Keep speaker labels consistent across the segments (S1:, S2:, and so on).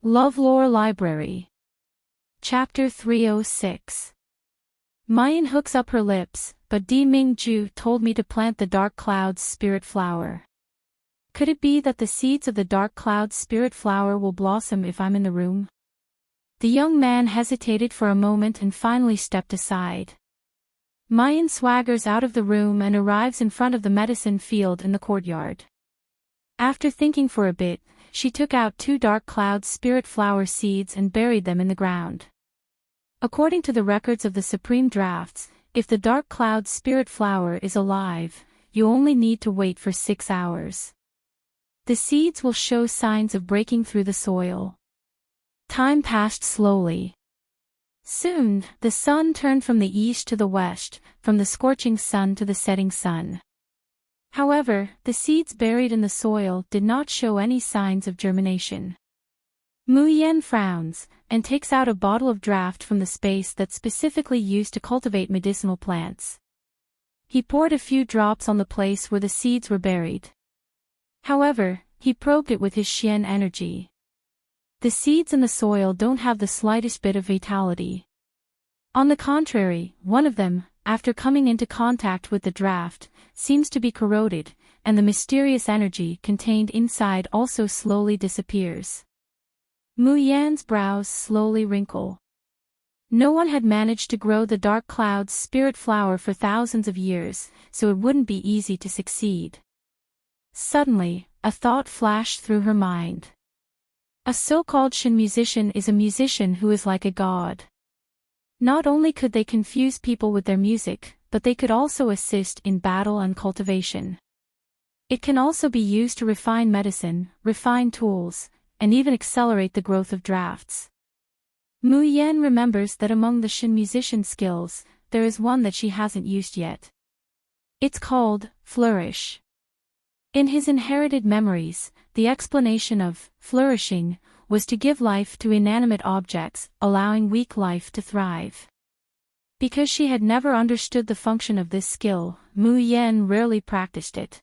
S1: LoveLore Library. Chapter 306. Mayan hooks up her lips, but Di Mingju told me to plant the dark cloud's spirit flower. Could it be that the seeds of the dark cloud's spirit flower will blossom if I'm in the room? The young man hesitated for a moment and finally stepped aside. Mayan swaggers out of the room and arrives in front of the medicine field in the courtyard. After thinking for a bit, she took out 2 dark cloud spirit flower seeds and buried them in the ground. According to the records of the Supreme Drafts, if the dark cloud spirit flower is alive, you only need to wait for 6 hours. The seeds will show signs of breaking through the soil. Time passed slowly. Soon, the sun turned from the east to the west, from the scorching sun to the setting sun. However, the seeds buried in the soil did not show any signs of germination. Mu Yan frowns, and takes out a bottle of draft from the space that's specifically used to cultivate medicinal plants. He poured a few drops on the place where the seeds were buried. However, he probed it with his Xian energy. The seeds in the soil don't have the slightest bit of vitality. On the contrary, one of them, after coming into contact with the draft, seems to be corroded, and the mysterious energy contained inside also slowly disappears. Mu Yan's brows slowly wrinkle. No one had managed to grow the dark cloud's spirit flower for thousands of years, so it wouldn't be easy to succeed. Suddenly, a thought flashed through her mind. A so-called Shin musician is a musician who is like a god. Not only could they confuse people with their music, but they could also assist in battle and cultivation. It can also be used to refine medicine, refine tools, and even accelerate the growth of drafts. Mu Yan remembers that among the Shin musician skills, there is one that she hasn't used yet. It's called flourish. In his inherited memories, the explanation of flourishing was to give life to inanimate objects, allowing weak life to thrive. Because she had never understood the function of this skill, Mu Yan rarely practiced it.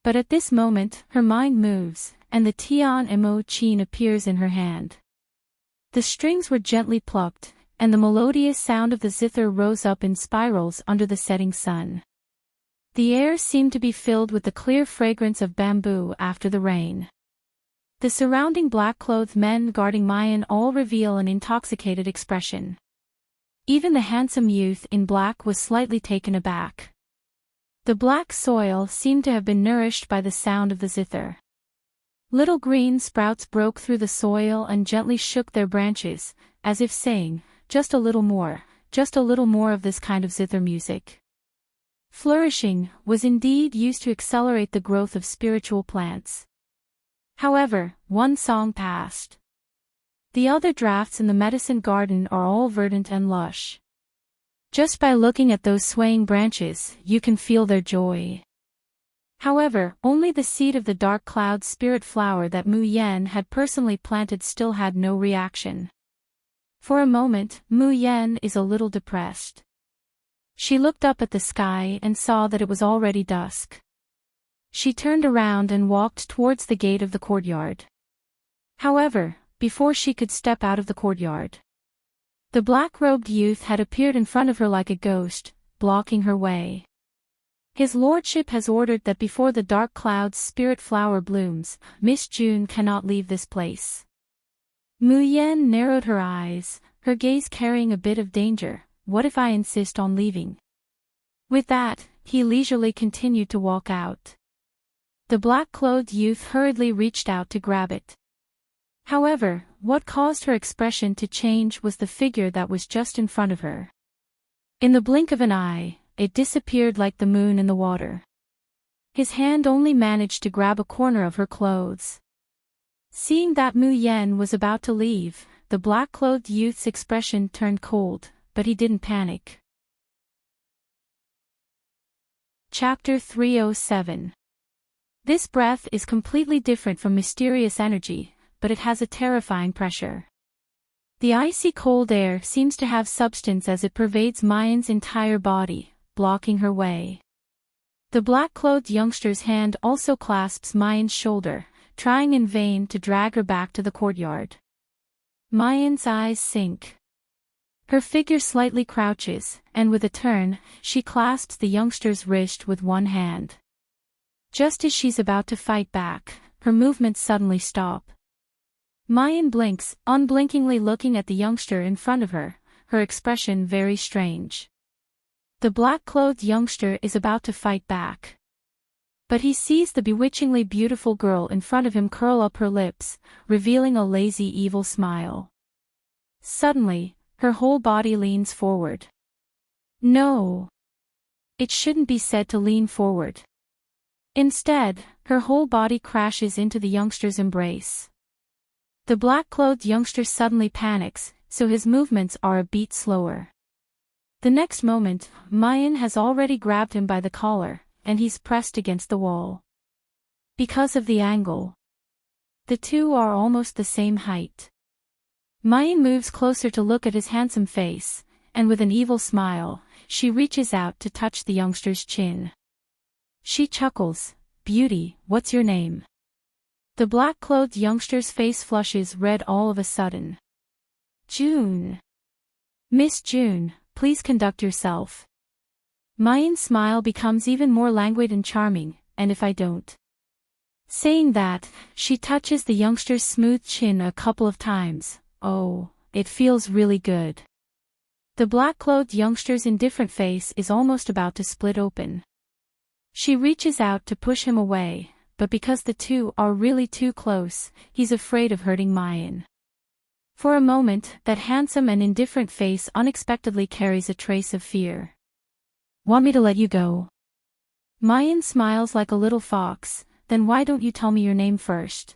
S1: But at this moment, her mind moves, and the Tian Mo Qin appears in her hand. The strings were gently plucked, and the melodious sound of the zither rose up in spirals under the setting sun. The air seemed to be filled with the clear fragrance of bamboo after the rain. The surrounding black-clothed men guarding Mayan all reveal an intoxicated expression. Even the handsome youth in black was slightly taken aback. The black soil seemed to have been nourished by the sound of the zither. Little green sprouts broke through the soil and gently shook their branches, as if saying, just a little more of this kind of zither music. Flourishing was indeed used to accelerate the growth of spiritual plants. However, one song passed. The other drafts in the medicine garden are all verdant and lush. Just by looking at those swaying branches, you can feel their joy. However, only the seed of the dark cloud spirit flower that Mu Yan had personally planted still had no reaction. For a moment, Mu Yan is a little depressed. She looked up at the sky and saw that it was already dusk. She turned around and walked towards the gate of the courtyard. However, before she could step out of the courtyard, the black-robed youth had appeared in front of her like a ghost, blocking her way. His lordship has ordered that before the dark cloud's spirit flower blooms, Miss June cannot leave this place. Mu Yan narrowed her eyes, her gaze carrying a bit of danger. What if I insist on leaving? With that, he leisurely continued to walk out. The black-clothed youth hurriedly reached out to grab it. However, what caused her expression to change was the figure that was just in front of her. In the blink of an eye, it disappeared like the moon in the water. His hand only managed to grab a corner of her clothes. Seeing that Mu Yan was about to leave, the black-clothed youth's expression turned cold, but he didn't panic. Chapter 307. This breath is completely different from mysterious energy, but it has a terrifying pressure. The icy cold air seems to have substance as it pervades Mayan's entire body, blocking her way. The black-clothed youngster's hand also clasps Mayan's shoulder, trying in vain to drag her back to the courtyard. Mayan's eyes sink. Her figure slightly crouches, and with a turn, she clasps the youngster's wrist with one hand. Just as she's about to fight back, her movements suddenly stop. Mayan blinks, unblinkingly looking at the youngster in front of her, her expression very strange. The black-clothed youngster is about to fight back. But he sees the bewitchingly beautiful girl in front of him curl up her lips, revealing a lazy evil smile. Suddenly, her whole body leans forward. No. It shouldn't be said to lean forward. Instead, her whole body crashes into the youngster's embrace. The black-clothed youngster suddenly panics, so his movements are a beat slower. The next moment, Mayan has already grabbed him by the collar, and he's pressed against the wall. Because of the angle, the two are almost the same height. Mayan moves closer to look at his handsome face, and with an evil smile, she reaches out to touch the youngster's chin. She chuckles, "Beauty, what's your name?" The black-clothed youngster's face flushes red all of a sudden. "June. Miss June, please conduct yourself." Mayan's smile becomes even more languid and charming, "And if I don't?" Saying that, she touches the youngster's smooth chin a couple of times. Oh, it feels really good. The black-clothed youngster's indifferent face is almost about to split open. She reaches out to push him away, but because the two are really too close, he's afraid of hurting Mayan. For a moment, that handsome and indifferent face unexpectedly carries a trace of fear. "Want me to let you go?" Mayan smiles like a little fox. "Then why don't you tell me your name first?"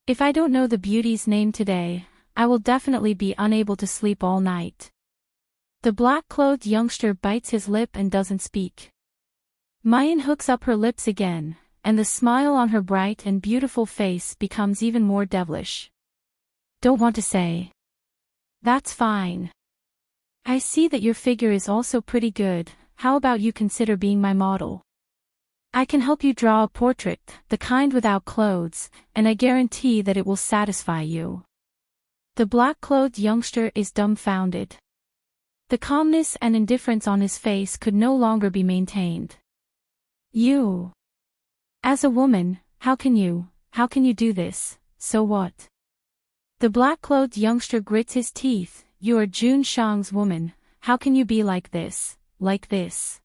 S1: "If I don't know the beauty's name today, I will definitely be unable to sleep all night." The black-clothed youngster bites his lip and doesn't speak. Mayan hooks up her lips again, and the smile on her bright and beautiful face becomes even more devilish. "Don't want to say." "That's fine. I see that your figure is also pretty good. How about you consider being my model? I can help you draw a portrait, the kind without clothes, and I guarantee that it will satisfy you." The black-clothed youngster is dumbfounded. The calmness and indifference on his face could no longer be maintained. "You? As a woman, how can you do this? So what?" The black-clothed youngster grits his teeth. "You are June Shang's woman, how can you be like this, like this?"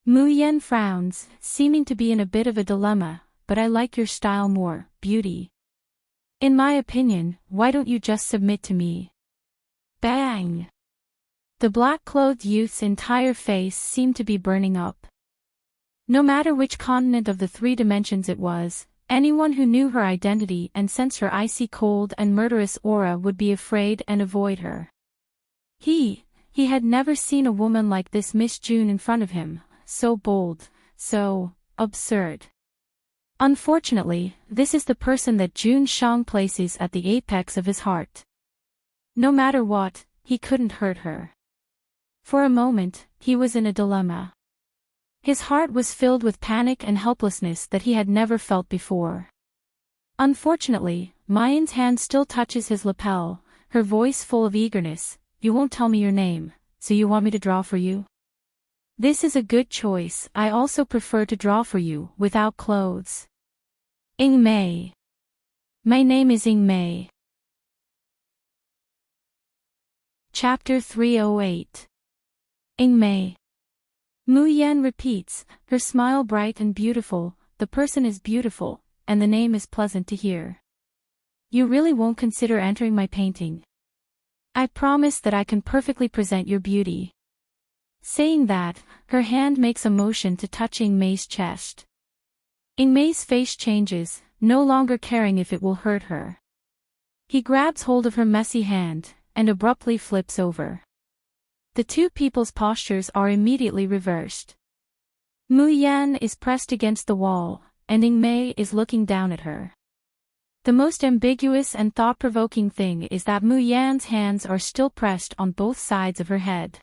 S1: Mu Yen frowns, seeming to be in a bit of a dilemma, "But I like your style more, beauty. In my opinion, why don't you just submit to me?" Bang! The black-clothed youth's entire face seemed to be burning up. No matter which continent of the three dimensions it was, anyone who knew her identity and sensed her icy cold and murderous aura would be afraid and avoid her. He had never seen a woman like this Miss June in front of him, so bold, so absurd. Unfortunately, this is the person that June Shang places at the apex of his heart. No matter what, he couldn't hurt her. For a moment, he was in a dilemma. His heart was filled with panic and helplessness that he had never felt before. Unfortunately, Mayan's hand still touches his lapel, her voice full of eagerness. "You won't tell me your name, so you want me to draw for you?" "This is a good choice. I also prefer to draw for you, without clothes." "Ing Mei. My name is Ing Mei." Chapter 308. Ing Mei. Mu Yan repeats, her smile bright and beautiful. "The person is beautiful, and the name is pleasant to hear. You really won't consider entering my painting? I promise that I can perfectly present your beauty." Saying that, her hand makes a motion to touch Ing Mei's chest. Ing Mei's face changes, no longer caring if it will hurt her. He grabs hold of her messy hand, and abruptly flips over. The two people's postures are immediately reversed. Mu Yan is pressed against the wall, and Ing Mei is looking down at her. The most ambiguous and thought-provoking thing is that Mu Yan's hands are still pressed on both sides of her head.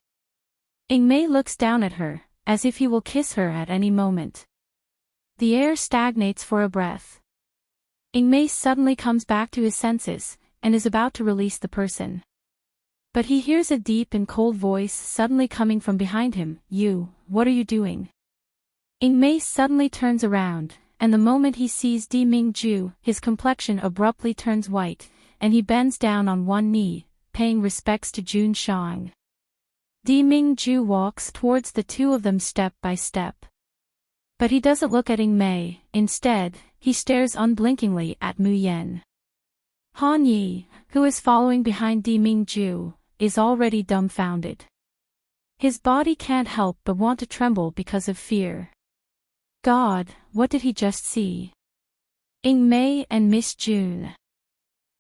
S1: Ing Mei looks down at her, as if he will kiss her at any moment. The air stagnates for a breath. Ing Mei suddenly comes back to his senses, and is about to release the person. But he hears a deep and cold voice suddenly coming from behind him. What are you doing? Ingmei suddenly turns around, and the moment he sees Di Mingju, his complexion abruptly turns white, and he bends down on one knee, paying respects to Jun Shang. Di Mingju walks towards the two of them step by step. But he doesn't look at Ingmei, instead, he stares unblinkingly at Mu Yen. Han Yi, who is following behind Di Mingju, is already dumbfounded. His body can't help but want to tremble because of fear. God, what did he just see? Ingmei and Miss June.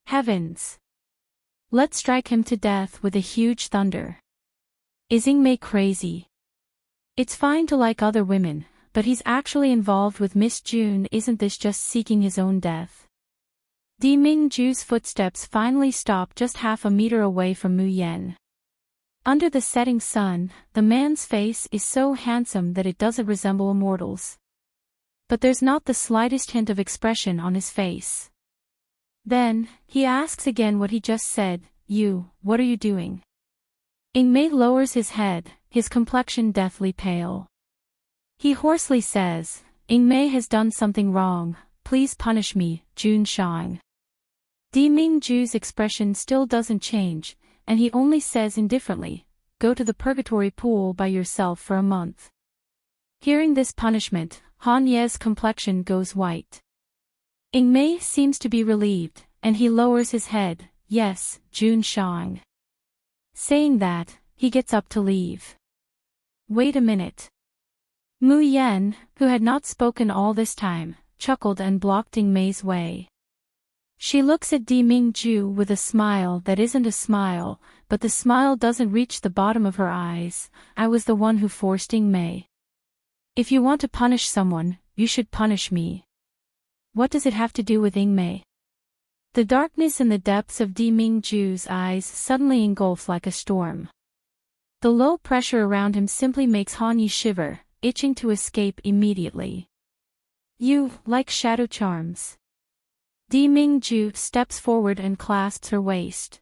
S1: Heavens! Let's strike him to death with a huge thunder. Is Ingmei crazy? It's fine to like other women, but he's actually involved with Miss June. Isn't this just seeking his own death? Di Mingju's footsteps finally stop just half a meter away from Mu Yen. Under the setting sun, the man's face is so handsome that it doesn't resemble a mortal's. But there's not the slightest hint of expression on his face. Then, he asks again what he just said. What are you doing? Ingmei lowers his head, his complexion deathly pale. He hoarsely says, Ingmei has done something wrong, please punish me, Jun Shang. Di Mingju's expression still doesn't change, and he only says indifferently, go to the purgatory pool by yourself for a month. Hearing this punishment, Han Ye's complexion goes white. Ingmei seems to be relieved, and he lowers his head. Yes, Jun Shang. Saying that, he gets up to leave. Wait a minute. Mu Yen, who had not spoken all this time, chuckled and blocked Ingmei's way. She looks at Di Mingju with a smile that isn't a smile, but the smile doesn't reach the bottom of her eyes. I was the one who forced Ingmei. If you want to punish someone, you should punish me. What does it have to do with Ingmei? The darkness in the depths of Di Mingju's eyes suddenly engulfs like a storm. The low pressure around him simply makes Han Yi shiver, itching to escape immediately. You like shadow charms? Di Mingju steps forward and clasps her waist.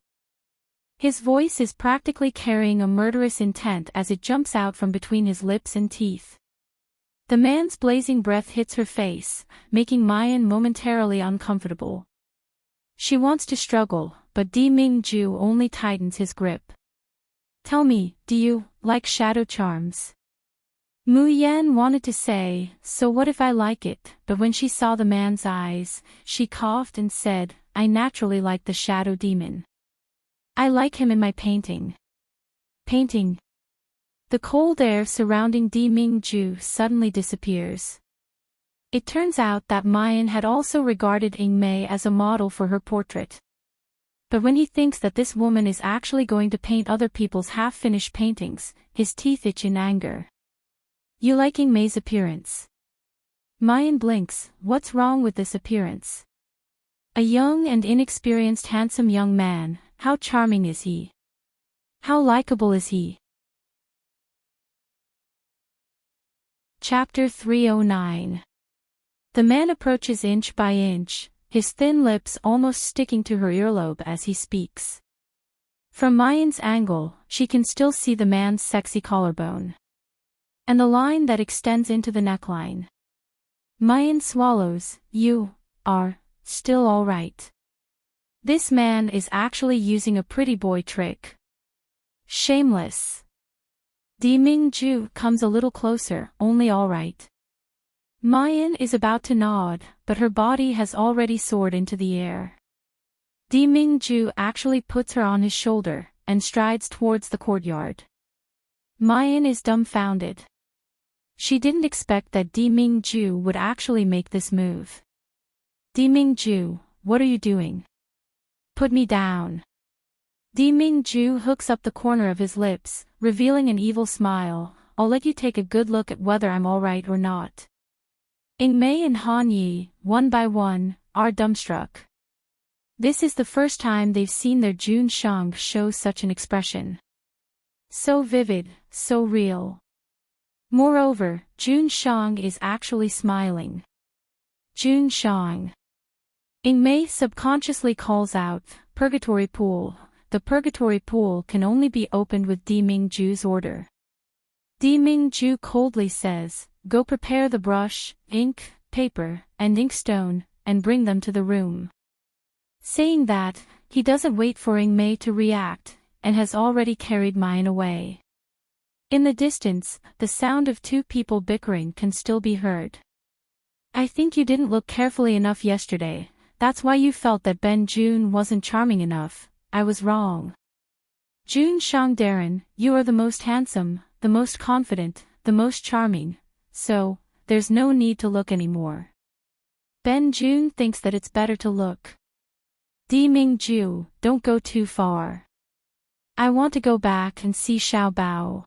S1: His voice is practically carrying a murderous intent as it jumps out from between his lips and teeth. The man's blazing breath hits her face, making Mayan momentarily uncomfortable. She wants to struggle, but Di Mingju only tightens his grip. Tell me, do you like shadow charms? Mu Yan wanted to say, so what if I like it, but when she saw the man's eyes, she coughed and said, I naturally like the shadow demon. I like him in my painting. Painting? The cold air surrounding Di Mingju suddenly disappears. It turns out that Mayan had also regarded Ingmei as a model for her portrait. But when he thinks that this woman is actually going to paint other people's half-finished paintings, his teeth itch in anger. You like Ingmei's appearance? Mayan blinks. What's wrong with this appearance? A young and inexperienced handsome young man, how charming is he? How likable is he? Chapter 309. The man approaches inch by inch, his thin lips almost sticking to her earlobe as he speaks. From Mayan's angle, she can still see the man's sexy collarbone. And the line that extends into the neckline. Mayan swallows. You are still all right. This man is actually using a pretty boy trick. Shameless. Di Mingju comes a little closer. Only all right. Mayan is about to nod, but her body has already soared into the air. Di Mingju actually puts her on his shoulder, and strides towards the courtyard. Mayan is dumbfounded. She didn't expect that Di Mingju would actually make this move. Di Mingju, what are you doing? Put me down. Di Mingju hooks up the corner of his lips, revealing an evil smile. I'll let you take a good look at whether I'm alright or not. Ingmei and Han Yi, one by one, are dumbstruck. This is the first time they've seen their Jun Shang show such an expression. So vivid, so real. Moreover, Jun Shang is actually smiling. Jun Shang. Ingmei subconsciously calls out, Purgatory Pool. The Purgatory Pool can only be opened with Di Mingju's order. Di Mingju coldly says, "Go prepare the brush, ink, paper, and inkstone, and bring them to the room." Saying that, he doesn't wait for Ingmei to react, and has already carried Mayan away. In the distance, the sound of two people bickering can still be heard. "I think you didn't look carefully enough yesterday, that's why you felt that Ben Jun wasn't charming enough. I was wrong. Jun Shangdaran, you are the most handsome, the most confident, the most charming, so, there's no need to look anymore. Ben Jun thinks that it's better to look. Di Mingju, don't go too far. I want to go back and see Xiao Bao.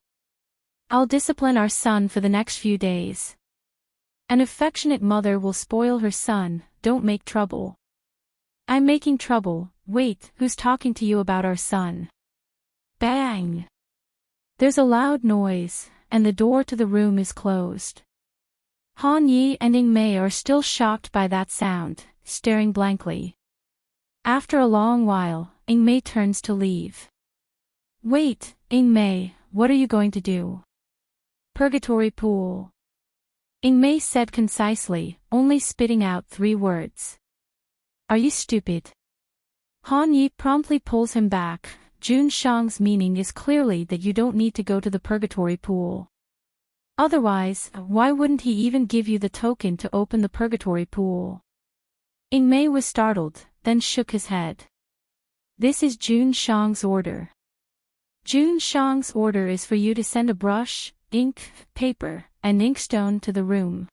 S1: I'll discipline our son for the next few days. An affectionate mother will spoil her son, don't make trouble." "I'm making trouble, wait, who's talking to you about our son?" Bang! There's a loud noise, and the door to the room is closed. Han Yi and Ingmei are still shocked by that sound, staring blankly. After a long while, Ingmei turns to leave. "Wait, Ingmei, what are you going to do?" "Purgatory Pool." Ingmei said concisely, only spitting out 3 words. "Are you stupid?" Han Yi promptly pulls him back. Jun Shang's meaning is clearly that you don't need to go to the Purgatory Pool. Otherwise, why wouldn't he even give you the token to open the Purgatory Pool? Ingmei was startled, then shook his head. "This is Jun Shang's order. Jun Shang's order is for you to send a brush, ink, paper, and inkstone to the room."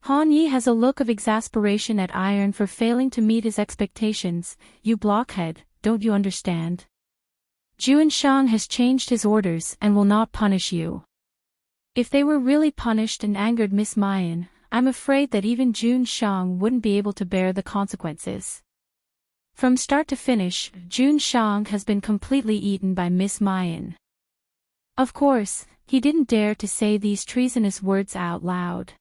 S1: Han Yi has a look of exasperation at Iron for failing to meet his expectations. "You blockhead, don't you understand? Jun Shang has changed his orders and will not punish you." If they were really punished and angered Miss Mayan, I'm afraid that even Jun Shang wouldn't be able to bear the consequences. From start to finish, Jun Shang has been completely eaten by Miss Mayan. Of course, he didn't dare to say these treasonous words out loud.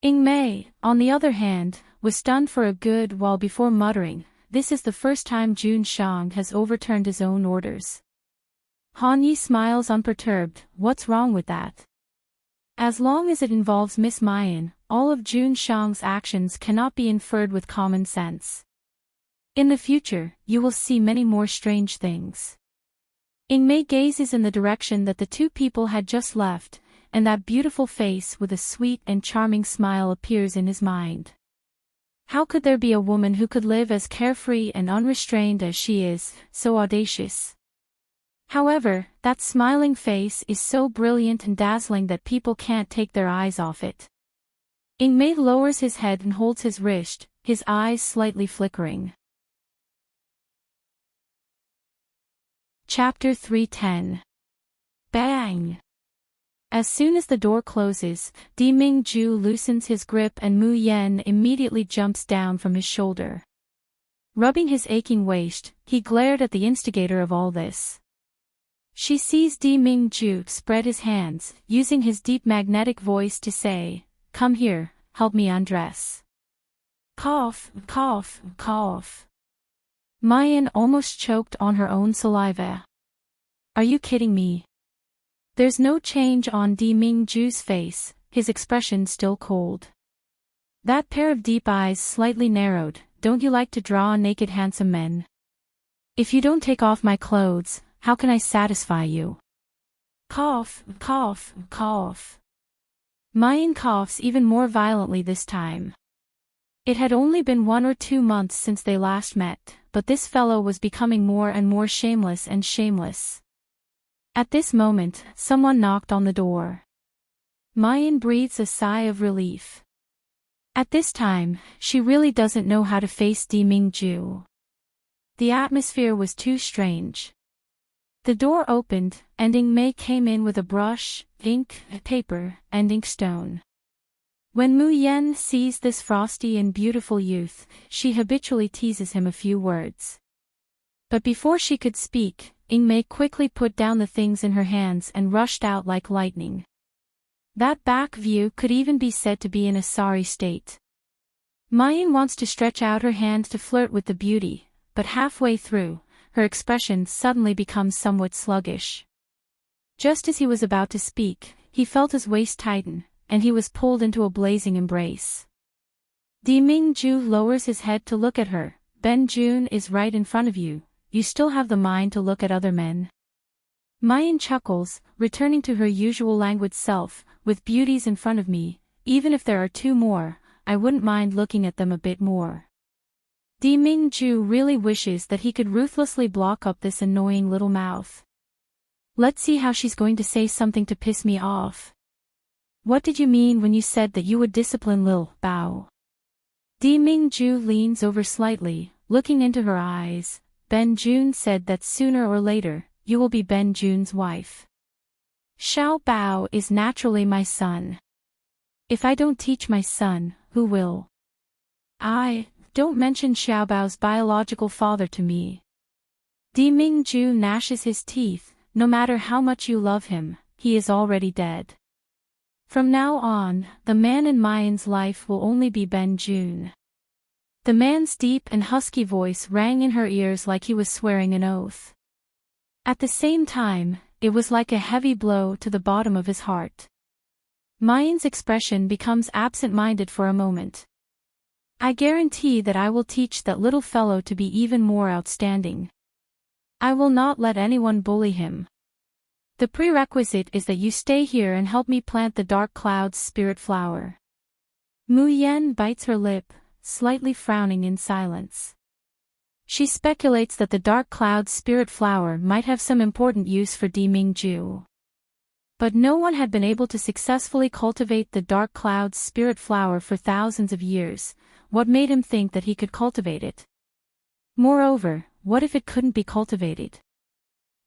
S1: Ingmei, on the other hand, was stunned for a good while before muttering, "This is the first time Jun Shang has overturned his own orders." Han Yi smiles unperturbed. "What's wrong with that? As long as it involves Miss Mayan, all of Jun Shang's actions cannot be inferred with common sense. In the future, you will see many more strange things." Ingmei gazes in the direction that the two people had just left, and that beautiful face with a sweet and charming smile appears in his mind. How could there be a woman who could live as carefree and unrestrained as she is, so audacious? However, that smiling face is so brilliant and dazzling that people can't take their eyes off it. Ingmei lowers his head and holds his wrist, his eyes slightly flickering. Chapter 310. Bang! As soon as the door closes, Di Mingju loosens his grip and Mu Yan immediately jumps down from his shoulder. Rubbing his aching waist, he glared at the instigator of all this. She sees Di Mingju spread his hands, using his deep magnetic voice to say, "Come here, help me undress." Cough, cough, cough. Mayan almost choked on her own saliva. "Are you kidding me?" There's no change on Di Mingju's face, his expression still cold. That pair of deep eyes slightly narrowed. "Don't you like to draw naked handsome men? If you don't take off my clothes, how can I satisfy you?" Cough, cough, cough. Mayan coughs even more violently this time. It had only been 1 or 2 months since they last met, but this fellow was becoming more and more shameless and shameless. At this moment, someone knocked on the door. Mayan breathes a sigh of relief. At this time, she really doesn't know how to face Di Mingju. The atmosphere was too strange. The door opened, and Ingmei came in with a brush, ink, paper, and inkstone. When Mu Yan sees this frosty and beautiful youth, she habitually teases him a few words. But before she could speak, Ingmei quickly put down the things in her hands and rushed out like lightning. That back view could even be said to be in a sorry state. Mayan wants to stretch out her hand to flirt with the beauty, but halfway through, her expression suddenly becomes somewhat sluggish. Just as he was about to speak, he felt his waist tighten, and he was pulled into a blazing embrace. Deming-ju lowers his head to look at her. Ben-jun is right in front of you, you still have the mind to look at other men. Mayan chuckles, returning to her usual languid self, with beauties in front of me, even if there are 2 more, I wouldn't mind looking at them a bit more. Deming-ju really wishes that he could ruthlessly block up this annoying little mouth. Let's see how she's going to say something to piss me off. What did you mean when you said that you would discipline Lil Bao? Deming-ju leans over slightly, looking into her eyes. Ben-jun said that sooner or later, you will be Ben-jun's wife. Xiao Bao is naturally my son. If I don't teach my son, who will? Don't mention Xiao Bao's biological father to me. Deming-ju gnashes his teeth. No matter how much you love him, he is already dead. From now on, the man in Mayan's life will only be Ben-jun. The man's deep and husky voice rang in her ears like he was swearing an oath. At the same time, it was like a heavy blow to the bottom of his heart. Mayan's expression becomes absent-minded for a moment. I guarantee that I will teach that little fellow to be even more outstanding. I will not let anyone bully him. The prerequisite is that you stay here and help me plant the dark cloud's spirit flower. Mu Yan bites her lip, slightly frowning in silence. She speculates that the dark cloud's spirit flower might have some important use for Deming-ju. But no one had been able to successfully cultivate the dark cloud's spirit flower for thousands of years. What made him think that he could cultivate it? Moreover, what if it couldn't be cultivated?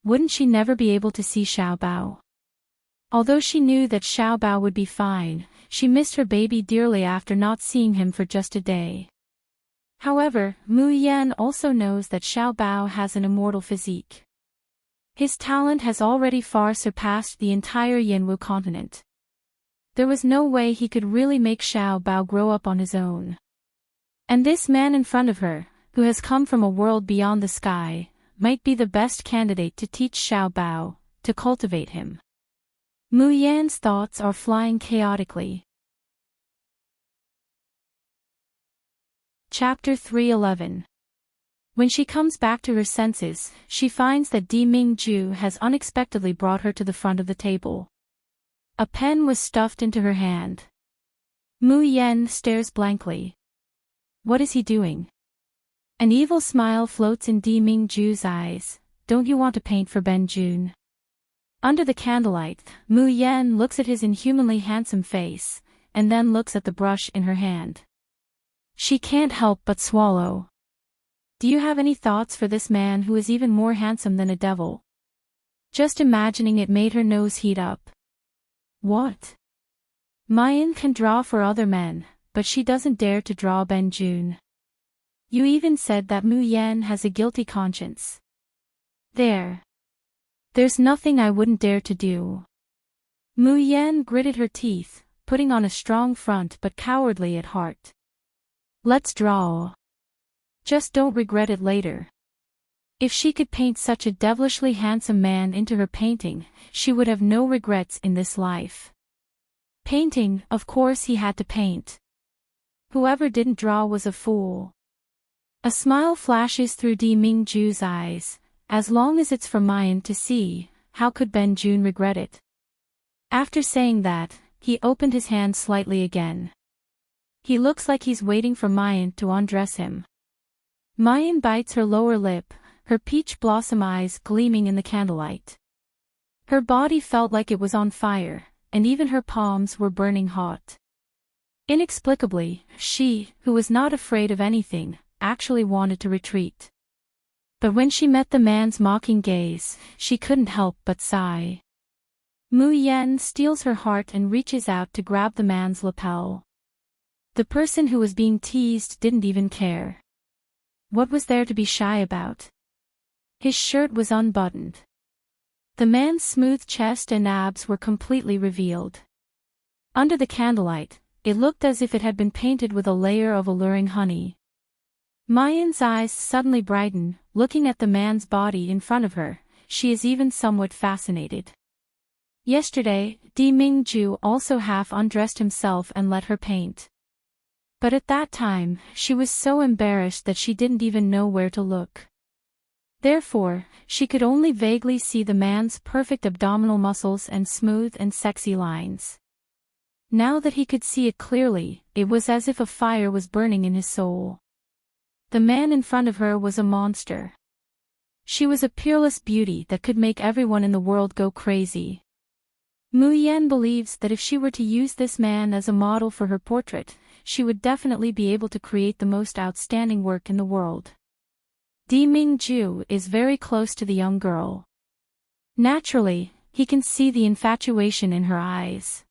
S1: Wouldn't she never be able to see Xiao Bao? Although she knew that Xiao Bao would be fine, she missed her baby dearly after not seeing him for just a day. However, Mu Yan also knows that Xiao Bao has an immortal physique. His talent has already far surpassed the entire Yanwu continent. There was no way he could really make Xiao Bao grow up on his own. And this man in front of her, who has come from a world beyond the sky, might be the best candidate to teach Xiao Bao, to cultivate him. Mu Yan's thoughts are flying chaotically. Chapter 311. When she comes back to her senses, she finds that Deming-ju has unexpectedly brought her to the front of the table. A pen was stuffed into her hand. Mu Yan stares blankly. What is he doing? An evil smile floats in Deming-ju's eyes. Don't you want to paint for Ben-jun? Under the candlelight, Mu Yan looks at his inhumanly handsome face, and then looks at the brush in her hand. She can't help but swallow. Do you have any thoughts for this man who is even more handsome than a devil? Just imagining it made her nose heat up. What? Mayan can draw for other men, but she doesn't dare to draw Ben-jun. You even said that Mu Yan has a guilty conscience. There's nothing I wouldn't dare to do. Mu Yan gritted her teeth, putting on a strong front but cowardly at heart. Let's draw. Just don't regret it later. If she could paint such a devilishly handsome man into her painting, she would have no regrets in this life. Painting, of course he had to paint. Whoever didn't draw was a fool. A smile flashes through Deming-ju's eyes. As long as it's for Mayan to see, how could Ben-jun regret it? After saying that, he opened his hand slightly again. He looks like he's waiting for Mayan to undress him. Mayan bites her lower lip, her peach blossom eyes gleaming in the candlelight. Her body felt like it was on fire, and even her palms were burning hot. Inexplicably, she, who was not afraid of anything, actually wanted to retreat. But when she met the man's mocking gaze, she couldn't help but sigh. Mu Yan steals her heart and reaches out to grab the man's lapel. The person who was being teased didn't even care. What was there to be shy about? His shirt was unbuttoned. The man's smooth chest and abs were completely revealed. Under the candlelight, it looked as if it had been painted with a layer of alluring honey. Mayan's eyes suddenly brighten, looking at the man's body in front of her. She is even somewhat fascinated. Yesterday, Di Mingju also half undressed himself and let her paint. But at that time, she was so embarrassed that she didn't even know where to look. Therefore, she could only vaguely see the man's perfect abdominal muscles and smooth and sexy lines. Now that he could see it clearly, it was as if a fire was burning in his soul. The man in front of her was a monster. She was a peerless beauty that could make everyone in the world go crazy. Mu Yan believes that if she were to use this man as a model for her portrait, she would definitely be able to create the most outstanding work in the world. Di Mingju is very close to the young girl. Naturally, he can see the infatuation in her eyes.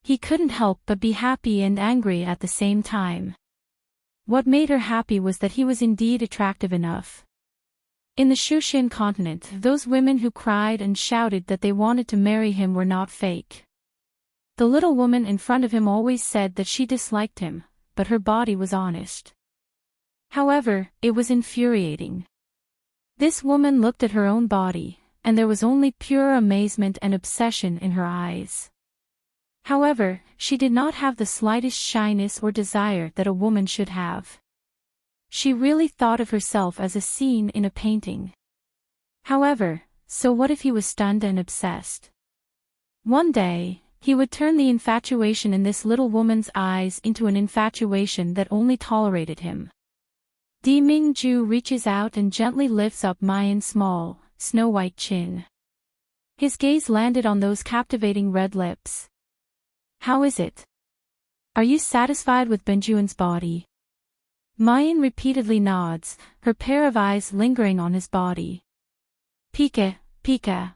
S1: He couldn't help but be happy and angry at the same time. What made her happy was that he was indeed attractive enough. In the Shushan continent, those women who cried and shouted that they wanted to marry him were not fake. The little woman in front of him always said that she disliked him, but her body was honest. However, it was infuriating. This woman looked at her own body, and there was only pure amazement and obsession in her eyes. However, she did not have the slightest shyness or desire that a woman should have. She really thought of herself as a scene in a painting. However, so what if he was stunned and obsessed? One day, he would turn the infatuation in this little woman's eyes into an infatuation that only tolerated him. Di Mingju reaches out and gently lifts up Mayan's small, snow-white chin. His gaze landed on those captivating red lips. How is it? Are you satisfied with Benjuan's body? Mayan repeatedly nods, her pair of eyes lingering on his body. Pika, Pika.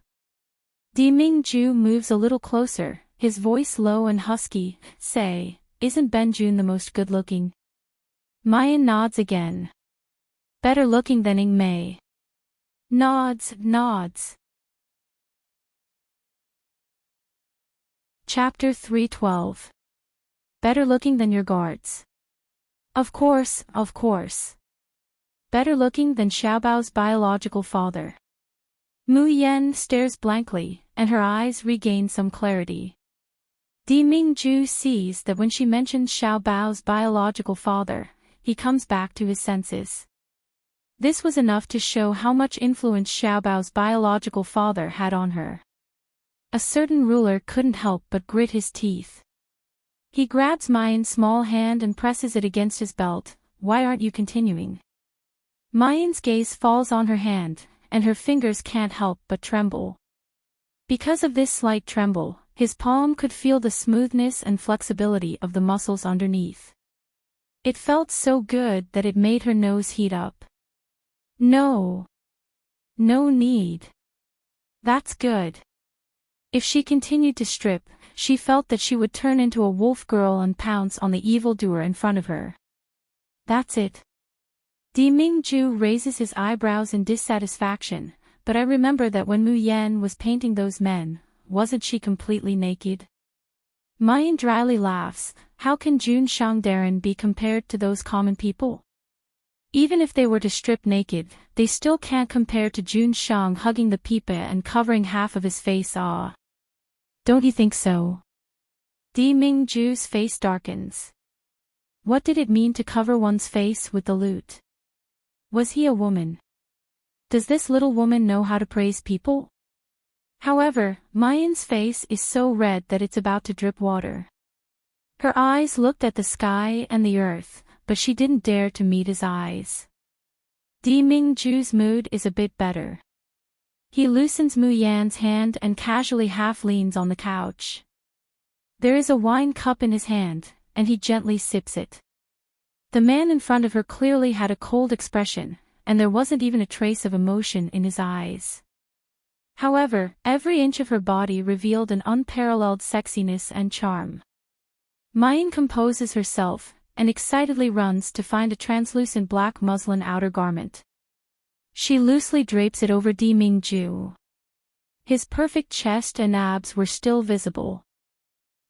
S1: Di Mingju moves a little closer, his voice low and husky. Say, isn't Benjun the most good-looking? Mayan nods again. Better looking than Ing Mei. Nods. Chapter 312. Better looking than your guards. Of course. Better looking than Xiaobao's biological father. Mu Yan stares blankly, and her eyes regain some clarity. Di Mingju sees that when she mentions Xiaobao's biological father, he comes back to his senses. This was enough to show how much influence Xiaobao's biological father had on her. A certain ruler couldn't help but grit his teeth. He grabs Mayan's small hand and presses it against his belt. Why aren't you continuing? Mayan's gaze falls on her hand, and her fingers can't help but tremble. Because of this slight tremble, his palm could feel the smoothness and flexibility of the muscles underneath. It felt so good that it made her nose heat up. No need. That's good. If she continued to strip, she felt that she would turn into a wolf girl and pounce on the evildoer in front of her. That's it. Di Mingju raises his eyebrows in dissatisfaction, but I remember that when Mu Yan was painting those men, wasn't she completely naked? Mayan dryly laughs. How can Jun Shangdaran be compared to those common people? Even if they were to strip naked, they still can't compare to Jun Shang hugging the pipa and covering half of his face. Don't you think so? Di Mingju's face darkens. What did it mean to cover one's face with the lute? Was he a woman? Does this little woman know how to praise people? However, Mayan's face is so red that it's about to drip water. Her eyes looked at the sky and the earth, but she didn't dare to meet his eyes. Di Mingju's mood is a bit better. He loosens Mu Yan's hand and casually half leans on the couch. There is a wine cup in his hand, and he gently sips it. The man in front of her clearly had a cold expression, and there wasn't even a trace of emotion in his eyes. However, every inch of her body revealed an unparalleled sexiness and charm. Mayan composes herself, and excitedly runs to find a translucent black muslin outer garment. She loosely drapes it over Di Mingju. His perfect chest and abs were still visible.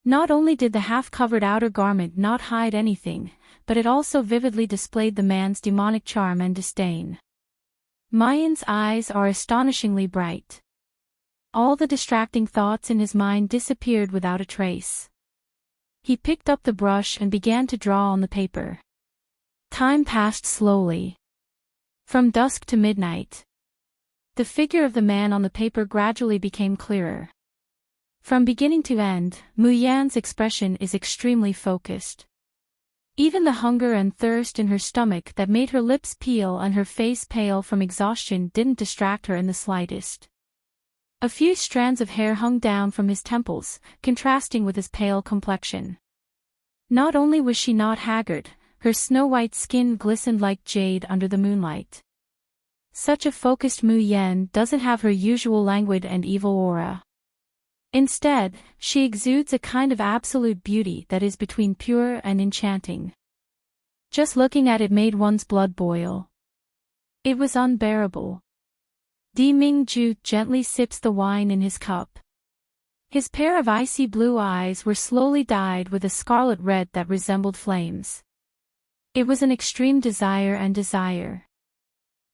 S1: Not only did the half-covered outer garment not hide anything, but it also vividly displayed the man's demonic charm and disdain. Mayan's eyes are astonishingly bright. All the distracting thoughts in his mind disappeared without a trace. He picked up the brush and began to draw on the paper. Time passed slowly. From dusk to midnight. The figure of the man on the paper gradually became clearer. From beginning to end, Mu Yan's expression is extremely focused. Even the hunger and thirst in her stomach that made her lips peel and her face pale from exhaustion didn't distract her in the slightest. A few strands of hair hung down from his temples, contrasting with his pale complexion. Not only was she not haggard, her snow-white skin glistened like jade under the moonlight. Such a focused Mu Yan doesn't have her usual languid and evil aura. Instead, she exudes a kind of absolute beauty that is between pure and enchanting. Just looking at it made one's blood boil. It was unbearable. Deming-ju gently sips the wine in his cup. His pair of icy blue eyes were slowly dyed with a scarlet red that resembled flames. It was an extreme desire.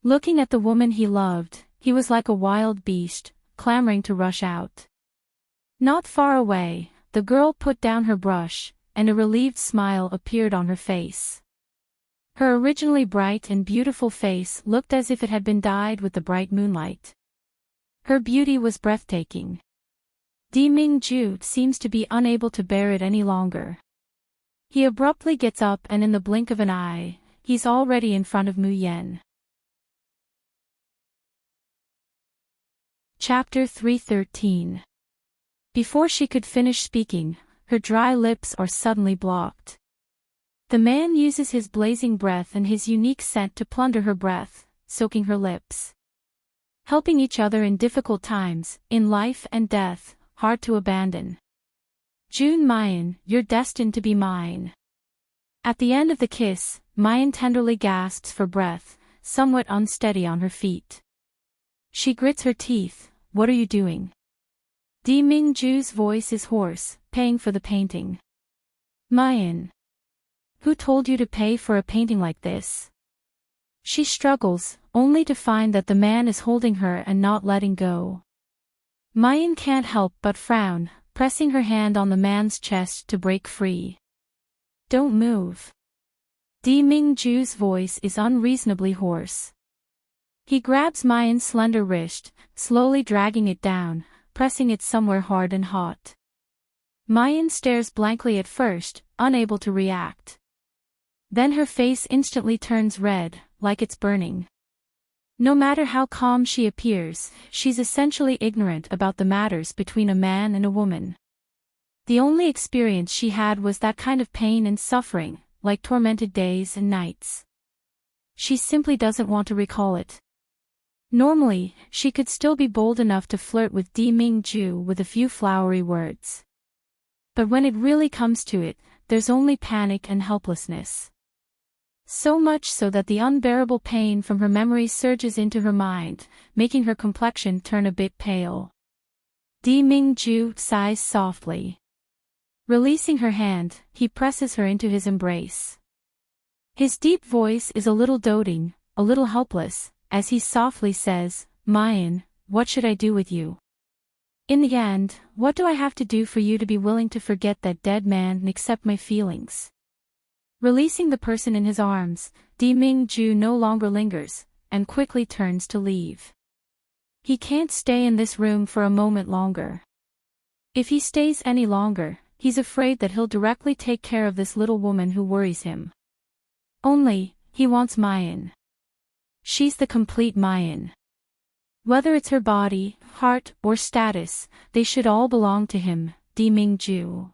S1: Looking at the woman he loved, he was like a wild beast, clamoring to rush out. Not far away, the girl put down her brush, and a relieved smile appeared on her face. Her originally bright and beautiful face looked as if it had been dyed with the bright moonlight. Her beauty was breathtaking. Deming-ju seems to be unable to bear it any longer. He abruptly gets up and in the blink of an eye, he's already in front of Mu Yan. Chapter 313. Before she could finish speaking, her dry lips are suddenly blocked. The man uses his blazing breath and his unique scent to plunder her breath, soaking her lips. Helping each other in difficult times, in life and death, hard to abandon. June Mayan, you're destined to be mine. At the end of the kiss, Mayan tenderly gasps for breath, somewhat unsteady on her feet. She grits her teeth. What are you doing? Deming-ju's voice is hoarse, paying for the painting. Mayan. Who told you to pay for a painting like this? She struggles, only to find that the man is holding her and not letting go. Mayan can't help but frown, pressing her hand on the man's chest to break free. Don't move. Deming-ju's voice is unreasonably hoarse. He grabs Mayan's slender wrist, slowly dragging it down, pressing it somewhere hard and hot. Mayan stares blankly at first, unable to react. Then her face instantly turns red, like it's burning. No matter how calm she appears, she's essentially ignorant about the matters between a man and a woman. The only experience she had was that kind of pain and suffering, like tormented days and nights. She simply doesn't want to recall it. Normally, she could still be bold enough to flirt with Deming-ju with a few flowery words. But when it really comes to it, there's only panic and helplessness. So much so that the unbearable pain from her memories surges into her mind, making her complexion turn a bit pale. Deming-ju sighs softly. Releasing her hand, he presses her into his embrace. His deep voice is a little doting, a little helpless, as he softly says, Mayan, what should I do with you? In the end, what do I have to do for you to be willing to forget that dead man and accept my feelings? Releasing the person in his arms, Deming-ju no longer lingers, and quickly turns to leave. He can't stay in this room for a moment longer. If he stays any longer, he's afraid that he'll directly take care of this little woman who worries him. Only, he wants Mayan. She's the complete Mayan. Whether it's her body, heart, or status, they should all belong to him, Deming-ju.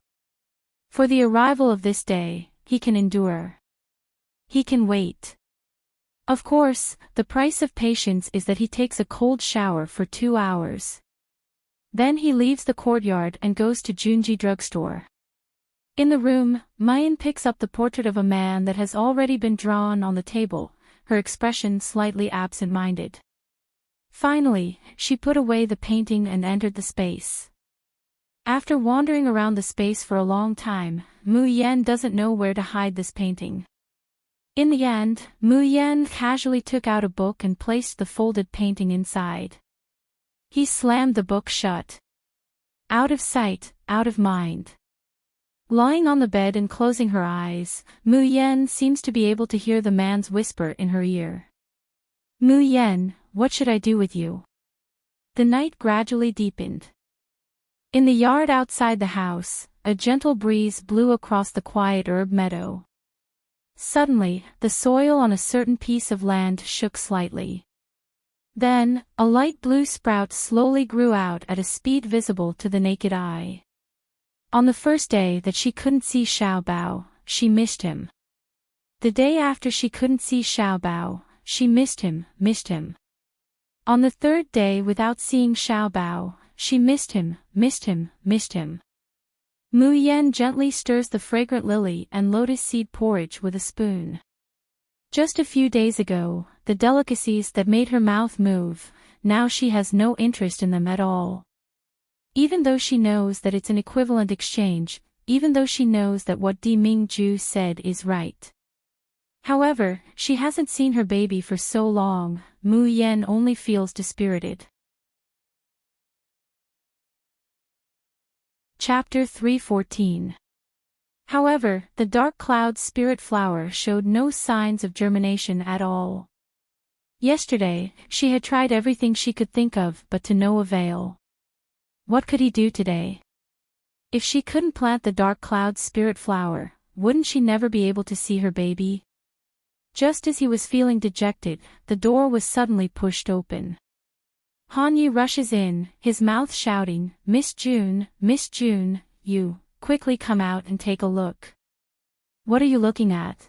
S1: For the arrival of this day, he can endure. He can wait. Of course, the price of patience is that he takes a cold shower for 2 hours. Then he leaves the courtyard and goes to Junji drugstore. In the room, Mayan picks up the portrait of a man that has already been drawn on the table, her expression slightly absent-minded. Finally, she put away the painting and entered the space. After wandering around the space for a long time, Mu Yan doesn't know where to hide this painting. In the end, Mu Yan casually took out a book and placed the folded painting inside. He slammed the book shut. Out of sight, out of mind. Lying on the bed and closing her eyes, Mu Yan seems to be able to hear the man's whisper in her ear. Mu Yan, what should I do with you? The night gradually deepened. In the yard outside the house, a gentle breeze blew across the quiet herb meadow. Suddenly, the soil on a certain piece of land shook slightly. Then, a light blue sprout slowly grew out at a speed visible to the naked eye. On the first day that she couldn't see Xiaobao, she missed him. The day after she couldn't see Xiaobao, she missed him. On the third day without seeing Xiaobao, she missed him. Mu Yan gently stirs the fragrant lily and lotus seed porridge with a spoon. Just a few days ago, the delicacies that made her mouth move, now she has no interest in them at all. Even though she knows that it's an equivalent exchange, even though she knows that what Di Mingju said is right. However, she hasn't seen her baby for so long, Mu Yan only feels dispirited. Chapter 314. However, the dark cloud spirit flower showed no signs of germination at all. Yesterday, she had tried everything she could think of but to no avail. What could he do today? If she couldn't plant the dark cloud spirit flower, wouldn't she never be able to see her baby? Just as he was feeling dejected, the door was suddenly pushed open. Han Yi rushes in, his mouth shouting, Miss June, you, quickly come out and take a look. What are you looking at?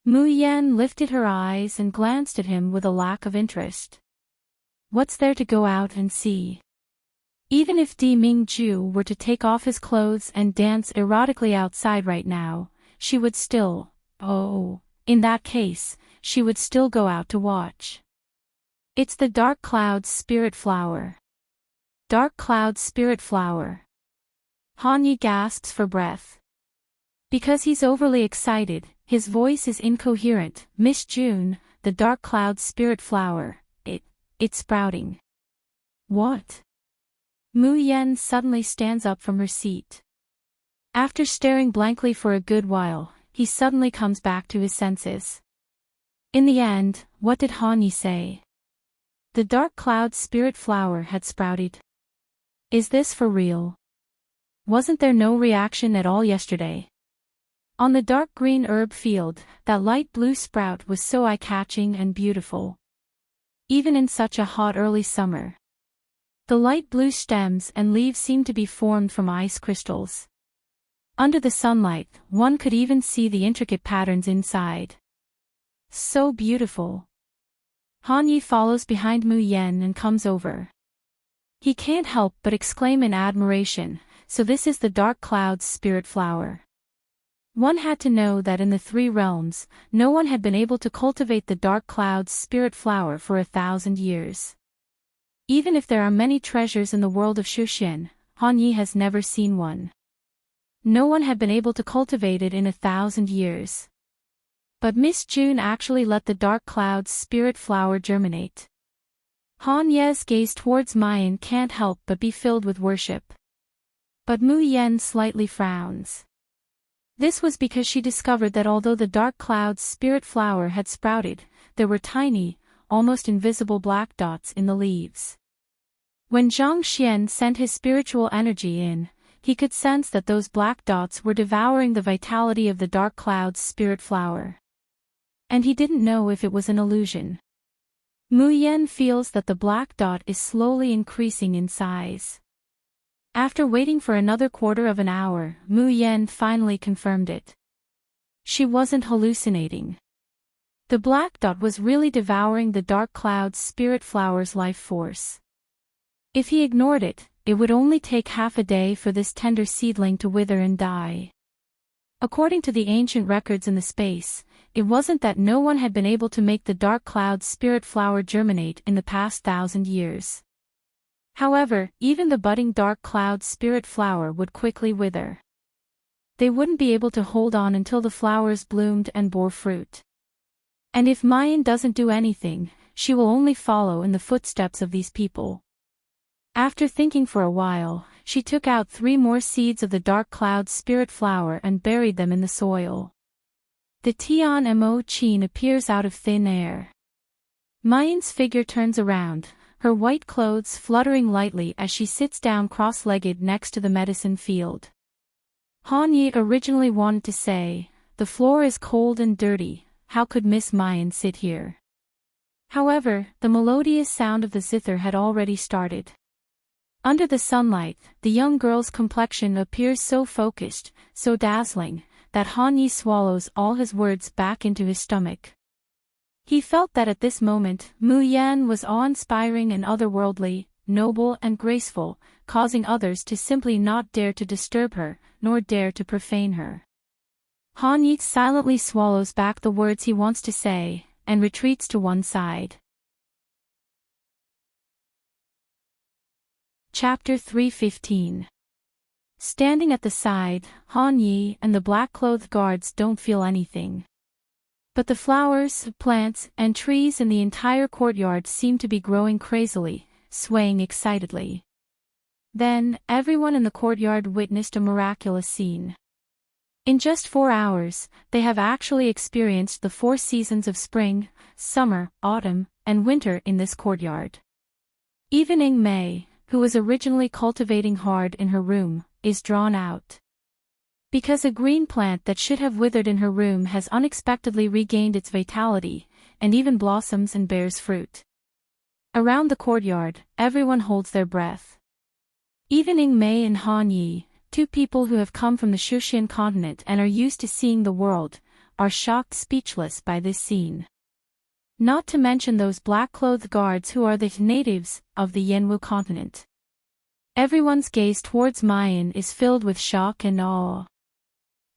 S1: Mu Yan lifted her eyes and glanced at him with a lack of interest. What's there to go out and see? Even if Di Mingju were to take off his clothes and dance erotically outside right now, she would still, in that case, she would still go out to watch. It's the dark cloud spirit flower. Dark cloud spirit flower. Han Yi gasps for breath. Because he's overly excited, his voice is incoherent. Miss June, the dark cloud spirit flower, it's sprouting. What? Mu Yan suddenly stands up from her seat. After staring blankly for a good while, he suddenly comes back to his senses. In the end, what did Han Yi say? The dark cloud spirit flower had sprouted. Is this for real? Wasn't there no reaction at all yesterday? On the dark green herb field, that light blue sprout was so eye-catching and beautiful. Even in such a hot early summer. The light blue stems and leaves seemed to be formed from ice crystals. Under the sunlight, one could even see the intricate patterns inside. So beautiful. Han Yi follows behind Mu Yan and comes over. He can't help but exclaim in admiration, so this is the dark cloud's spirit flower. One had to know that in the three realms, no one had been able to cultivate the dark cloud's spirit flower for 1,000 years. Even if there are many treasures in the world of Shuxian, Han Yi has never seen one. No one had been able to cultivate it in 1,000 years. But Miss June actually let the dark cloud's spirit flower germinate. Han Ye's gaze towards Mayan can't help but be filled with worship. But Mu Yan slightly frowns. This was because she discovered that although the dark cloud's spirit flower had sprouted, there were tiny, almost invisible black dots in the leaves. When Zhang Xian sent his spiritual energy in, he could sense that those black dots were devouring the vitality of the dark cloud's spirit flower. And he didn't know if it was an illusion. Mu Yan feels that the black dot is slowly increasing in size. After waiting for another quarter of an hour, Mu Yan finally confirmed it. She wasn't hallucinating. The black dot was really devouring the dark cloud's spirit flower's life force. If he ignored it, it would only take half a day for this tender seedling to wither and die. According to the ancient records in the space, it wasn't that no one had been able to make the dark cloud spirit flower germinate in the past 1,000 years. However, even the budding dark cloud spirit flower would quickly wither. They wouldn't be able to hold on until the flowers bloomed and bore fruit. And if Mayan doesn't do anything, she will only follow in the footsteps of these people. After thinking for a while, she took out 3 more seeds of the dark cloud spirit flower and buried them in the soil. The Tian Mo Chin appears out of thin air. Mayan's figure turns around, her white clothes fluttering lightly as she sits down cross-legged next to the medicine field. Han Yi originally wanted to say, "The floor is cold and dirty, how could Miss Mayan sit here?" However, the melodious sound of the zither had already started. Under the sunlight, the young girl's complexion appears so focused, so dazzling, that Han Yi swallows all his words back into his stomach. He felt that at this moment, Mu Yan was awe-inspiring and otherworldly, noble and graceful, causing others to simply not dare to disturb her, nor dare to profane her. Han Yi silently swallows back the words he wants to say, and retreats to one side. Chapter 3:15. Standing at the side, Han Yi and the black-clothed guards don't feel anything. But the flowers, plants, and trees in the entire courtyard seem to be growing crazily, swaying excitedly. Then, everyone in the courtyard witnessed a miraculous scene. In just 4 hours, they have actually experienced the 4 seasons of spring, summer, autumn, and winter in this courtyard. Even Ing Mei, who was originally cultivating hard in her room, is drawn out. Because a green plant that should have withered in her room has unexpectedly regained its vitality, and even blossoms and bears fruit. Around the courtyard, everyone holds their breath. Even Ing Mei and Han Yi, 2 people who have come from the Shushan continent and are used to seeing the world, are shocked speechless by this scene. Not to mention those black-clothed guards who are the natives of the Yanwu continent. Everyone's gaze towards Mayan is filled with shock and awe.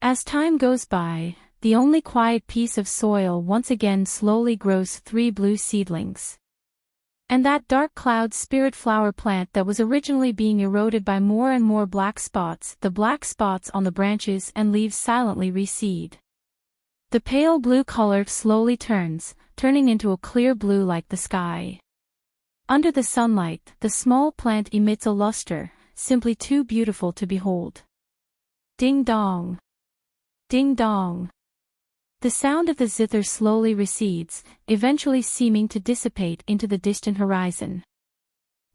S1: As time goes by, the only quiet piece of soil once again slowly grows 3 blue seedlings. And that dark cloud spirit flower plant that was originally being eroded by more and more black spots, the black spots on the branches and leaves silently recede. The pale blue color slowly turning into a clear blue like the sky. Under the sunlight, the small plant emits a luster, simply too beautiful to behold. Ding dong! Ding dong! The sound of the zither slowly recedes, eventually seeming to dissipate into the distant horizon.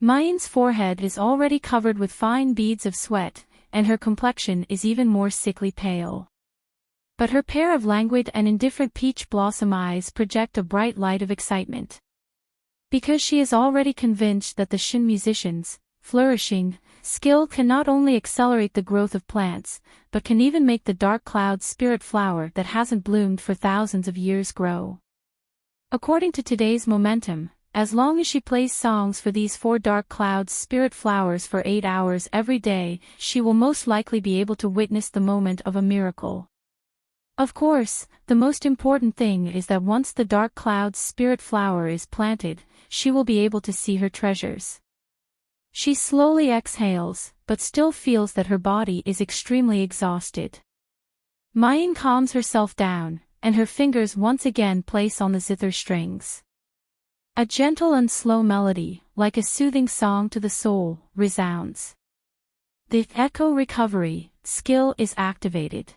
S1: Mayan's forehead is already covered with fine beads of sweat, and her complexion is even more sickly pale. But her pair of languid and indifferent peach blossom eyes project a bright light of excitement. Because she is already convinced that the Shin musicians' flourishing skill can not only accelerate the growth of plants, but can even make the dark cloud spirit flower that hasn't bloomed for thousands of years grow. According to today's momentum, as long as she plays songs for these 4 dark cloud spirit flowers for 8 hours every day, she will most likely be able to witness the moment of a miracle. Of course, the most important thing is that once the dark cloud spirit flower is planted, she will be able to see her treasures. She slowly exhales, but still feels that her body is extremely exhausted. Mayan calms herself down, and her fingers once again place on the zither strings. A gentle and slow melody, like a soothing song to the soul, resounds. The echo recovery skill is activated.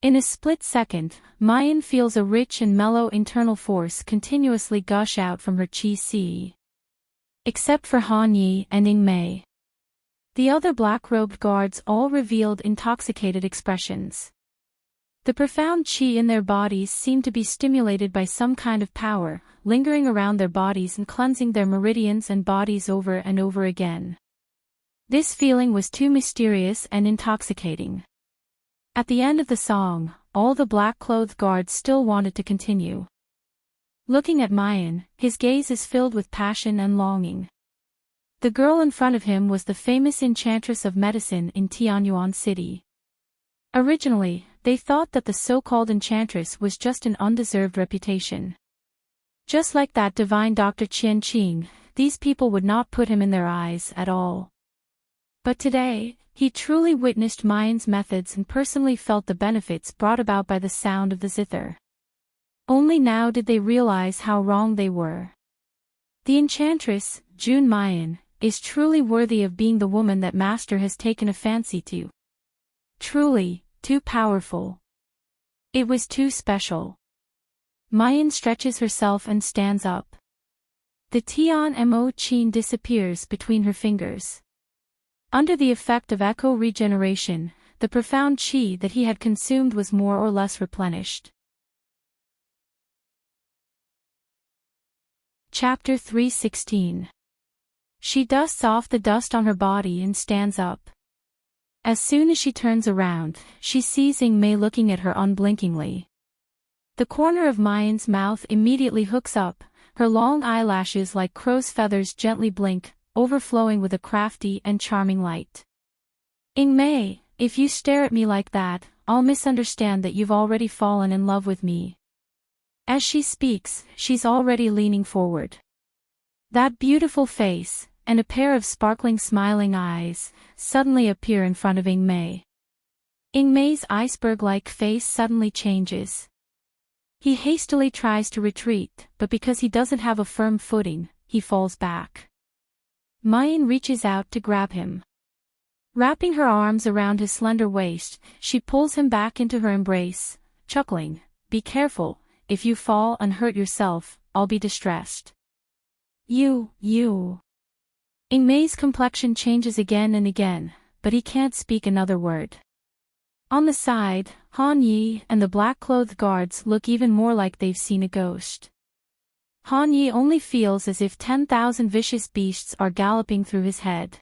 S1: In a split second, Mayan feels a rich and mellow internal force continuously gush out from her chi si. Except for Han Yi and Ing Mei. The other black-robed guards all revealed intoxicated expressions. The profound chi in their bodies seemed to be stimulated by some kind of power, lingering around their bodies and cleansing their meridians and bodies over and over again. This feeling was too mysterious and intoxicating. At the end of the song, all the black-clothed guards still wanted to continue. Looking at Mayan, his gaze is filled with passion and longing. The girl in front of him was the famous Enchantress of medicine in Tianyuan City. Originally, they thought that the so-called Enchantress was just an undeserved reputation. Just like that divine Dr. Qian Qing, these people would not put him in their eyes at all. But today, he truly witnessed Mayan's methods and personally felt the benefits brought about by the sound of the zither. Only now did they realize how wrong they were. The Enchantress, June Mayan, is truly worthy of being the woman that Master has taken a fancy to. Truly, too powerful. It was too special. Mayan stretches herself and stands up. The Tian Mo Chin disappears between her fingers. Under the effect of echo regeneration, the profound chi that he had consumed was more or less replenished. Chapter 3:16. She dusts off the dust on her body and stands up. As soon as she turns around, she sees Mei looking at her unblinkingly. The corner of Mayan's mouth immediately hooks up, her long eyelashes like crow's feathers gently blink, overflowing with a crafty and charming light. Mei, if you stare at me like that, I'll misunderstand that you've already fallen in love with me. As she speaks, she's already leaning forward. That beautiful face, and a pair of sparkling smiling eyes, suddenly appear in front of Mei. Mei's iceberg-like face suddenly changes. He hastily tries to retreat, but because he doesn't have a firm footing, he falls back. Mayan reaches out to grab him. Wrapping her arms around his slender waist, she pulls him back into her embrace, chuckling, "Be careful, if you fall and hurt yourself, I'll be distressed." You. Mei's complexion changes again and again, but he can't speak another word. On the side, Han Yi and the black-clothed guards look even more like they've seen a ghost. Han Yi only feels as if 10,000 vicious beasts are galloping through his head.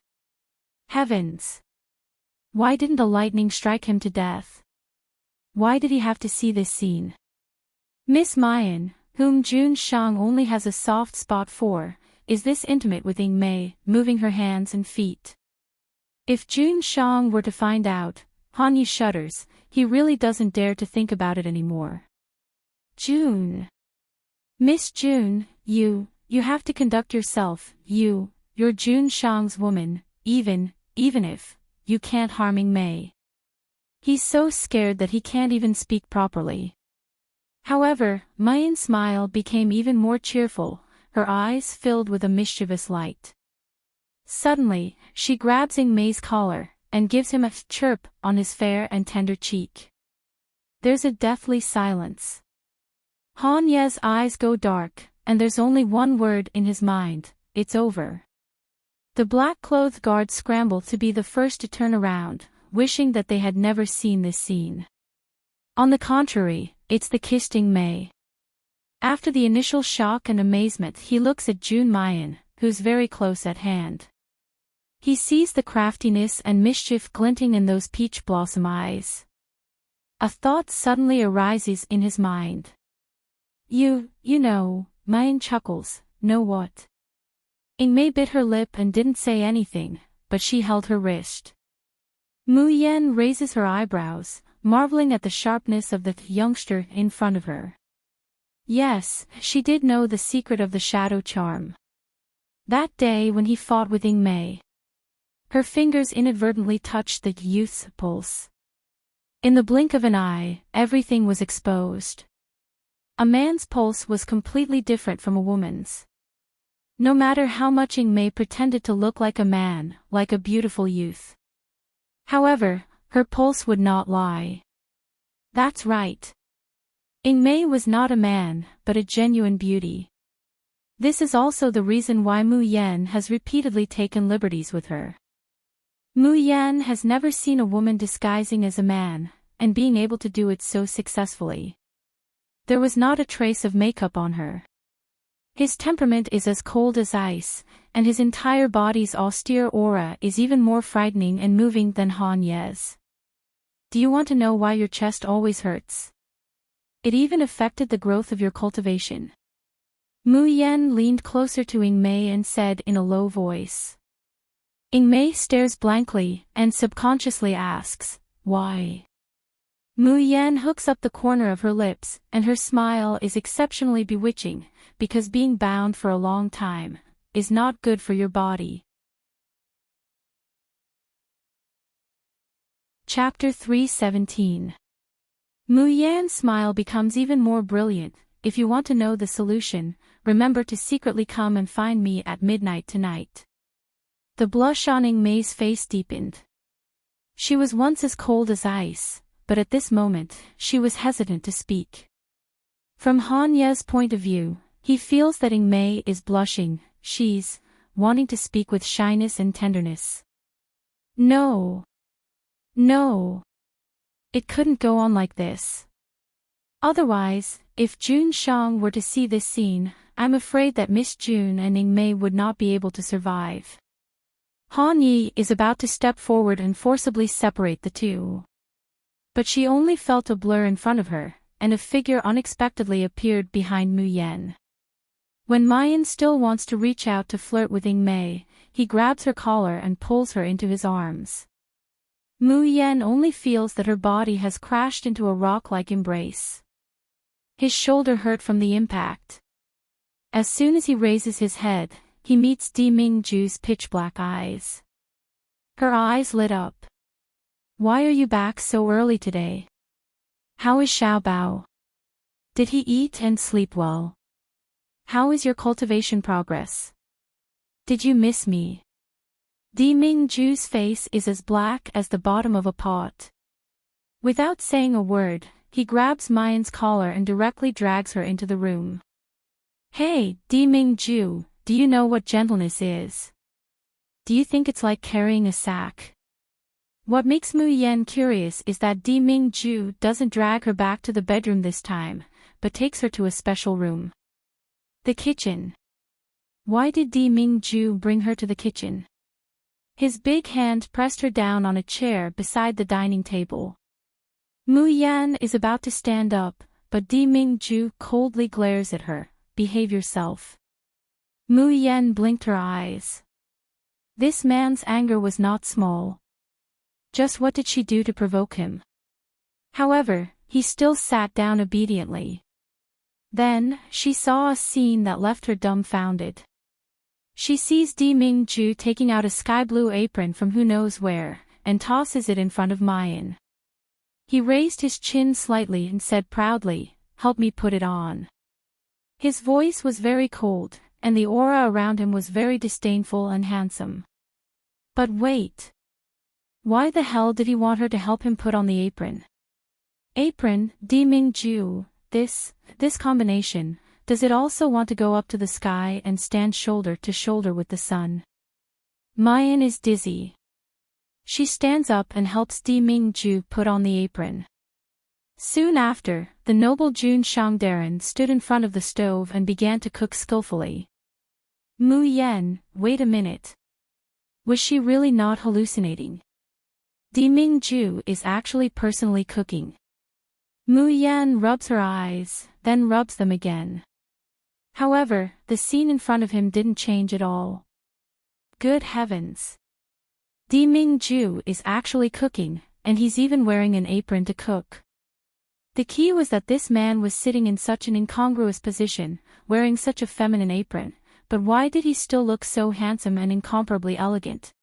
S1: Heavens! Why didn't the lightning strike him to death? Why did he have to see this scene? Miss Mayan, whom June Shang only has a soft spot for, is this intimate with Mei, moving her hands and feet. If June Shang were to find out, Han Yi shudders, he really doesn't dare to think about it anymore. June. Miss June, you have to conduct yourself, you're June Shang's woman, even if, you can't harm Mei. He's so scared that he can't even speak properly. However, Mayan's smile became even more cheerful, her eyes filled with a mischievous light. Suddenly, she grabs Mei's collar, and gives him a chirp on his fair and tender cheek. There's a deathly silence. Han Ye's eyes go dark, and there's only one word in his mind: it's over. The black-clothed guards scramble to be the first to turn around, wishing that they had never seen this scene. On the contrary, it's the kissing Mei. After the initial shock and amazement, he looks at June Mayan, who's very close at hand. He sees the craftiness and mischief glinting in those peach blossom eyes. A thought suddenly arises in his mind. You know, Mayan chuckles, know what? Mei bit her lip and didn't say anything, but she held her wrist. Mu Yan raises her eyebrows, marveling at the sharpness of the youngster in front of her. Yes, she did know the secret of the shadow charm. That day when he fought with Mei. Her fingers inadvertently touched the youth's pulse. In the blink of an eye, everything was exposed. A man's pulse was completely different from a woman's. No matter how much Mei pretended to look like a man, like a beautiful youth. However, her pulse would not lie. That's right. Mei was not a man, but a genuine beauty. This is also the reason why Mu Yan has repeatedly taken liberties with her. Mu Yan has never seen a woman disguising as a man, and being able to do it so successfully. There was not a trace of makeup on her. His temperament is as cold as ice, and his entire body's austere aura is even more frightening and moving than Han Ye's. Do you want to know why your chest always hurts? It even affected the growth of your cultivation. Mu Yan leaned closer to Mei and said in a low voice. Mei stares blankly, and subconsciously asks, why? Mu Yan hooks up the corner of her lips, and her smile is exceptionally bewitching, because being bound for a long time is not good for your body. Chapter 3:17. Mu Yan's smile becomes even more brilliant, if you want to know the solution, remember to secretly come and find me at midnight tonight. The blush on Ingmay's face deepened. She was once as cold as ice, but at this moment, she was hesitant to speak. From Han Ye's point of view, he feels that Ingmay is blushing, she's wanting to speak with shyness and tenderness. No. No. It couldn't go on like this. Otherwise, if Jun Shang were to see this scene, I'm afraid that Miss Jun and Ingmay would not be able to survive. Han Yi is about to step forward and forcibly separate the two. But she only felt a blur in front of her, and a figure unexpectedly appeared behind Mu Yen. When Mayan still wants to reach out to flirt with Ingmay, he grabs her collar and pulls her into his arms. Mu Yen only feels that her body has crashed into a rock-like embrace. His shoulder hurt from the impact. As soon as he raises his head, he meets Di Mingju's pitch-black eyes. Her eyes lit up. Why are you back so early today? How is Xiaobao? Did he eat and sleep well? How is your cultivation progress? Did you miss me? Di Mingju's face is as black as the bottom of a pot. Without saying a word, he grabs Mayan's collar and directly drags her into the room. Hey, Di Mingju, do you know what gentleness is? Do you think it's like carrying a sack? What makes Mu Yen curious is that Di Mingju doesn't drag her back to the bedroom this time, but takes her to a special room. The kitchen. Why did Di Mingju bring her to the kitchen? His big hand pressed her down on a chair beside the dining table. Mu Yan is about to stand up, but Di Mingju coldly glares at her. Behave yourself. Mu Yan blinked her eyes. This man's anger was not small. Just what did she do to provoke him? However, he still sat down obediently. Then, she saw a scene that left her dumbfounded. She sees Di Mingju taking out a sky-blue apron from who knows where, and tosses it in front of Mayan. He raised his chin slightly and said proudly, "Help me put it on." His voice was very cold, and the aura around him was very disdainful and handsome. But wait. Why the hell did he want her to help him put on the apron? Apron, Di Mingju, this combination, does it also want to go up to the sky and stand shoulder to shoulder with the sun? Mayan is dizzy. She stands up and helps Di Mingju put on the apron. Soon after, the noble Jun Shangdaran stood in front of the stove and began to cook skillfully. Mu Yen, wait a minute. Was she really not hallucinating? Di Mingju is actually personally cooking. Mu Yen rubs her eyes, then rubs them again. However, the scene in front of him didn't change at all. Good heavens. Di Mingju is actually cooking, and he's even wearing an apron to cook. The key was that this man was sitting in such an incongruous position, wearing such a feminine apron, but why did he still look so handsome and incomparably elegant?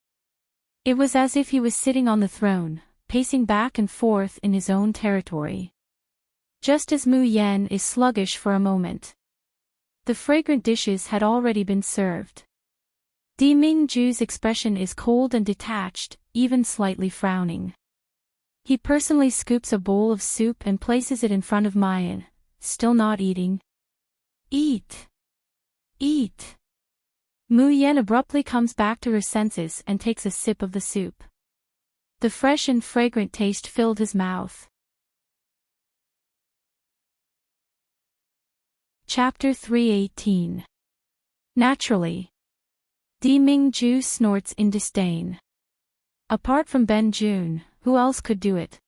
S1: It was as if he was sitting on the throne, pacing back and forth in his own territory. Just as Mu Yen is sluggish for a moment. The fragrant dishes had already been served. Di Mingju's expression is cold and detached, even slightly frowning. He personally scoops a bowl of soup and places it in front of Mayan, still not eating. Eat! Eat! Mu Yen abruptly comes back to her senses and takes a sip of the soup. The fresh and fragrant taste filled his mouth. Chapter 318. Naturally. Di Mingju snorts in disdain. Apart from Ben Jun, who else could do it?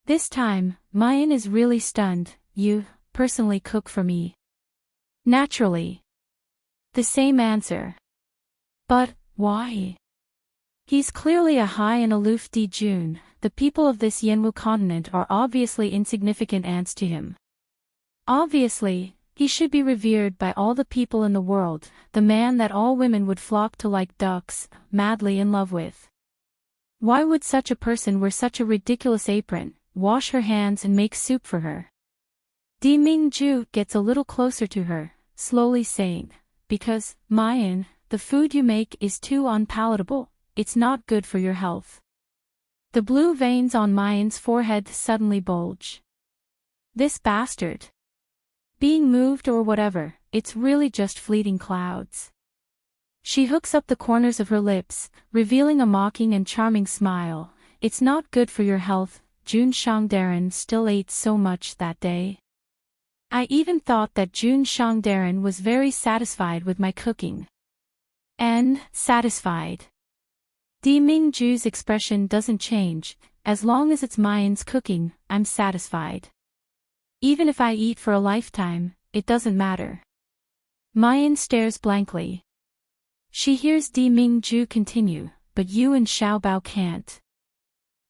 S1: This time, Mayan is really stunned. You personally cook for me. Naturally. The same answer. But, why? He's clearly a high and aloof Di Jun. The people of this Yenwu continent are obviously insignificant ants to him. Obviously, he should be revered by all the people in the world, the man that all women would flock to like ducks, madly in love with. Why would such a person wear such a ridiculous apron, wash her hands and make soup for her? Mingju gets a little closer to her, slowly saying, because, Mayan, the food you make is too unpalatable, it's not good for your health. The blue veins on Mayan's forehead suddenly bulge. This bastard. Being moved or whatever, it's really just fleeting clouds. She hooks up the corners of her lips, revealing a mocking and charming smile. It's not good for your health. Jun Shangdaran still ate so much that day. I even thought that Jun Shangdaran was very satisfied with my cooking. And, satisfied. Mingju's expression doesn't change. As long as it's Mayan's cooking, I'm satisfied. Even if I eat for a lifetime, it doesn't matter. Mayan stares blankly. She hears Mingju continue, but you and Xiaobao can't.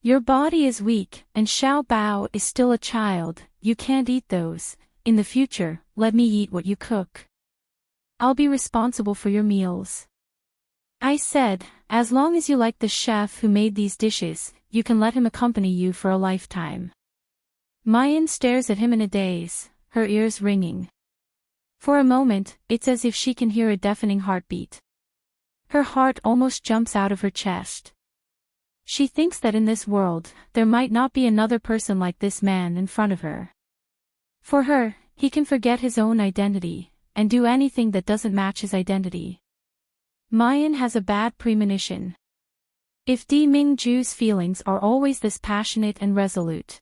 S1: Your body is weak, and Xiaobao is still a child, you can't eat those. In the future, let me eat what you cook. I'll be responsible for your meals. I said, as long as you like the chef who made these dishes, you can let him accompany you for a lifetime. Mayan stares at him in a daze, her ears ringing. For a moment, it's as if she can hear a deafening heartbeat. Her heart almost jumps out of her chest. She thinks that in this world, there might not be another person like this man in front of her. For her, he can forget his own identity, and do anything that doesn't match his identity. Mayan has a bad premonition. If Mingju's feelings are always this passionate and resolute.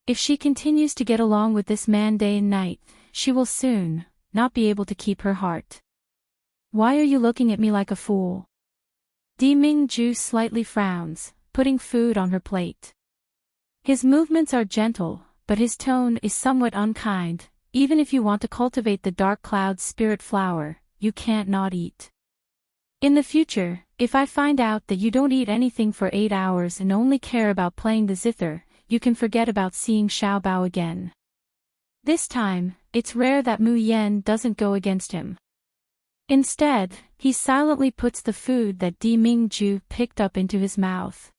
S1: If she continues to get along with this man day and night, she will soon not be able to keep her heart. Why are you looking at me like a fool? Mingju slightly frowns, putting food on her plate. His movements are gentle, but his tone is somewhat unkind. Even if you want to cultivate the dark cloud's spirit flower, you can't not eat. In the future, if I find out that you don't eat anything for 8 hours and only care about playing the zither, you can forget about seeing Xiaobao again. This time, it's rare that Mu Yan doesn't go against him. Instead, he silently puts the food that Mingju picked up into his mouth.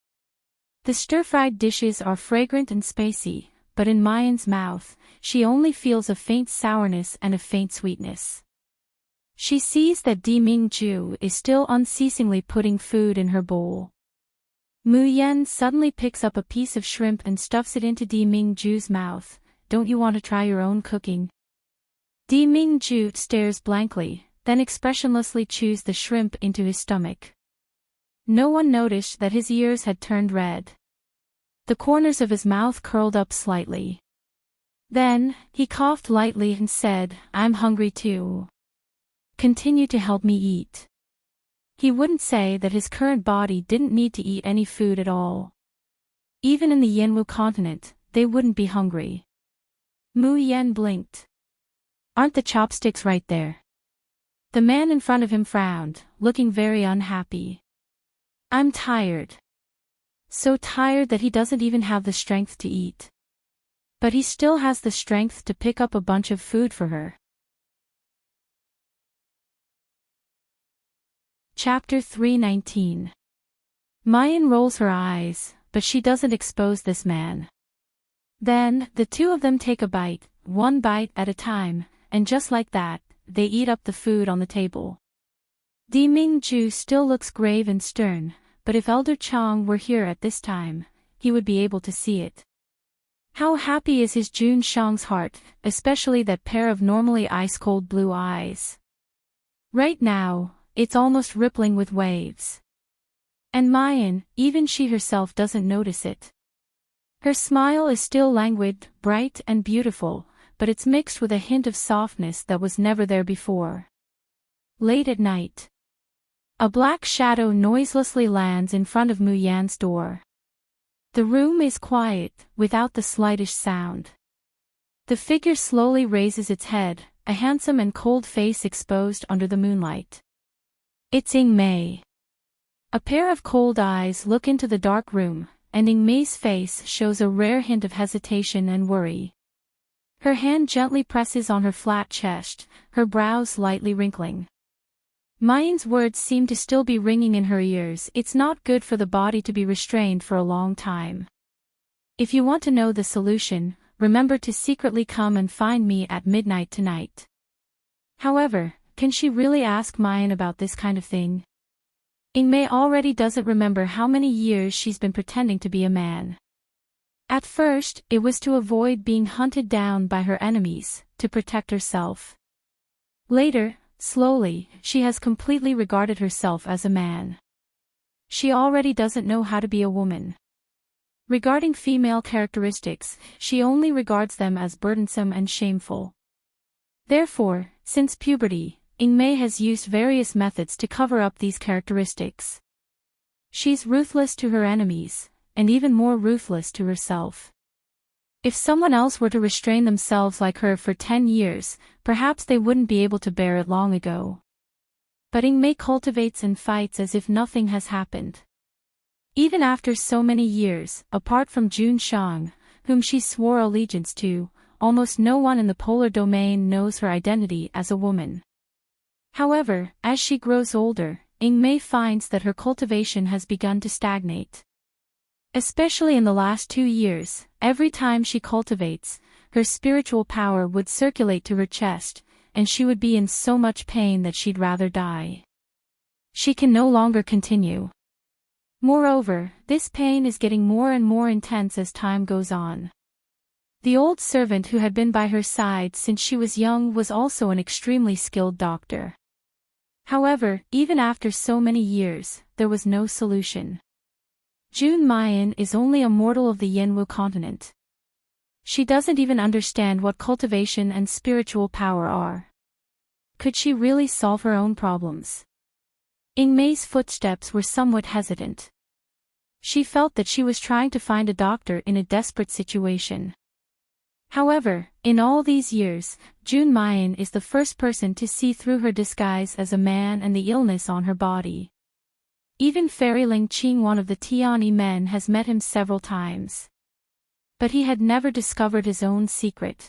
S1: The stir-fried dishes are fragrant and spicy, but in Mayan's mouth, she only feels a faint sourness and a faint sweetness. She sees that Mingju is still unceasingly putting food in her bowl. Mu Yan suddenly picks up a piece of shrimp and stuffs it into Mingju's mouth. Don't you want to try your own cooking? Mingju stares blankly, then expressionlessly chews the shrimp into his stomach. No one noticed that his ears had turned red. The corners of his mouth curled up slightly. Then, he coughed lightly and said, I'm hungry too. Continue to help me eat. He wouldn't say that his current body didn't need to eat any food at all. Even in the Yanwu continent, they wouldn't be hungry. Mu Yan blinked. Aren't the chopsticks right there? The man in front of him frowned, looking very unhappy. I'm tired. So tired that he doesn't even have the strength to eat. But he still has the strength to pick up a bunch of food for her. Chapter 319. Mayan rolls her eyes, but she doesn't expose this man. Then, the two of them take a bite, one bite at a time, and just like that, they eat up the food on the table. Mingju still looks grave and stern, but if Elder Chang were here at this time, he would be able to see it. How happy is his Jun Shang's heart, especially that pair of normally ice-cold blue eyes. Right now, it's almost rippling with waves. And Mayan, even she herself doesn't notice it. Her smile is still languid, bright and beautiful, but it's mixed with a hint of softness that was never there before. Late at night. A black shadow noiselessly lands in front of Mu Yan's door. The room is quiet, without the slightest sound. The figure slowly raises its head, a handsome and cold face exposed under the moonlight. It's Ying Mei. A pair of cold eyes look into the dark room, and Ying Mei's face shows a rare hint of hesitation and worry. Her hand gently presses on her flat chest, her brows lightly wrinkling. Mayan's words seem to still be ringing in her ears. It's not good for the body to be restrained for a long time. If you want to know the solution, remember to secretly come and find me at midnight tonight. However, can she really ask Mayan about this kind of thing? Ingmei already doesn't remember how many years she's been pretending to be a man. At first, it was to avoid being hunted down by her enemies, to protect herself. Later, slowly, she has completely regarded herself as a man. She already doesn't know how to be a woman. Regarding female characteristics, she only regards them as burdensome and shameful. Therefore, since puberty, Ingmei has used various methods to cover up these characteristics. She's ruthless to her enemies, and even more ruthless to herself. If someone else were to restrain themselves like her for 10 years, perhaps they wouldn't be able to bear it long ago. But Ingmei cultivates and fights as if nothing has happened. Even after so many years, apart from Jun Shang, whom she swore allegiance to, almost no one in the polar domain knows her identity as a woman. However, as she grows older, Ingmei finds that her cultivation has begun to stagnate. Especially in the last 2 years, every time she cultivates, her spiritual power would circulate to her chest, and she would be in so much pain that she'd rather die. She can no longer continue. Moreover, this pain is getting more and more intense as time goes on. The old servant who had been by her side since she was young was also an extremely skilled doctor. However, even after so many years, there was no solution. Jun Mayan is only a mortal of the Yenwu continent. She doesn't even understand what cultivation and spiritual power are. Could she really solve her own problems? Ingmei's footsteps were somewhat hesitant. She felt that she was trying to find a doctor in a desperate situation. However, in all these years, Jun Mayan is the first person to see through her disguise as a man and the illness on her body. Even Fairy Ling Qing, one of the Tiani men, has met him several times. But he had never discovered his own secret.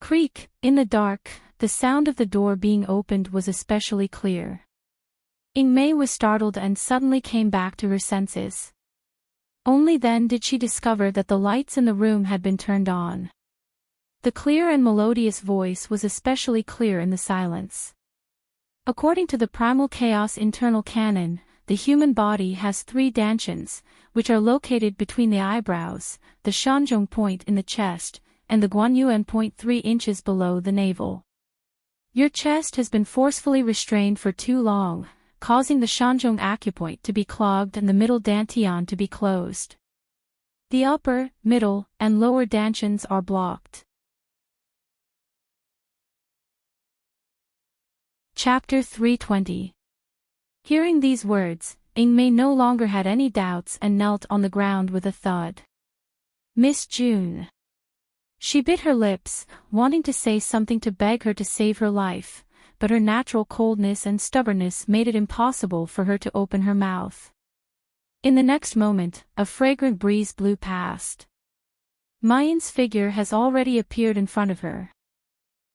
S1: Creak, in the dark, the sound of the door being opened was especially clear. Ingmei was startled and suddenly came back to her senses. Only then did she discover that the lights in the room had been turned on. The clear and melodious voice was especially clear in the silence. According to the primal chaos internal canon, the human body has 3 dantians, which are located between the eyebrows, the Shanzhong point in the chest, and the Guanyuan point 3 inches below the navel. Your chest has been forcefully restrained for too long, causing the Shanzhong acupoint to be clogged and the middle dantian to be closed. The upper, middle, and lower dantians are blocked. Chapter 320. Hearing these words, Ingmei no longer had any doubts and knelt on the ground with a thud. Miss June. She bit her lips, wanting to say something to beg her to save her life, but her natural coldness and stubbornness made it impossible for her to open her mouth. In the next moment, a fragrant breeze blew past. Mayan's figure has already appeared in front of her.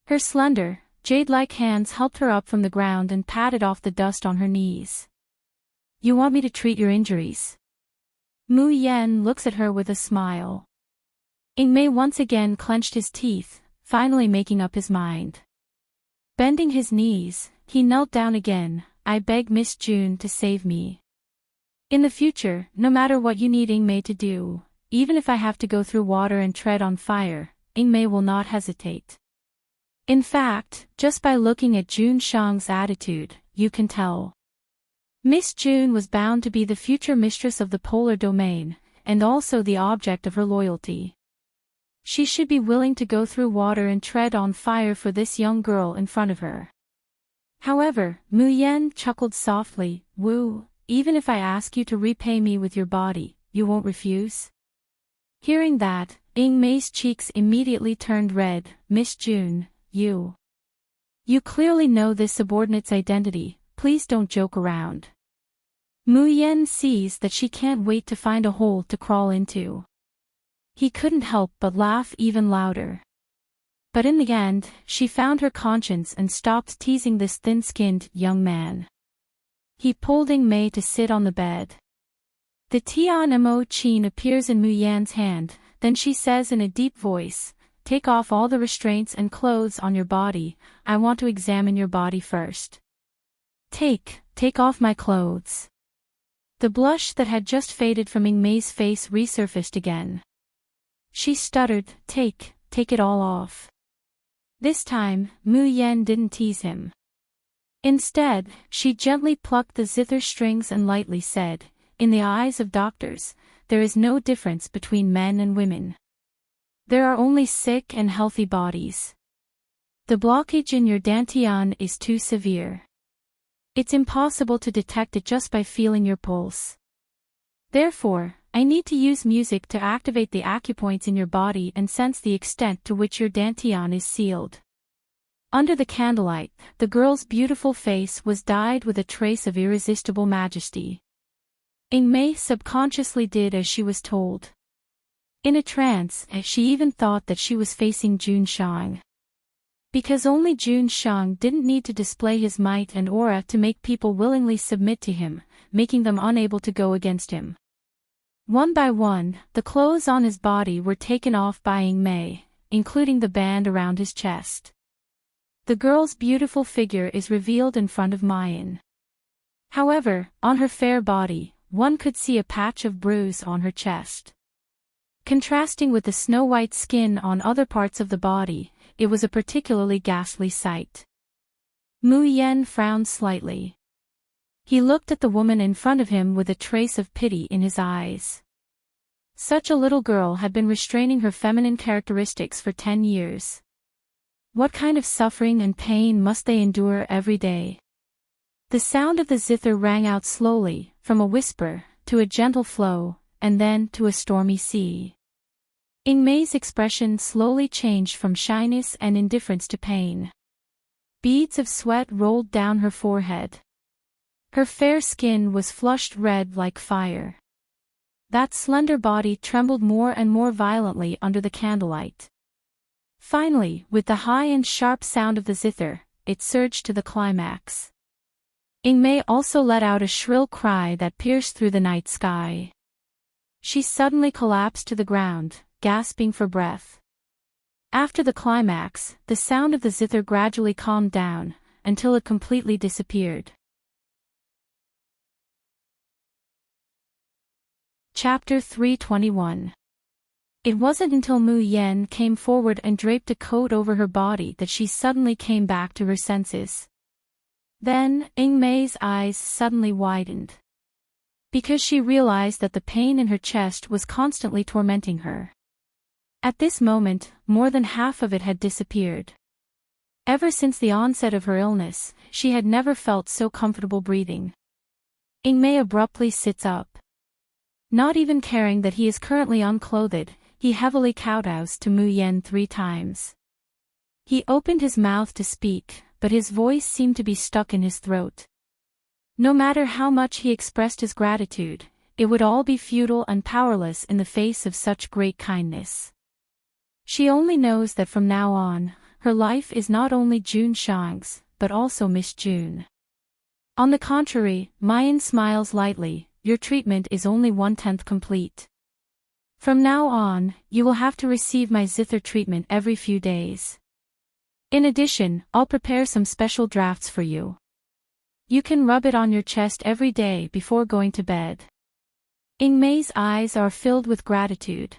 S1: Her slender, jade-like hands helped her up from the ground and patted off the dust on her knees. You want me to treat your injuries? Mu Yan looks at her with a smile. Ingmei once again clenched his teeth, finally making up his mind. Bending his knees, he knelt down again. I beg Miss June to save me. In the future, no matter what you need Ingmei to do, even if I have to go through water and tread on fire, Ingmei will not hesitate. In fact, just by looking at Jun Shang's attitude, you can tell. Miss June was bound to be the future mistress of the polar domain, and also the object of her loyalty. She should be willing to go through water and tread on fire for this young girl in front of her. However, Mu Yan chuckled softly, Wu, even if I ask you to repay me with your body, you won't refuse? Hearing that, Ingmei's cheeks immediately turned red. Miss June, you clearly know this subordinate's identity, please don't joke around. Mu Yan sees that she can't wait to find a hole to crawl into. He couldn't help but laugh even louder. But in the end, she found her conscience and stopped teasing this thin-skinned young man. He pulled Ingmei to sit on the bed. The Tian Mo Qin appears in Mu Yan's hand, Then she says in a deep voice, "Take off all the restraints and clothes on your body, I want to examine your body first." Take off my clothes." The blush that had just faded from Mei's face resurfaced again. She stuttered, take it all off." This time, Mu Yen didn't tease him. Instead, she gently plucked the zither strings and lightly said, "In the eyes of doctors, there is no difference between men and women. There are only sick and healthy bodies. The blockage in your dantian is too severe. It's impossible to detect it just by feeling your pulse. Therefore, I need to use music to activate the acupoints in your body and sense the extent to which your dantian is sealed." Under the candlelight, the girl's beautiful face was dyed with a trace of irresistible majesty. Mei subconsciously did as she was told. In a trance, she even thought that she was facing Jun Shang. Because only Jun Shang didn't need to display his might and aura to make people willingly submit to him, making them unable to go against him. One by one, the clothes on his body were taken off by Mei, including the band around his chest. The girl's beautiful figure is revealed in front of Mayan. However, on her fair body, one could see a patch of bruise on her chest. Contrasting with the snow-white skin on other parts of the body, it was a particularly ghastly sight. Mu Yen frowned slightly. He looked at the woman in front of him with a trace of pity in his eyes. Such a little girl had been restraining her feminine characteristics for 10 years. What kind of suffering and pain must they endure every day? The sound of the zither rang out slowly, from a whisper, to a gentle flow, and then to a stormy sea. Mei's expression slowly changed from shyness and indifference to pain. Beads of sweat rolled down her forehead. Her fair skin was flushed red like fire. That slender body trembled more and more violently under the candlelight. Finally, with the high and sharp sound of the zither, it surged to the climax. Mei also let out a shrill cry that pierced through the night sky. She suddenly collapsed to the ground, gasping for breath. After the climax, the sound of the zither gradually calmed down, until it completely disappeared. Chapter 321. It wasn't until Mu Yen came forward and draped a coat over her body that she suddenly came back to her senses. Then, Mei's eyes suddenly widened. Because she realized that the pain in her chest was constantly tormenting her. At this moment, more than half of it had disappeared. Ever since the onset of her illness, she had never felt so comfortable breathing. Mei abruptly sits up. Not even caring that he is currently unclothed, he heavily kowtows to Mu Yen 3 times. He opened his mouth to speak, but his voice seemed to be stuck in his throat. No matter how much he expressed his gratitude, it would all be futile and powerless in the face of such great kindness. She only knows that from now on, her life is not only Jun Shang's, but also Miss June. On the contrary, Mayan smiles lightly, your treatment is only 1/10 complete. From now on, you will have to receive my zither treatment every few days. In addition, I'll prepare some special drafts for you. You can rub it on your chest every day before going to bed. Mei's eyes are filled with gratitude.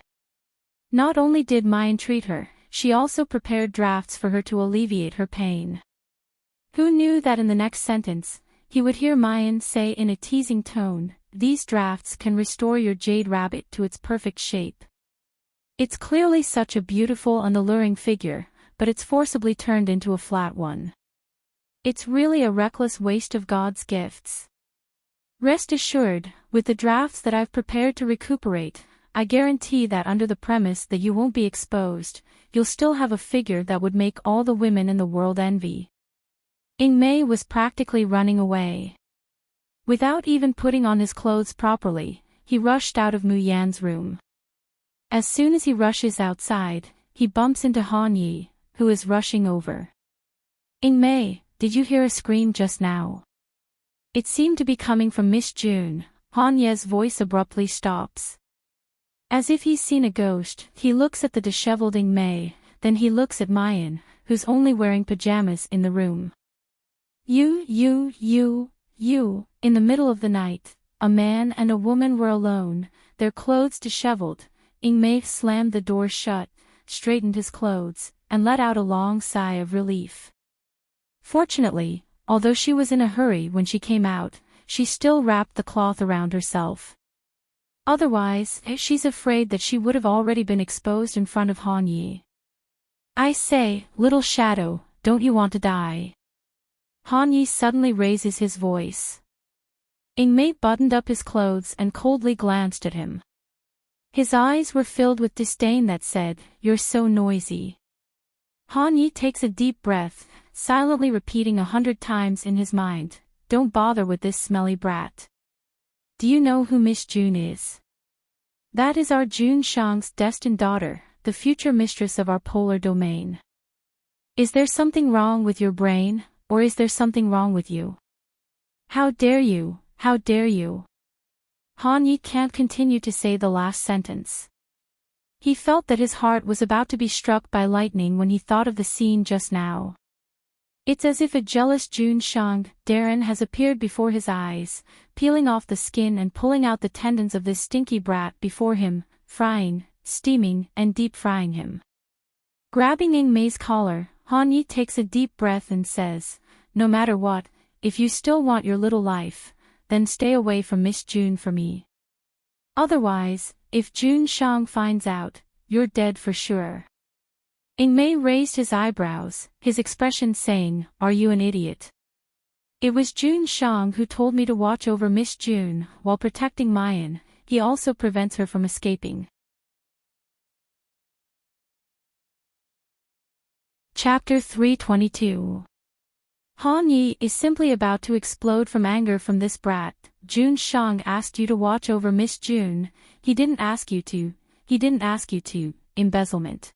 S1: Not only did Mayan treat her, she also prepared drafts for her to alleviate her pain. Who knew that in the next sentence, he would hear Mayan say in a teasing tone, "These drafts can restore your jade rabbit to its perfect shape." It's clearly such a beautiful and alluring figure, but it's forcibly turned into a flat one. It's really a reckless waste of God's gifts. Rest assured, with the drafts that I've prepared to recuperate, I guarantee that under the premise that you won't be exposed, you'll still have a figure that would make all the women in the world envy. Mei was practically running away. Without even putting on his clothes properly, he rushed out of Mu Yan's room. As soon as he rushes outside, he bumps into Han Yi, who is rushing over. Mei, did you hear a scream just now? It seemed to be coming from Miss June. Han Ye's voice abruptly stops. As if he's seen a ghost, he looks at the disheveled May, then he looks at Mayan, who's only wearing pajamas in the room. In the middle of the night, a man and a woman were alone, their clothes disheveled. May slammed the door shut, straightened his clothes, and let out a long sigh of relief. Fortunately, although she was in a hurry when she came out, she still wrapped the cloth around herself. Otherwise, she's afraid that she would have already been exposed in front of Han Yi. I say, little shadow, don't you want to die? Han Yi suddenly raises his voice. May buttoned up his clothes and coldly glanced at him. His eyes were filled with disdain that said, "You're so noisy." Han Yi takes a deep breath, silently repeating 100 times in his mind, "Don't bother with this smelly brat." Do you know who Miss June is? That is our June Shang's destined daughter, the future mistress of our polar domain. Is there something wrong with your brain, or is there something wrong with you? How dare you, how dare you? Han Yi can't continue to say the last sentence. He felt that his heart was about to be struck by lightning when he thought of the scene just now. It's as if a jealous June Shang, Darren, has appeared before his eyes, peeling off the skin and pulling out the tendons of this stinky brat before him, frying, steaming, and deep-frying him. Grabbing May's collar, Han Yi takes a deep breath and says, "No matter what, if you still want your little life, then stay away from Miss June for me. Otherwise, if June Shang finds out, you're dead for sure." May raised his eyebrows, his expression saying, "Are you an idiot? It was June Shang who told me to watch over Miss June while protecting Mayan. He also prevents her from escaping." Chapter 322. Han Yi is simply about to explode from anger from this brat. June Shang asked you to watch over Miss June. He didn't ask you to. Embezzlement.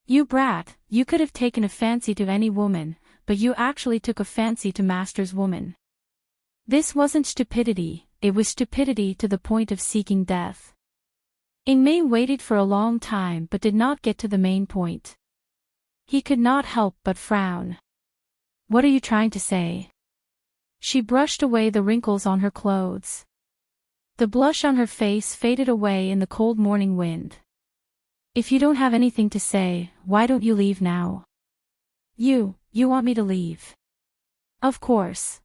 S1: You brat, you could have taken a fancy to any woman, but you actually took a fancy to Master's woman. This wasn't stupidity, it was stupidity to the point of seeking death. May waited for a long time but did not get to the main point. He could not help but frown. "What are you trying to say?" She brushed away the wrinkles on her clothes. The blush on her face faded away in the cold morning wind. "If you don't have anything to say, why don't you leave now?" You want me to leave?" "Of course."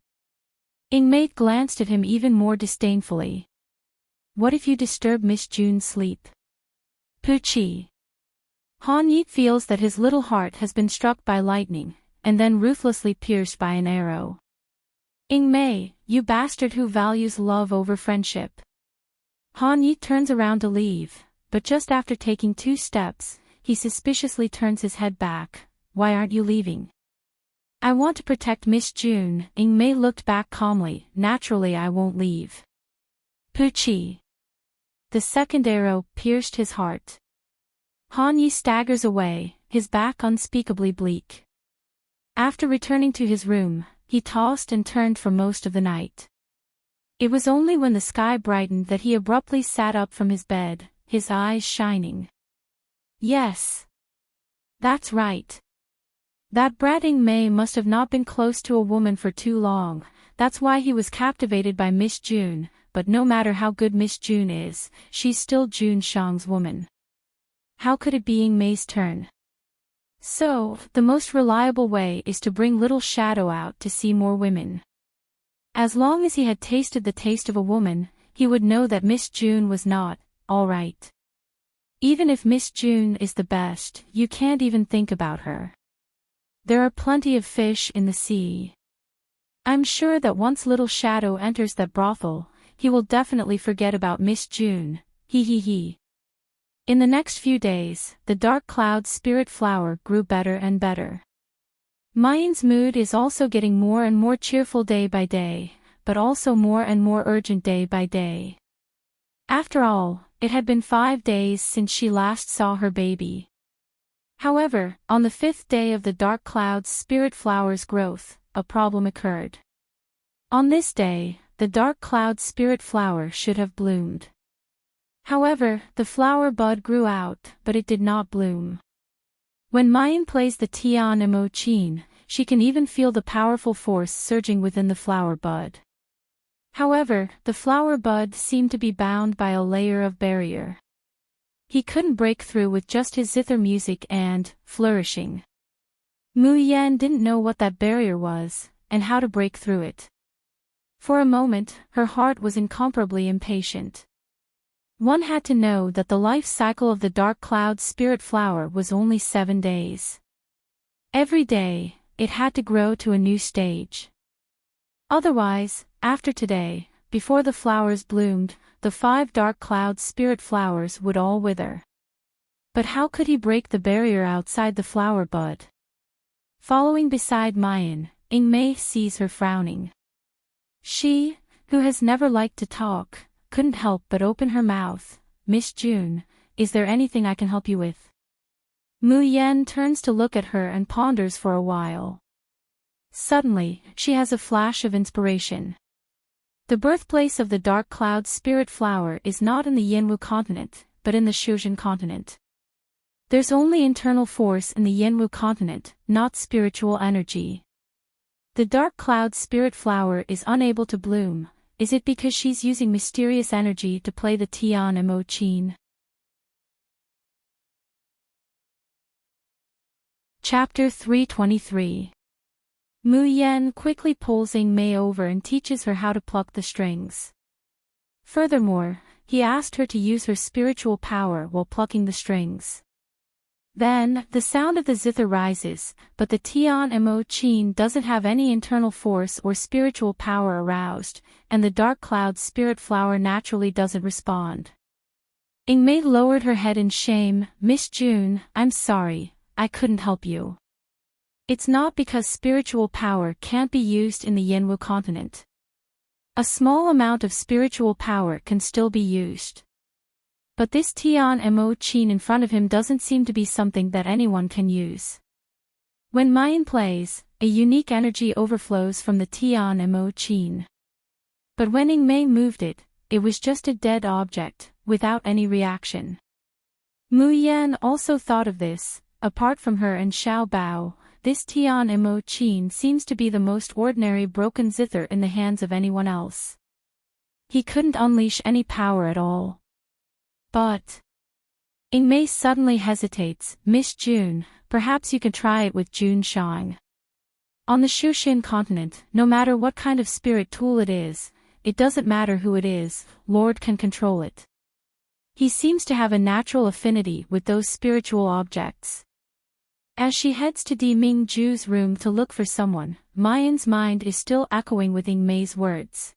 S1: May glanced at him even more disdainfully. "What if you disturb Miss June's sleep?" Poochie. Han Yi feels that his little heart has been struck by lightning, and then ruthlessly pierced by an arrow. May, you bastard who values love over friendship." Han Yi turns around to leave, but just after taking 2 steps, he suspiciously turns his head back. "Why aren't you leaving?" "I want to protect Miss June." May looked back calmly. "Naturally I won't leave." Poochie. The second arrow pierced his heart. Han Yi staggers away, his back unspeakably bleak. After returning to his room, he tossed and turned for most of the night. It was only when the sky brightened that he abruptly sat up from his bed, his eyes shining. Yes. That's right. That brat May must have not been close to a woman for too long, that's why he was captivated by Miss June, but no matter how good Miss June is, she's still June Shang's woman. How could it be May's turn? So, the most reliable way is to bring little Shadow out to see more women. As long as he had tasted the taste of a woman, he would know that Miss June was not all right. Even if Miss June is the best, you can't even think about her. There are plenty of fish in the sea. I'm sure that once little Shadow enters that brothel, he will definitely forget about Miss June. He. In the next few days, the dark cloud spirit flower grew better and better. Mayan's mood is also getting more and more cheerful day by day, but also more and more urgent day by day. After all, it had been 5 days since she last saw her baby. However, on the 5th day of the dark cloud's spirit flower's growth, a problem occurred. On this day, the dark cloud spirit flower should have bloomed. However, the flower bud grew out, but it did not bloom. When Mayan plays the Tian Emo Chin, she can even feel the powerful force surging within the flower bud. However, the flower bud seemed to be bound by a layer of barrier. He couldn't break through with just his zither music and flourishing. Mu Yan didn't know what that barrier was, and how to break through it. For a moment, her heart was incomparably impatient. One had to know that the life cycle of the dark cloud spirit flower was only 7 days. Every day, it had to grow to a new stage. Otherwise, after today, before the flowers bloomed, the 5 dark cloud spirit flowers would all wither. But how could he break the barrier outside the flower bud? Following beside Mayan, Ingmei sees her frowning. She, who has never liked to talk, couldn't help but open her mouth. Miss June, is there anything I can help you with? Mu Yan turns to look at her and ponders for a while. Suddenly, she has a flash of inspiration. The birthplace of the dark cloud spirit flower is not in the Yanwu continent, but in the Shuzhen continent. There's only internal force in the Yanwu continent, not spiritual energy. The dark cloud spirit flower is unable to bloom. Is it because she's using mysterious energy to play the Tian Emo Chin? Chapter 323. Mu Yan quickly pulls Ingmei over and teaches her how to pluck the strings. Furthermore, he asked her to use her spiritual power while plucking the strings. Then, the sound of the zither rises, but the Tian Emo Chin doesn't have any internal force or spiritual power aroused, and the dark cloud spirit flower naturally doesn't respond. Ingmei lowered her head in shame. Miss June, I'm sorry, I couldn't help you. It's not because spiritual power can't be used in the Yanwu continent. A small amount of spiritual power can still be used. But this Tian Emo Chin in front of him doesn't seem to be something that anyone can use. When Mayan plays, a unique energy overflows from the Tian Emo Chin. But when Ingmei moved it, it was just a dead object, without any reaction. Mu Yan also thought of this. Apart from her and Xiao Bao, this Tian Emo Chin seems to be the most ordinary broken zither in the hands of anyone else. He couldn't unleash any power at all. But Ingmei suddenly hesitates. Miss June, perhaps you can try it with June Shang. On the Shushin continent, no matter what kind of spirit tool it doesn't matter who it is, Lord can control it. He seems to have a natural affinity with those spiritual objects. As she heads to Di Mingju's room to look for someone, Mayan's mind is still echoing with Ingmei's words.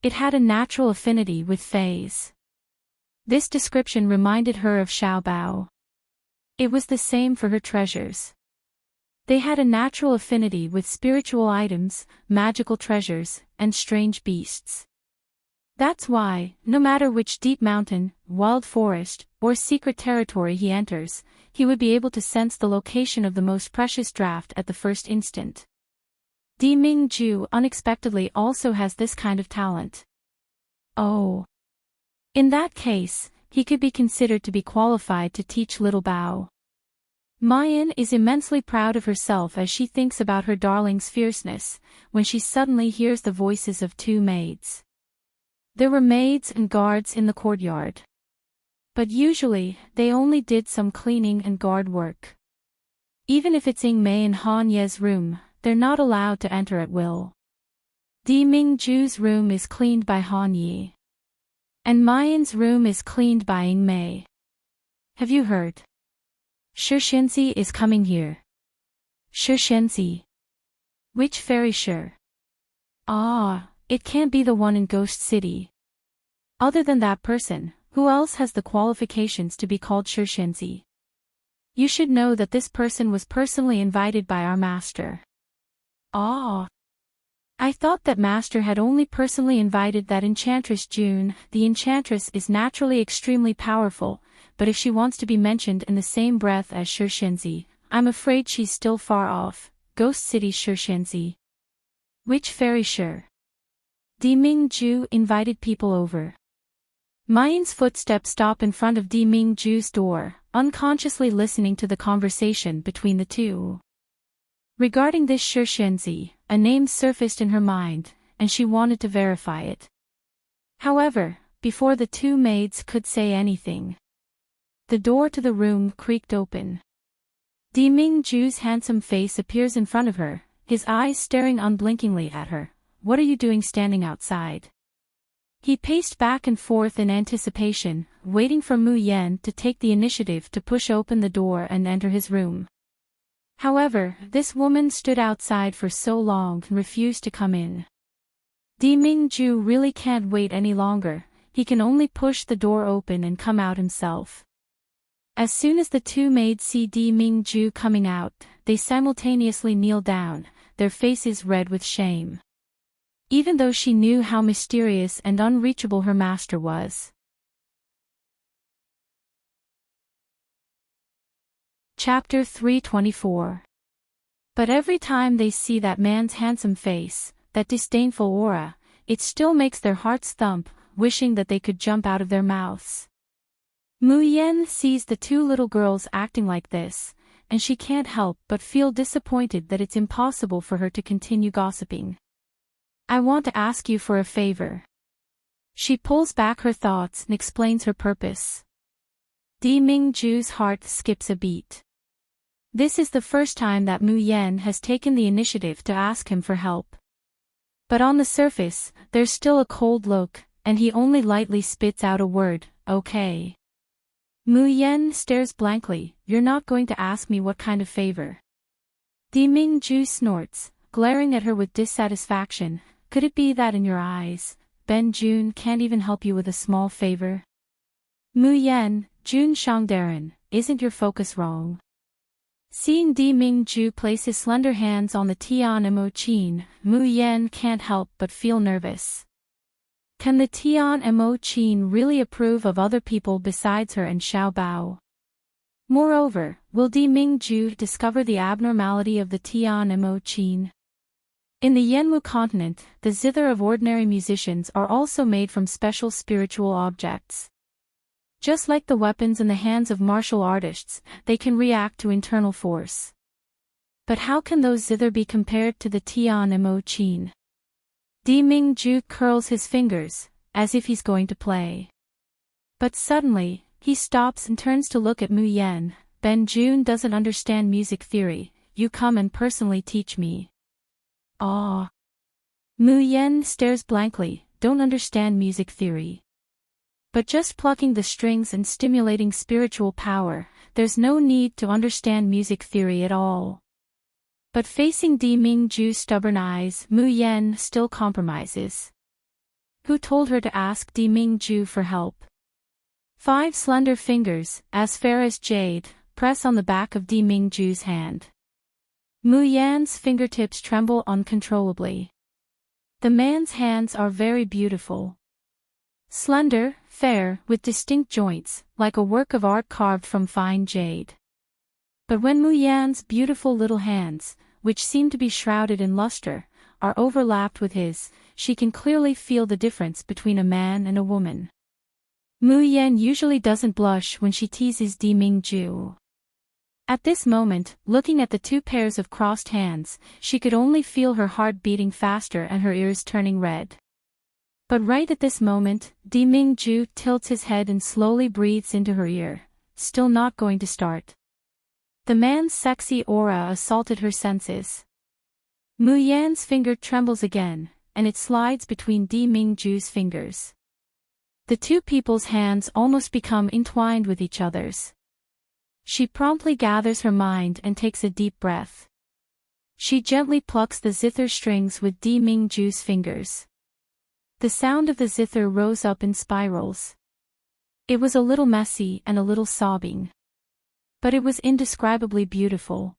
S1: It had a natural affinity with fays. This description reminded her of Xiao Bao. It was the same for her treasures. They had a natural affinity with spiritual items, magical treasures, and strange beasts. That's why, no matter which deep mountain, wild forest, or secret territory he enters, he would be able to sense the location of the most precious draft at the first instant. Di Mingju unexpectedly also has this kind of talent. Oh. In that case, he could be considered to be qualified to teach little Bao. Mayan is immensely proud of herself as she thinks about her darling's fierceness, when she suddenly hears the voices of 2 maids. There were maids and guards in the courtyard. But usually, they only did some cleaning and guard work. Even if it's Ingmei and Han Ye's room, they're not allowed to enter at will. Di Mingju's room is cleaned by Han Ye. And Mayan's room is cleaned by Ingmei. Have you heard? Shenzi is coming here. Shenzi. Which fairy Shi? Ah, it can't be the one in Ghost City. Other than that person, who else has the qualifications to be called Shenzi? You should know that this person was personally invited by our master. Ah. I thought that master had only personally invited that Enchantress June. The Enchantress is naturally extremely powerful, but if she wants to be mentioned in the same breath as Shenzi, I'm afraid she's still far off. Ghost City Shenzi. Which fairy Shi? Di Mingju invited people over. Mayin's footsteps stop in front of Di Mingju's door, unconsciously listening to the conversation between the two. Regarding this Shirshenzi, a name surfaced in her mind, and she wanted to verify it. However, before the two maids could say anything, the door to the room creaked open. Di Mingju's handsome face appears in front of her, his eyes staring unblinkingly at her. "What are you doing standing outside?" He paced back and forth in anticipation, waiting for Mu Yan to take the initiative to push open the door and enter his room. However, this woman stood outside for so long and refused to come in. Di Mingju really can't wait any longer, he can only push the door open and come out himself. As soon as the two maids see Di Mingju coming out, they simultaneously kneel down, their faces red with shame. Even though she knew how mysterious and unreachable her master was. Chapter 324. But every time they see that man's handsome face, that disdainful aura, it still makes their hearts thump, wishing that they could jump out of their mouths. Mu Yan sees the two little girls acting like this, and she can't help but feel disappointed that it's impossible for her to continue gossiping. "I want to ask you for a favor." She pulls back her thoughts and explains her purpose. Di Mingju's heart skips a beat. This is the first time that Mu Yan has taken the initiative to ask him for help. But on the surface, there's still a cold look, and he only lightly spits out a word, "Okay." Mu Yan stares blankly. "You're not going to ask me what kind of favor?" Di Mingju snorts, glaring at her with dissatisfaction. "Could it be that in your eyes, Ben Jun can't even help you with a small favor?" "Mu Yan, Jun Shangdaran, isn't your focus wrong?" Seeing Di Mingju place his slender hands on the Tian Mo Qin, Mu Yan can't help but feel nervous. Can the Tian Mo Qin really approve of other people besides her and Xiao Bao? Moreover, will Di Mingju discover the abnormality of the Tian Mo Qin? In the Yanwu continent, the zither of ordinary musicians are also made from special spiritual objects. Just like the weapons in the hands of martial artists, they can react to internal force. But how can those zither be compared to the Tian Mo Qin? Di Mingju curls his fingers, as if he's going to play. But suddenly, he stops and turns to look at Mu Yan. "Ben Jun doesn't understand music theory, you come and personally teach me." "Ah." Mu Yan stares blankly, "Don't understand music theory. But just plucking the strings and stimulating spiritual power, there's no need to understand music theory at all." But facing Di Mingju's stubborn eyes, Mu Yan still compromises. Who told her to ask Di Mingju for help? 5 slender fingers, as fair as jade, press on the back of Di Mingju's hand. Mu Yan's fingertips tremble uncontrollably. The man's hands are very beautiful. Slender, fair, with distinct joints, like a work of art carved from fine jade. But when Mu Yan's beautiful little hands, which seem to be shrouded in luster, are overlapped with his, she can clearly feel the difference between a man and a woman. Mu Yan usually doesn't blush when she teases Di Mingju. At this moment, looking at the 2 pairs of crossed hands, she could only feel her heart beating faster and her ears turning red. But right at this moment, Di Mingju tilts his head and slowly breathes into her ear, still not going to start. The man's sexy aura assaulted her senses. Mu Yan's finger trembles again, and it slides between Di Mingju's fingers. The two people's hands almost become entwined with each other's. She promptly gathers her mind and takes a deep breath. She gently plucks the zither strings with Di Mingju's fingers. The sound of the zither rose up in spirals. It was a little messy and a little sobbing. But it was indescribably beautiful.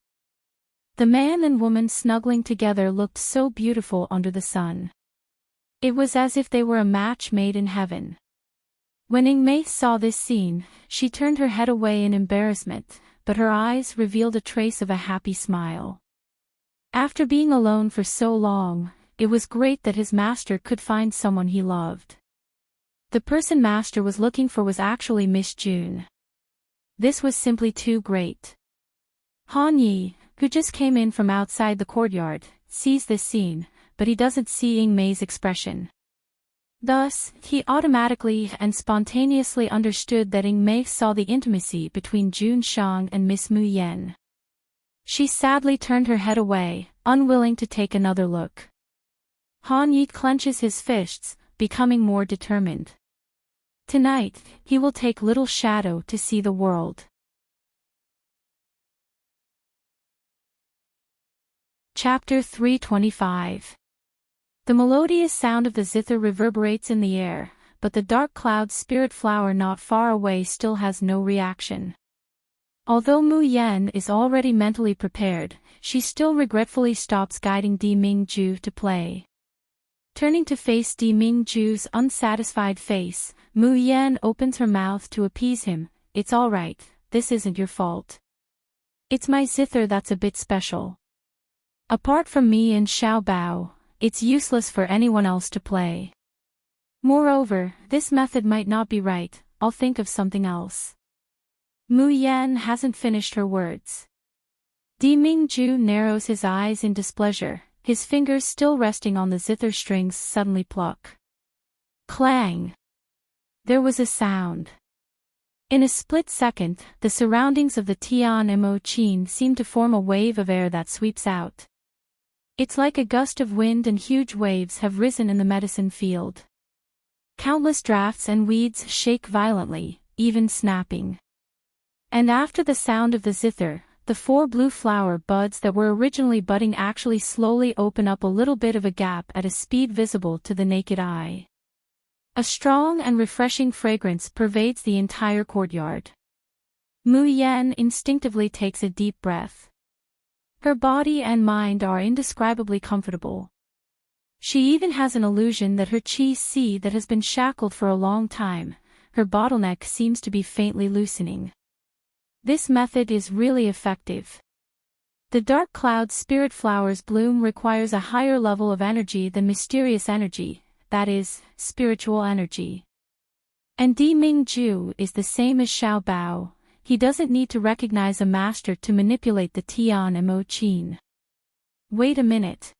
S1: The man and woman snuggling together looked so beautiful under the sun. It was as if they were a match made in heaven. When Ingmei saw this scene, she turned her head away in embarrassment, but her eyes revealed a trace of a happy smile. After being alone for so long, it was great that his master could find someone he loved. The person Master was looking for was actually Miss June. This was simply too great. Han Yi, who just came in from outside the courtyard, sees this scene, but he doesn't see Ying Mei's expression. Thus, he automatically and spontaneously understood that Ying Mei saw the intimacy between Jun Shang and Miss Mu Yan. She sadly turned her head away, unwilling to take another look. Han Yi clenches his fists, becoming more determined. Tonight, he will take Little Shadow to see the world. Chapter 325. The melodious sound of the zither reverberates in the air, but the dark cloud spirit flower not far away still has no reaction. Although Mu Yan is already mentally prepared, she still regretfully stops guiding Di Mingju to play. Turning to face Di Mingju's unsatisfied face, Mu Yan opens her mouth to appease him. It's alright, this isn't your fault. It's my zither that's a bit special. Apart from me and Xiao Bao, it's useless for anyone else to play. Moreover, this method might not be right, I'll think of something else. Mu Yan hasn't finished her words. Di Mingju narrows his eyes in displeasure, his fingers still resting on the zither strings suddenly pluck. Clang! There was a sound. In a split second, the surroundings of the Tian Mo Chin seem to form a wave of air that sweeps out. It's like a gust of wind and huge waves have risen in the medicine field. Countless drafts and weeds shake violently, even snapping. And after the sound of the zither, the 4 blue flower buds that were originally budding actually slowly open up a little bit of a gap at a speed visible to the naked eye. A strong and refreshing fragrance pervades the entire courtyard. Mu Yan instinctively takes a deep breath. Her body and mind are indescribably comfortable. She even has an illusion that her qi si that has been shackled for a long time, her bottleneck seems to be faintly loosening. This method is really effective. The dark cloud spirit flower's bloom requires a higher level of energy than mysterious energy, that is, spiritual energy. And Di Mingju is the same as Xiao Bao, he doesn't need to recognize a master to manipulate the Tian Mo Chin. Wait a minute.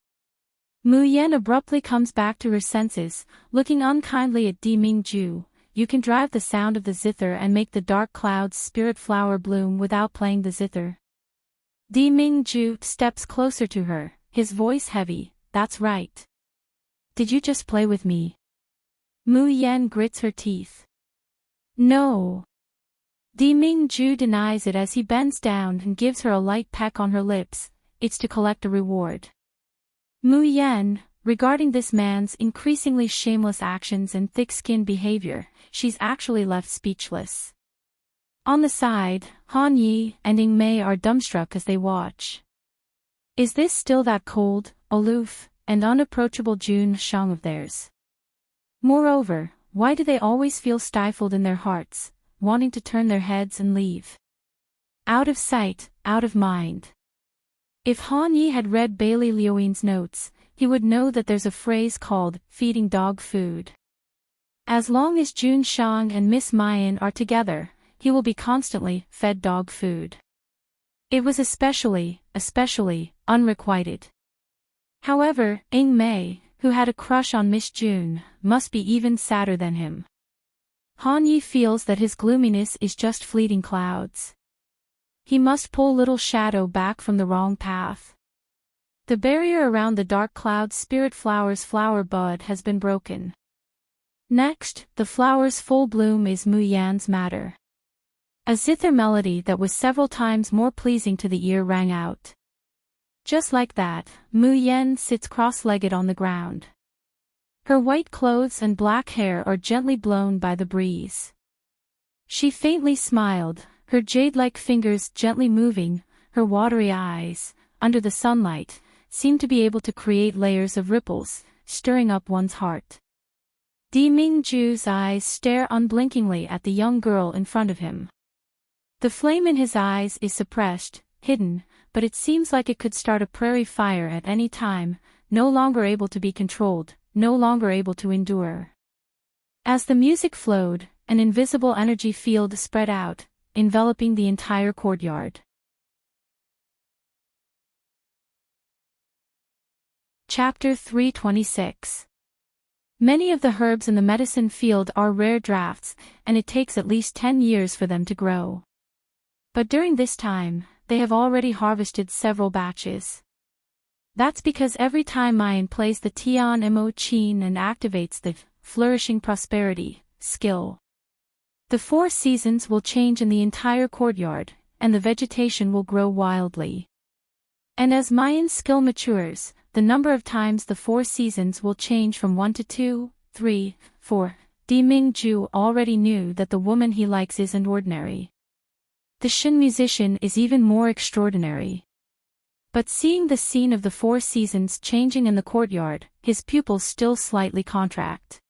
S1: Mu Yan abruptly comes back to her senses, looking unkindly at Di Mingju. You can drive the sound of the zither and make the dark cloud's spirit flower bloom without playing the zither. Di Mingju steps closer to her, his voice heavy. That's right. Did you just play with me? Mu Yan grits her teeth. No. Di Mingju denies it as he bends down and gives her a light peck on her lips. It's to collect a reward. Mu Yan, regarding this man's increasingly shameless actions and thick-skinned behavior, she's actually left speechless. On the side, Han Yi and Ying Mei are dumbstruck as they watch. Is this still that cold, aloof, and unapproachable Jun Shang of theirs? Moreover, why do they always feel stifled in their hearts, wanting to turn their heads and leave? Out of sight, out of mind. If Han Yi had read Bailey Liuin's notes, he would know that there's a phrase called feeding dog food. As long as Jun Shang and Miss Mayan are together, he will be constantly fed dog food. It was especially unrequited. However, Ying Mei, who had a crush on Miss June, must be even sadder than him. Han Yi feels that his gloominess is just fleeting clouds. He must pull Little Shadow back from the wrong path. The barrier around the dark cloud spirit flower's flower bud has been broken. Next, the flower's full bloom is Mu Yan's matter. A zither melody that was several times more pleasing to the ear rang out. Just like that, Mu Yan sits cross-legged on the ground. Her white clothes and black hair are gently blown by the breeze. She faintly smiled, her jade-like fingers gently moving, her watery eyes, under the sunlight, seemed to be able to create layers of ripples, stirring up one's heart. Di Mingju's eyes stare unblinkingly at the young girl in front of him. The flame in his eyes is suppressed, hidden, but it seems like it could start a prairie fire at any time, no longer able to be controlled, no longer able to endure. As the music flowed, an invisible energy field spread out, enveloping the entire courtyard. Chapter 326. Many of the herbs in the medicine field are rare drafts, and it takes at least 10 years for them to grow. But during this time, they have already harvested several batches. That's because every time Mayan plays the Tian Mo Chin and activates the Flourishing Prosperity skill, the 4 seasons will change in the entire courtyard, and the vegetation will grow wildly. And as Mayan's skill matures, the number of times the 4 seasons will change from 1 to 2, 3, 4. Di Mingju already knew that the woman he likes isn't ordinary. The Shin musician is even more extraordinary. But seeing the scene of the 4 seasons changing in the courtyard, his pupils still slightly contract.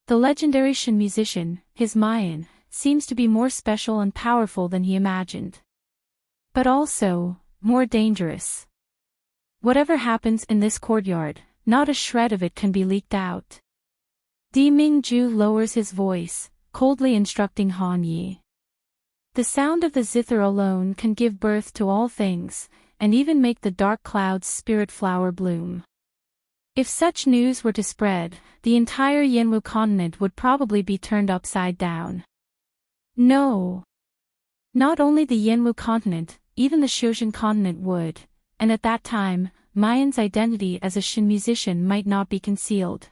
S1: The legendary Shin musician, his Mayan, seems to be more special and powerful than he imagined. But also, more dangerous. Whatever happens in this courtyard, not a shred of it can be leaked out. Di Mingju lowers his voice, coldly instructing Han Yi. The sound of the zither alone can give birth to all things, and even make the dark cloud's spirit flower bloom. If such news were to spread, the entire Yanwu continent would probably be turned upside down. No. Not only the Yanwu continent, even the Shoshin continent would, and at that time, Mayan's identity as a Shin musician might not be concealed.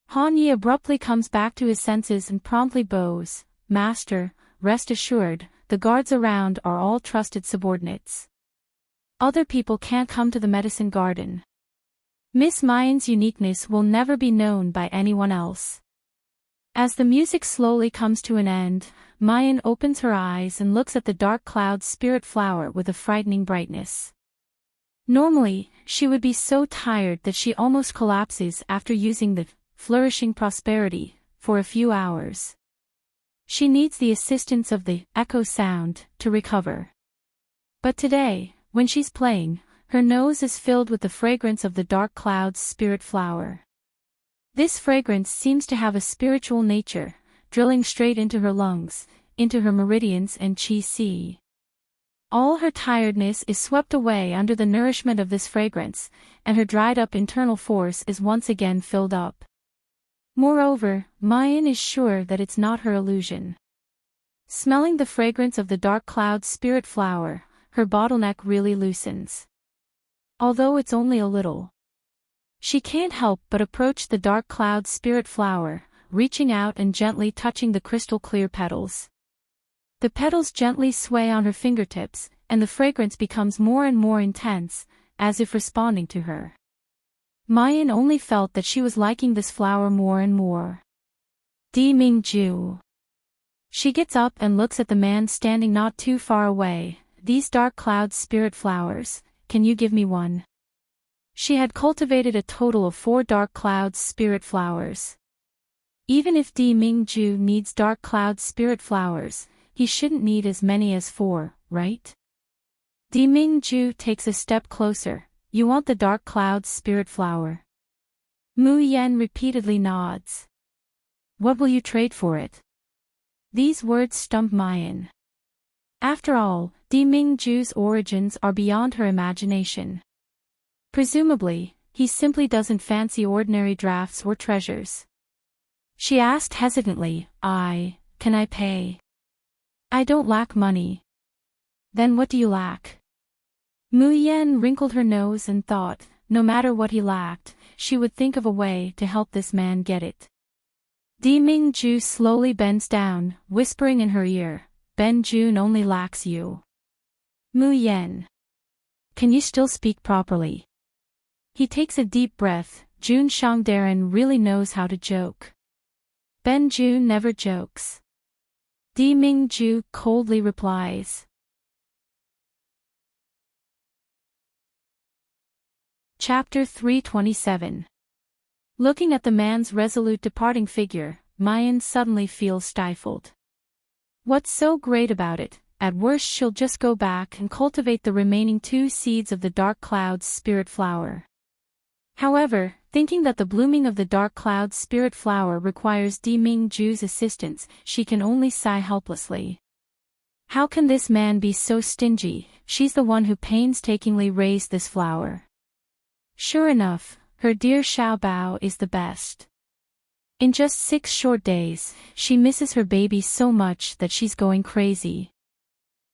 S1: Han Yi abruptly comes back to his senses and promptly bows, "Master, rest assured, the guards around are all trusted subordinates. Other people can't come to the medicine garden. Miss Mayan's uniqueness will never be known by anyone else." As the music slowly comes to an end, Mayan opens her eyes and looks at the dark cloud's spirit flower with a frightening brightness. Normally, she would be so tired that she almost collapses after using the Flourishing Prosperity for a few hours. She needs the assistance of the echo sound to recover. But today, when she's playing, her nose is filled with the fragrance of the dark cloud's spirit flower. This fragrance seems to have a spiritual nature, drilling straight into her lungs, into her meridians and qi. All her tiredness is swept away under the nourishment of this fragrance, and her dried-up internal force is once again filled up. Moreover, Mayan is sure that it's not her illusion. Smelling the fragrance of the dark cloud's spirit flower, her bottleneck really loosens. Although it's only a little. She can't help but approach the dark cloud's spirit flower, reaching out and gently touching the crystal-clear petals. The petals gently sway on her fingertips, and the fragrance becomes more and more intense, as if responding to her. Mayan only felt that she was liking this flower more and more. Di Mingju. She gets up and looks at the man standing not too far away. "These dark cloud spirit flowers, can you give me one?" She had cultivated a total of 4 dark cloud spirit flowers. Even if Di Mingju needs dark cloud spirit flowers, he shouldn't need as many as 4, right? Di Mingju takes a step closer. "You want the dark cloud spirit flower?" Mu Yan repeatedly nods. "What will you trade for it?" These words stump Mayan. After all, Di Mingju's origins are beyond her imagination. Presumably, he simply doesn't fancy ordinary drafts or treasures. She asked hesitantly, Can I pay?" "I don't lack money." "Then what do you lack?" Mu Yan wrinkled her nose and thought, no matter what he lacked, she would think of a way to help this man get it. Di Mingju slowly bends down, whispering in her ear, "Ben Jun only lacks you." "Mu Yan. Can you still speak properly?" He takes a deep breath. Jun Shangdaran really knows how to joke. Ben Jun never jokes. Di Mingju coldly replies. Chapter 327. Looking at the man's resolute departing figure, Mayan suddenly feels stifled. What's so great about it? At worst she'll just go back and cultivate the remaining 2 seeds of the dark cloud's spirit flower. However, Thinking that the blooming of the dark cloud spirit flower requires Deming Ju's assistance, she can only sigh helplessly. How can this man be so stingy? She's the one who painstakingly raised this flower. Sure enough, her dear Xiaobao is the best. In just 6 short days, she misses her baby so much that she's going crazy.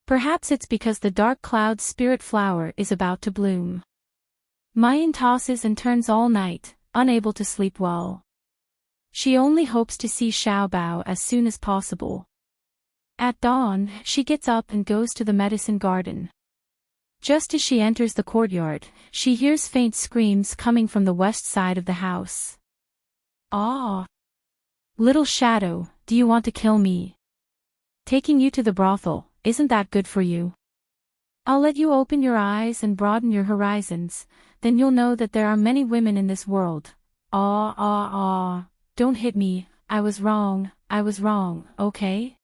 S1: Perhaps it's because the dark cloud spirit flower is about to bloom. Mayan tosses and turns all night, unable to sleep well. She only hopes to see Xiaobao as soon as possible. At dawn, she gets up and goes to the medicine garden. Just as she enters the courtyard, she hears faint screams coming from the west side of the house. "Ah! Little shadow, do you want to kill me? Taking you to the brothel, isn't that good for you? I'll let you open your eyes and broaden your horizons, then you'll know that there are many women in this world. Don't hit me, I was wrong, okay?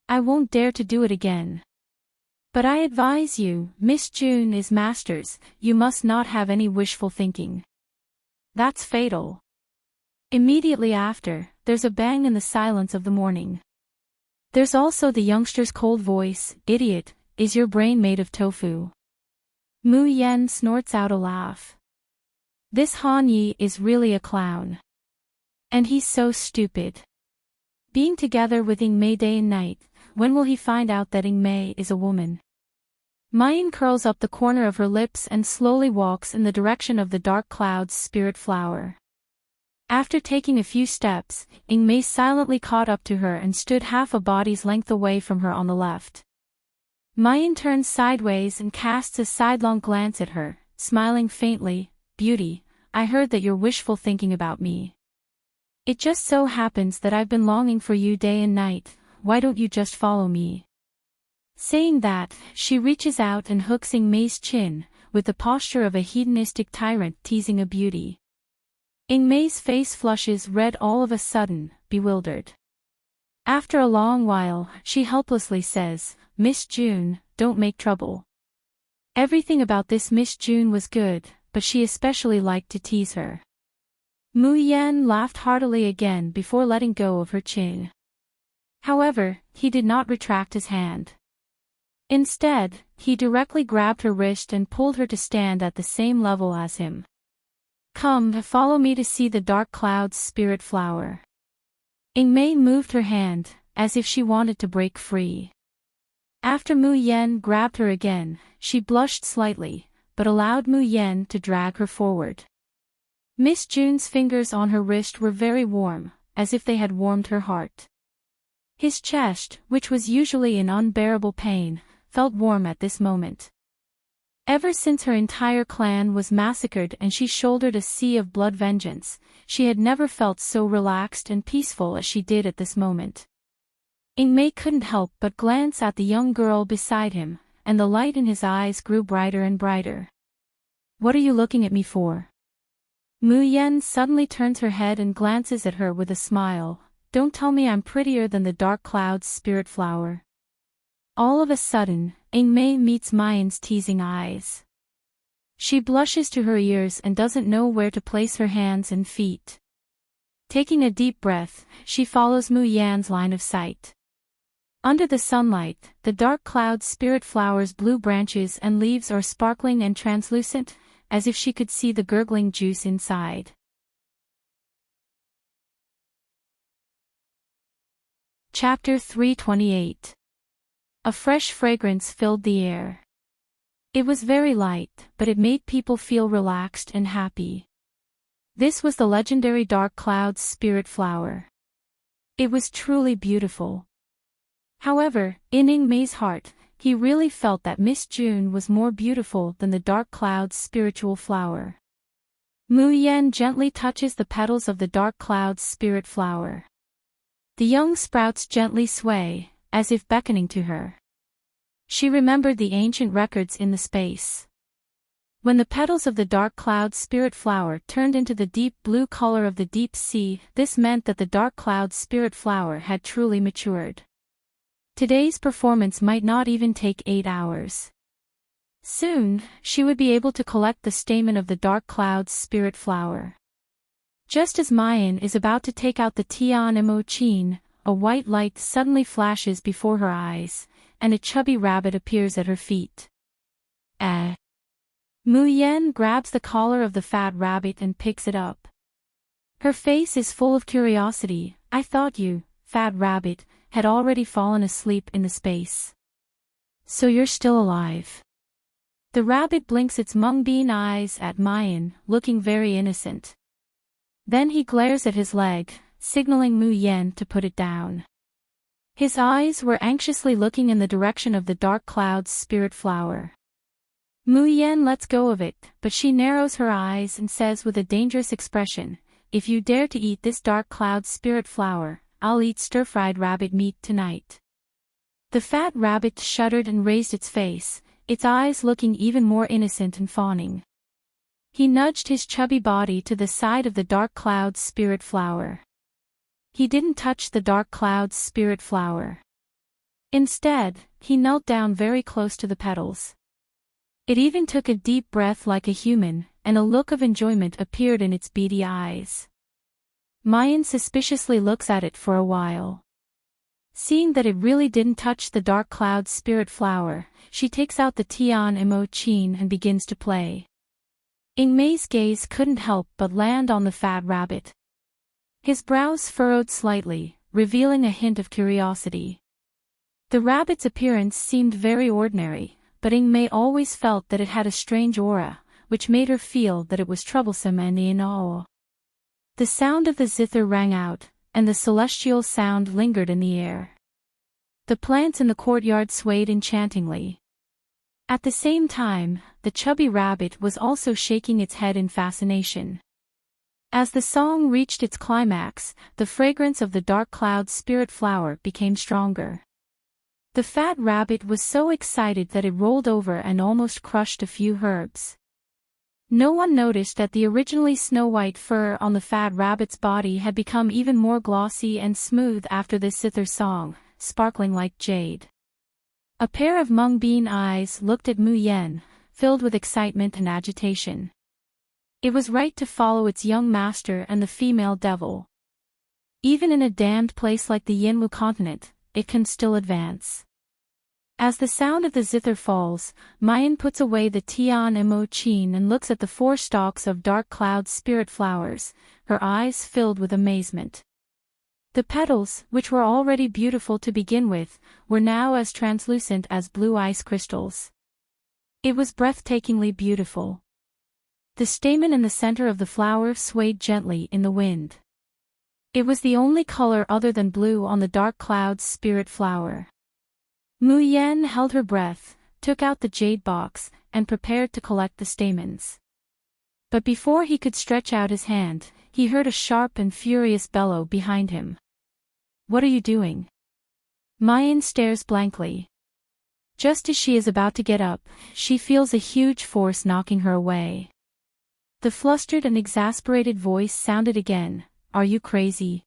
S1: I won't dare to do it again. But I advise you, Miss June is masters, you must not have any wishful thinking. That's fatal." Immediately after, there's a bang in the silence of the morning. There's also the youngster's cold voice, "Idiot, is your brain made of tofu?" Mu Yen snorts out a laugh. This Han Yi is really a clown. And he's so stupid. Being together with Ying Mei day and night, when will he find out that Ying Mei is a woman? Mayan curls up the corner of her lips and slowly walks in the direction of the dark cloud's spirit flower. After taking a few steps, Ying Mei silently caught up to her and stood half a body's length away from her on the left. Mayan turns sideways and casts a sidelong glance at her, smiling faintly. "Beauty, I heard that you're wishful thinking about me. It just so happens that I've been longing for you day and night, why don't you just follow me?" Saying that, she reaches out and hooks Ying Mei's chin, with the posture of a hedonistic tyrant teasing a beauty. Ying Mei's face flushes red all of a sudden, bewildered. After a long while, she helplessly says, "Miss June, don't make trouble." Everything about this Miss June was good, but she especially liked to tease her. Mu Yan laughed heartily again before letting go of her chin. However, he did not retract his hand. Instead, he directly grabbed her wrist and pulled her to stand at the same level as him. "Come, follow me to see the dark cloud's spirit flower." Ying Mei moved her hand, as if she wanted to break free. After Mu Yan grabbed her again, she blushed slightly, but allowed Mu Yan to drag her forward. Miss June's fingers on her wrist were very warm, as if they had warmed her heart. His chest, which was usually in unbearable pain, felt warm at this moment. Ever since her entire clan was massacred and she shouldered a sea of blood vengeance, she had never felt so relaxed and peaceful as she did at this moment. Ying Mei couldn't help but glance at the young girl beside him, and the light in his eyes grew brighter and brighter. "What are you looking at me for?" Mu Yan suddenly turns her head and glances at her with a smile. "Don't tell me I'm prettier than the dark cloud's spirit flower." All of a sudden, Ying Mei meets Mayan's teasing eyes. She blushes to her ears and doesn't know where to place her hands and feet. Taking a deep breath, she follows Mu Yan's line of sight. Under the sunlight, the dark cloud spirit flower's blue branches and leaves are sparkling and translucent, as if she could see the gurgling juice inside. Chapter 328. A fresh fragrance filled the air. It was very light, but it made people feel relaxed and happy. This was the legendary dark cloud's spirit flower. It was truly beautiful. However, in Ying Mei's heart, he really felt that Miss June was more beautiful than the dark cloud's spiritual flower. Mu Yan gently touches the petals of the dark cloud's spirit flower. The young sprouts gently sway, as if beckoning to her. She remembered the ancient records in the space. When the petals of the dark cloud spirit flower turned into the deep blue color of the deep sea, this meant that the dark cloud spirit flower had truly matured. Today's performance might not even take 8 hours. Soon, she would be able to collect the stamen of the dark cloud's spirit flower. Just as Mayan is about to take out the Tian Emochin, a white light suddenly flashes before her eyes, and a chubby rabbit appears at her feet. Mu Yen grabs the collar of the fat rabbit and picks it up. Her face is full of curiosity. I thought you, fat rabbit, had already fallen asleep in the space. So you're still alive. The rabbit blinks its mung bean eyes at Mayan, looking very innocent. Then he glares at his leg, signaling Mu Yen to put it down. His eyes were anxiously looking in the direction of the dark cloud's spirit flower. Mu Yen lets go of it, but she narrows her eyes and says with a dangerous expression, "If you dare to eat this dark cloud's spirit flower, I'll eat stir-fried rabbit meat tonight." The fat rabbit shuddered and raised its face, its eyes looking even more innocent and fawning. He nudged his chubby body to the side of the dark cloud's spirit flower. He didn't touch the dark cloud's spirit flower. Instead, he knelt down very close to the petals. It even took a deep breath like a human, and a look of enjoyment appeared in its beady eyes. Mayan suspiciously looks at it for a while. Seeing that it really didn't touch the dark cloud's spirit flower, she takes out the Tian Emochin and begins to play. Ingmei's gaze couldn't help but land on the fat rabbit. His brows furrowed slightly, revealing a hint of curiosity. The rabbit's appearance seemed very ordinary, but Ingmei always felt that it had a strange aura, which made her feel that it was troublesome and in awe. The sound of the zither rang out, and the celestial sound lingered in the air. The plants in the courtyard swayed enchantingly. At the same time, the chubby rabbit was also shaking its head in fascination. As the song reached its climax, the fragrance of the dark cloud's spirit flower became stronger. The fat rabbit was so excited that it rolled over and almost crushed a few herbs. No one noticed that the originally snow-white fur on the fat rabbit's body had become even more glossy and smooth after this zither song, sparkling like jade. A pair of mung bean eyes looked at Mu Yen, filled with excitement and agitation. It was right to follow its young master and the female devil. Even in a damned place like the Yinwu continent, it can still advance. As the sound of the zither falls, Mayan puts away the Tian Emochin and looks at the 4 stalks of dark cloud's spirit flowers, her eyes filled with amazement. The petals, which were already beautiful to begin with, were now as translucent as blue ice crystals. It was breathtakingly beautiful. The stamen in the center of the flower swayed gently in the wind. It was the only color other than blue on the dark cloud's spirit flower. Mu Yen held her breath, took out the jade box, and prepared to collect the stamens. But before he could stretch out his hand, he heard a sharp and furious bellow behind him. "What are you doing?" Mayan stares blankly. Just as she is about to get up, she feels a huge force knocking her away. The flustered and exasperated voice sounded again, "Are you crazy?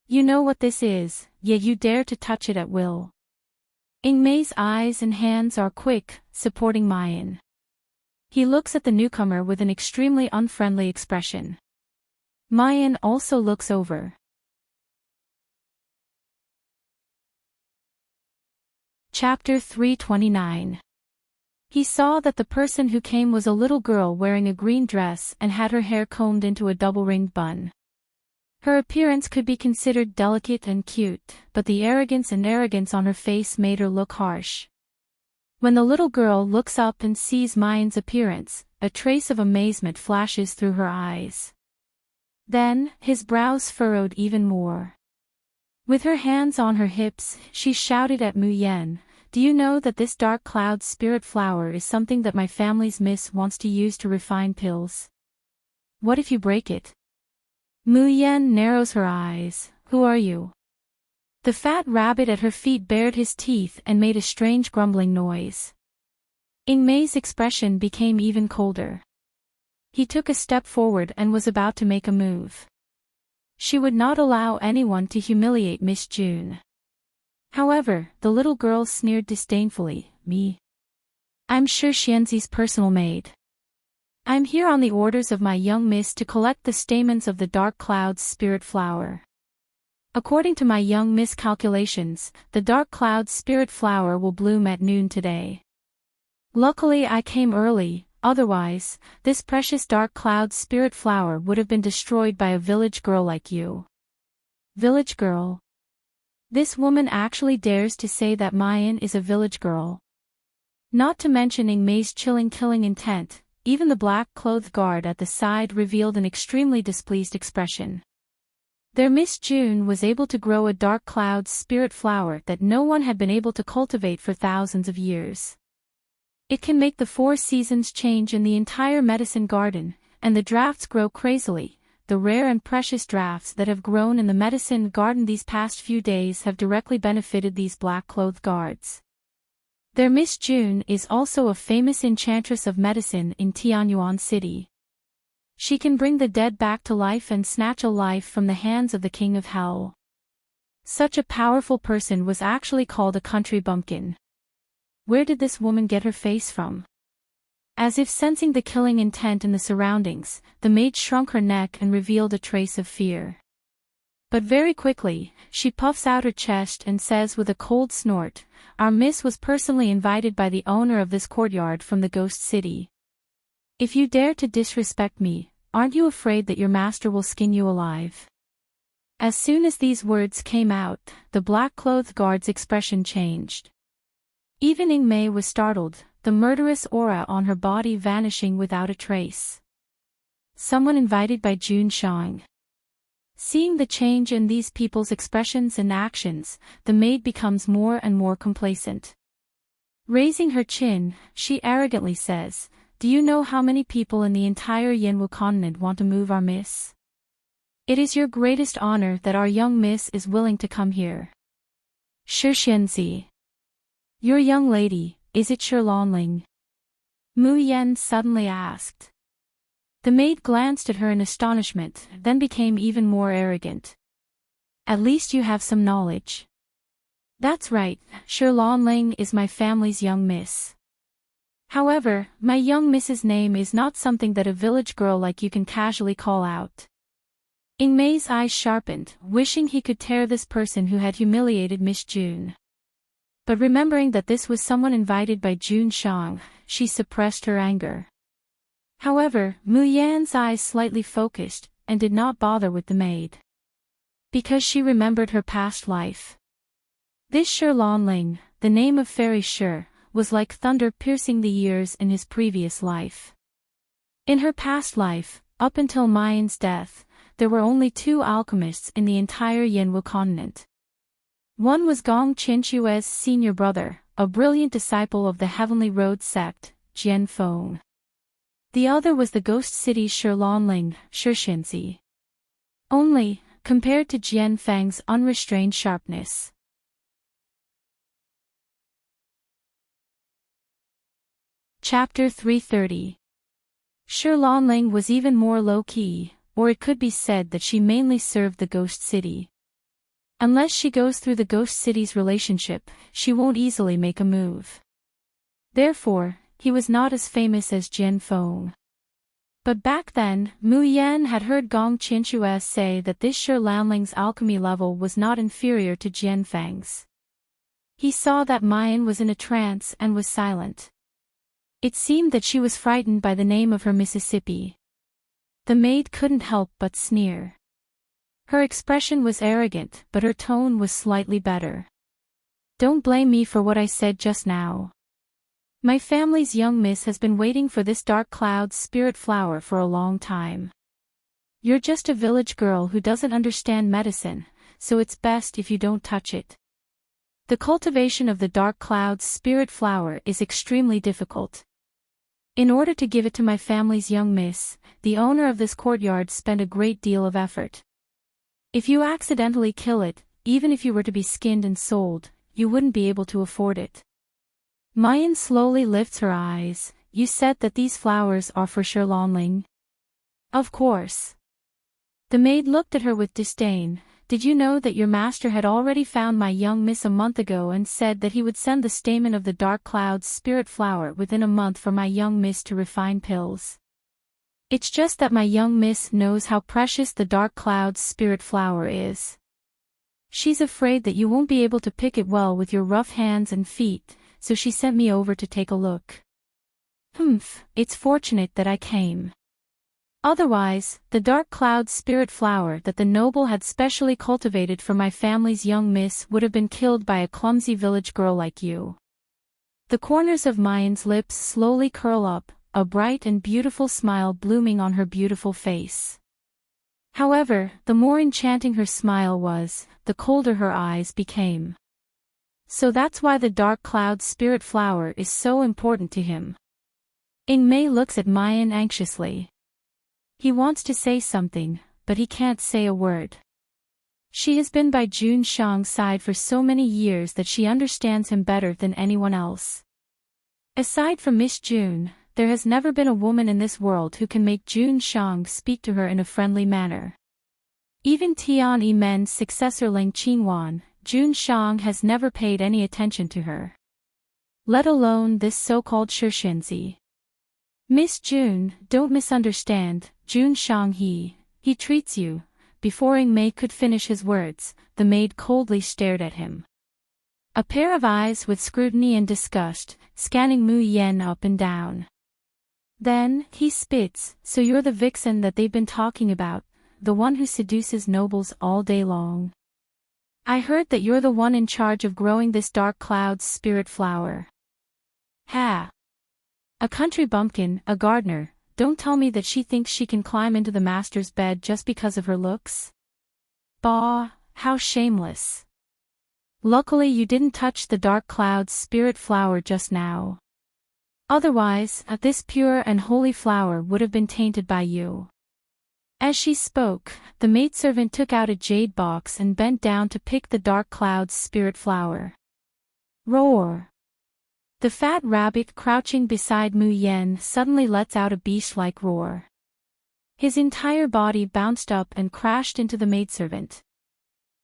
S1: You know what this is, yet you dare to touch it at will." Ingmei's eyes and hands are quick, supporting Mayan. He looks at the newcomer with an extremely unfriendly expression. Mayan also looks over. Chapter 329. He saw that the person who came was a little girl wearing a green dress and had her hair combed into a double-ringed bun. Her appearance could be considered delicate and cute, but the arrogance on her face made her look harsh. When the little girl looks up and sees Mayan's appearance, a trace of amazement flashes through her eyes. Then, his brows furrowed even more. With her hands on her hips, she shouted at Mu Yen, "Do you know that this dark cloud spirit flower is something that my family's miss wants to use to refine pills? What if you break it?" Mu Yen narrows her eyes. "Who are you?" The fat rabbit at her feet bared his teeth and made a strange grumbling noise. Ingmei's expression became even colder. He took a step forward and was about to make a move. She would not allow anyone to humiliate Miss June. However, the little girl sneered disdainfully, "Me? I'm sure Xianzi's personal maid." I'm here on the orders of my young miss to collect the stamens of the dark cloud's spirit flower. According to my young miss calculations, the dark cloud's spirit flower will bloom at noon today. Luckily I came early, otherwise, this precious dark cloud's spirit flower would have been destroyed by a village girl like you. Village girl? This woman actually dares to say that Mayan is a village girl. Not to mention May's chilling killing intent, even the black-clothed guard at the side revealed an extremely displeased expression. Their Miss June was able to grow a dark cloud's spirit flower that no one had been able to cultivate for thousands of years. It can make the 4 seasons change in the entire medicine garden, and the drafts grow crazily. The rare and precious drafts that have grown in the medicine garden these past few days have directly benefited these black-clothed guards. Their Miss June is also a famous enchantress of medicine in Tianyuan City. She can bring the dead back to life and snatch a life from the hands of the King of Hell. Such a powerful person was actually called a country bumpkin. Where did this woman get her face from? As if sensing the killing intent in the surroundings, the maid shrunk her neck and revealed a trace of fear. But very quickly, she puffs out her chest and says with a cold snort, "Our miss was personally invited by the owner of this courtyard from the ghost city. If you dare to disrespect me, aren't you afraid that your master will skin you alive?" As soon as these words came out, the black-clothed guard's expression changed. Even May was startled, the murderous aura on her body vanishing without a trace. Someone invited by June Shang. Seeing the change in these people's expressions and actions, the maid becomes more and more complacent. Raising her chin, she arrogantly says, "Do you know how many people in the entire Yanwu continent want to move our miss? It is your greatest honor that our young miss is willing to come here." Shixianzi. "Your young lady, is it Shirlanling?" Mu Yan suddenly asked. The maid glanced at her in astonishment, then became even more arrogant. "At least you have some knowledge." "That's right, Shirlanling is my family's young miss. However, my young miss's name is not something that a village girl like you can casually call out." May's eyes sharpened, wishing he could tear this person who had humiliated Miss June. But remembering that this was someone invited by June Shang, she suppressed her anger. However, Mu Yan's eyes slightly focused, and did not bother with the maid. Because she remembered her past life. This Shirlanling, the name of Fairy Shir, was like thunder piercing the ears in his previous life. In her past life, up until Mayan's death, there were only 2 alchemists in the entire Yanwu continent. One was Gong Qinchue's senior brother, a brilliant disciple of the Heavenly Road sect, Jian Feng. The other was the ghost city's Shirlanling, Shixianzi. Only, compared to Jian Feng's unrestrained sharpness. Chapter 330. Shirlanling was even more low-key, or it could be said that she mainly served the ghost city. Unless she goes through the ghost city's relationship, she won't easily make a move. Therefore, he was not as famous as Jian Feng. But back then, Mu Yan had heard Gong Qinchue say that this Shirlanling's alchemy level was not inferior to Jian Feng's. He saw that Mayan was in a trance and was silent. It seemed that she was frightened by the name of her Mississippi. The maid couldn't help but sneer. Her expression was arrogant, but her tone was slightly better. "Don't blame me for what I said just now. My family's young miss has been waiting for this dark cloud's spirit flower for a long time. You're just a village girl who doesn't understand medicine, so it's best if you don't touch it. The cultivation of the dark cloud's spirit flower is extremely difficult. In order to give it to my family's young miss, the owner of this courtyard spent a great deal of effort. If you accidentally kill it, even if you were to be skinned and sold, you wouldn't be able to afford it." Mayan slowly lifts her eyes. "You said that these flowers are for Shirlanling?" "Of course." The maid looked at her with disdain. "Did you know that your master had already found my young miss a month ago and said that he would send the stamen of the dark cloud's spirit flower within a month for my young miss to refine pills? It's just that my young miss knows how precious the dark cloud's spirit flower is. She's afraid that you won't be able to pick it well with your rough hands and feet, so she sent me over to take a look. Humph, it's fortunate that I came. Otherwise, the dark cloud's spirit flower that the noble had specially cultivated for my family's young miss would have been killed by a clumsy village girl like you. The corners of Mayan's lips slowly curl up, a bright and beautiful smile blooming on her beautiful face. However, the more enchanting her smile was, the colder her eyes became. So that's why the dark cloud's spirit flower is so important to him. Ingmei looks at Mayan anxiously. He wants to say something, but he can't say a word. She has been by Jun Shang's side for so many years that she understands him better than anyone else. Aside from Miss Jun, there has never been a woman in this world who can make Jun Shang speak to her in a friendly manner. Even Tian Yimen's successor Ling Qingwan, Jun Shang has never paid any attention to her. Let alone this so-called Shixinzi. Miss Jun, don't misunderstand, Jun Shang he treats you. Before Ingmei could finish his words, the maid coldly stared at him. A pair of eyes with scrutiny and disgust, scanning Mu Yen up and down. Then, he spits, so you're the vixen that they've been talking about, the one who seduces nobles all day long. I heard that you're the one in charge of growing this dark cloud's spirit flower. Ha! A country bumpkin, a gardener, don't tell me that she thinks she can climb into the master's bed just because of her looks. Bah, how shameless. Luckily you didn't touch the dark cloud's spirit flower just now. Otherwise, this pure and holy flower would have been tainted by you. As she spoke, the maidservant took out a jade box and bent down to pick the dark cloud's spirit flower. Roar! The fat rabbit crouching beside Mu Yen suddenly lets out a beast-like roar. His entire body bounced up and crashed into the maidservant.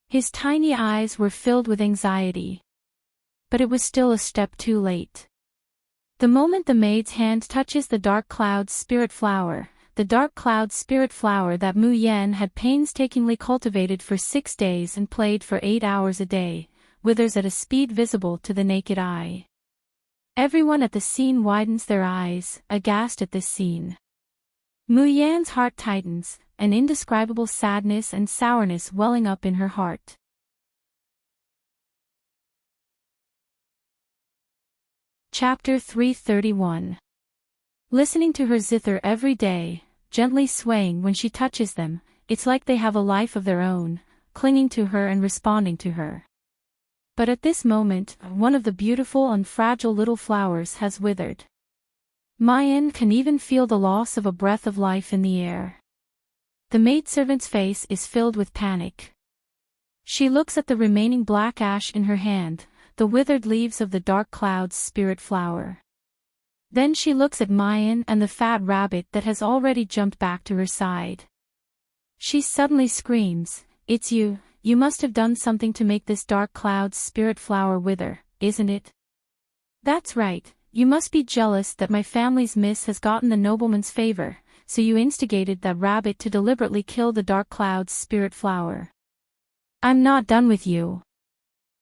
S1: His tiny eyes were filled with anxiety. But it was still a step too late. The moment the maid's hand touches the dark cloud's spirit flower, the dark cloud spirit flower that Mu Yen had painstakingly cultivated for 6 days and played for 8 hours a day, withers at a speed visible to the naked eye. Everyone at the scene widens their eyes, aghast at this scene. Mu Yan's heart tightens, an indescribable sadness and sourness welling up in her heart. Chapter 331. Listening to her zither every day, gently swaying when she touches them, it's like they have a life of their own, clinging to her and responding to her. But at this moment, one of the beautiful and fragile little flowers has withered. Mayan can even feel the loss of a breath of life in the air. The maidservant's face is filled with panic. She looks at the remaining black ash in her hand, the withered leaves of the dark cloud's spirit flower. Then she looks at Mayan and the fat rabbit that has already jumped back to her side. She suddenly screams, "It's you! You must have done something to make this dark cloud's spirit flower wither, isn't it? That's right, you must be jealous that my family's miss has gotten the nobleman's favor, so you instigated that rabbit to deliberately kill the dark cloud's spirit flower. I'm not done with you."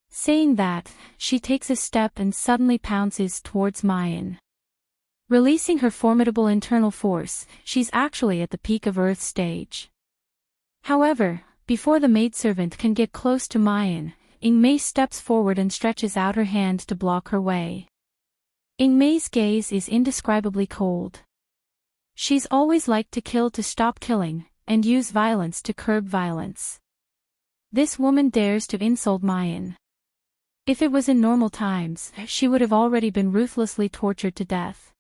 S1: Saying that, she takes a step and suddenly pounces towards Mayan. Releasing her formidable internal force, she's actually at the peak of Earth stage. However, before the maidservant can get close to Mayan, Ingmei steps forward and stretches out her hand to block her way. Ingmei's gaze is indescribably cold. She's always liked to kill to stop killing, and use violence to curb violence. This woman dares to insult Mayan. If it was in normal times, she would have already been ruthlessly tortured to death.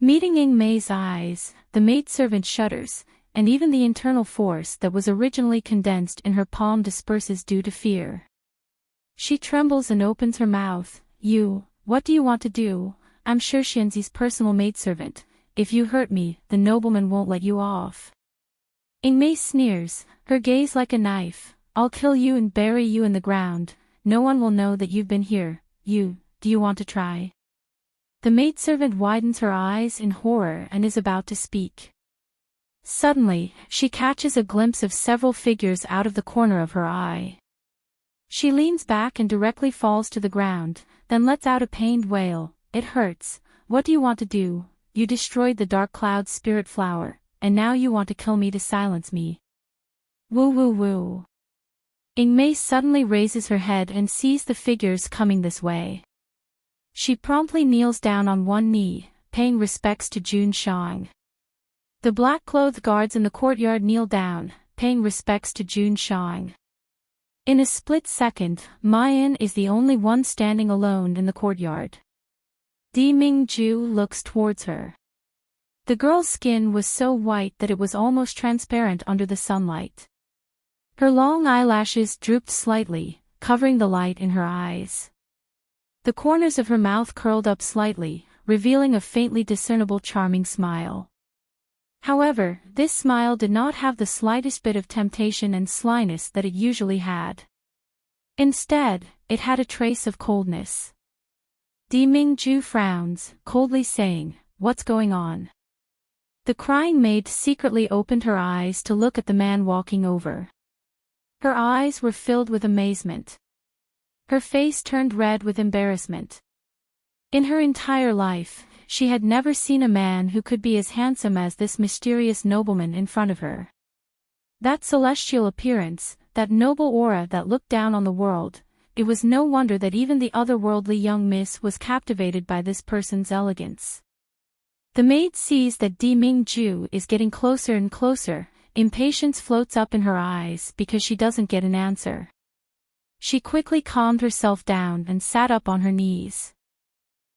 S1: Meeting Ingmei's eyes, the maidservant shudders, and even the internal force that was originally condensed in her palm disperses due to fear. She trembles and opens her mouth. What do you want to do? I'm Shixinzi's personal maidservant. If you hurt me, the nobleman won't let you off. Ingmei sneers, her gaze like a knife. I'll kill you and bury you in the ground. No one will know that you've been here. Do you want to try? The maidservant widens her eyes in horror and is about to speak. Suddenly, she catches a glimpse of several figures out of the corner of her eye. She leans back and directly falls to the ground, then lets out a pained wail. It hurts. What do you want to do? You destroyed the dark cloud spirit flower, and now you want to kill me to silence me. Woo woo woo. Ingmei suddenly raises her head and sees the figures coming this way. She promptly kneels down on one knee, paying respects to Jun Shang. The black-clothed guards in the courtyard kneel down, paying respects to Jun Shang. In a split second, Mayan is the only one standing alone in the courtyard. Di Mingju looks towards her. The girl's skin was so white that it was almost transparent under the sunlight. Her long eyelashes drooped slightly, covering the light in her eyes. The corners of her mouth curled up slightly, revealing a faintly discernible charming smile. However, this smile did not have the slightest bit of temptation and slyness that it usually had. Instead, it had a trace of coldness. Di Mingju frowns, coldly saying, "What's going on?" The crying maid secretly opened her eyes to look at the man walking over. Her eyes were filled with amazement. Her face turned red with embarrassment. In her entire life, she had never seen a man who could be as handsome as this mysterious nobleman in front of her. That celestial appearance, that noble aura that looked down on the world, it was no wonder that even the otherworldly young miss was captivated by this person's elegance. The maid sees that Di Mingju is getting closer and closer. Impatience floats up in her eyes because she doesn't get an answer. She quickly calmed herself down and sat up on her knees.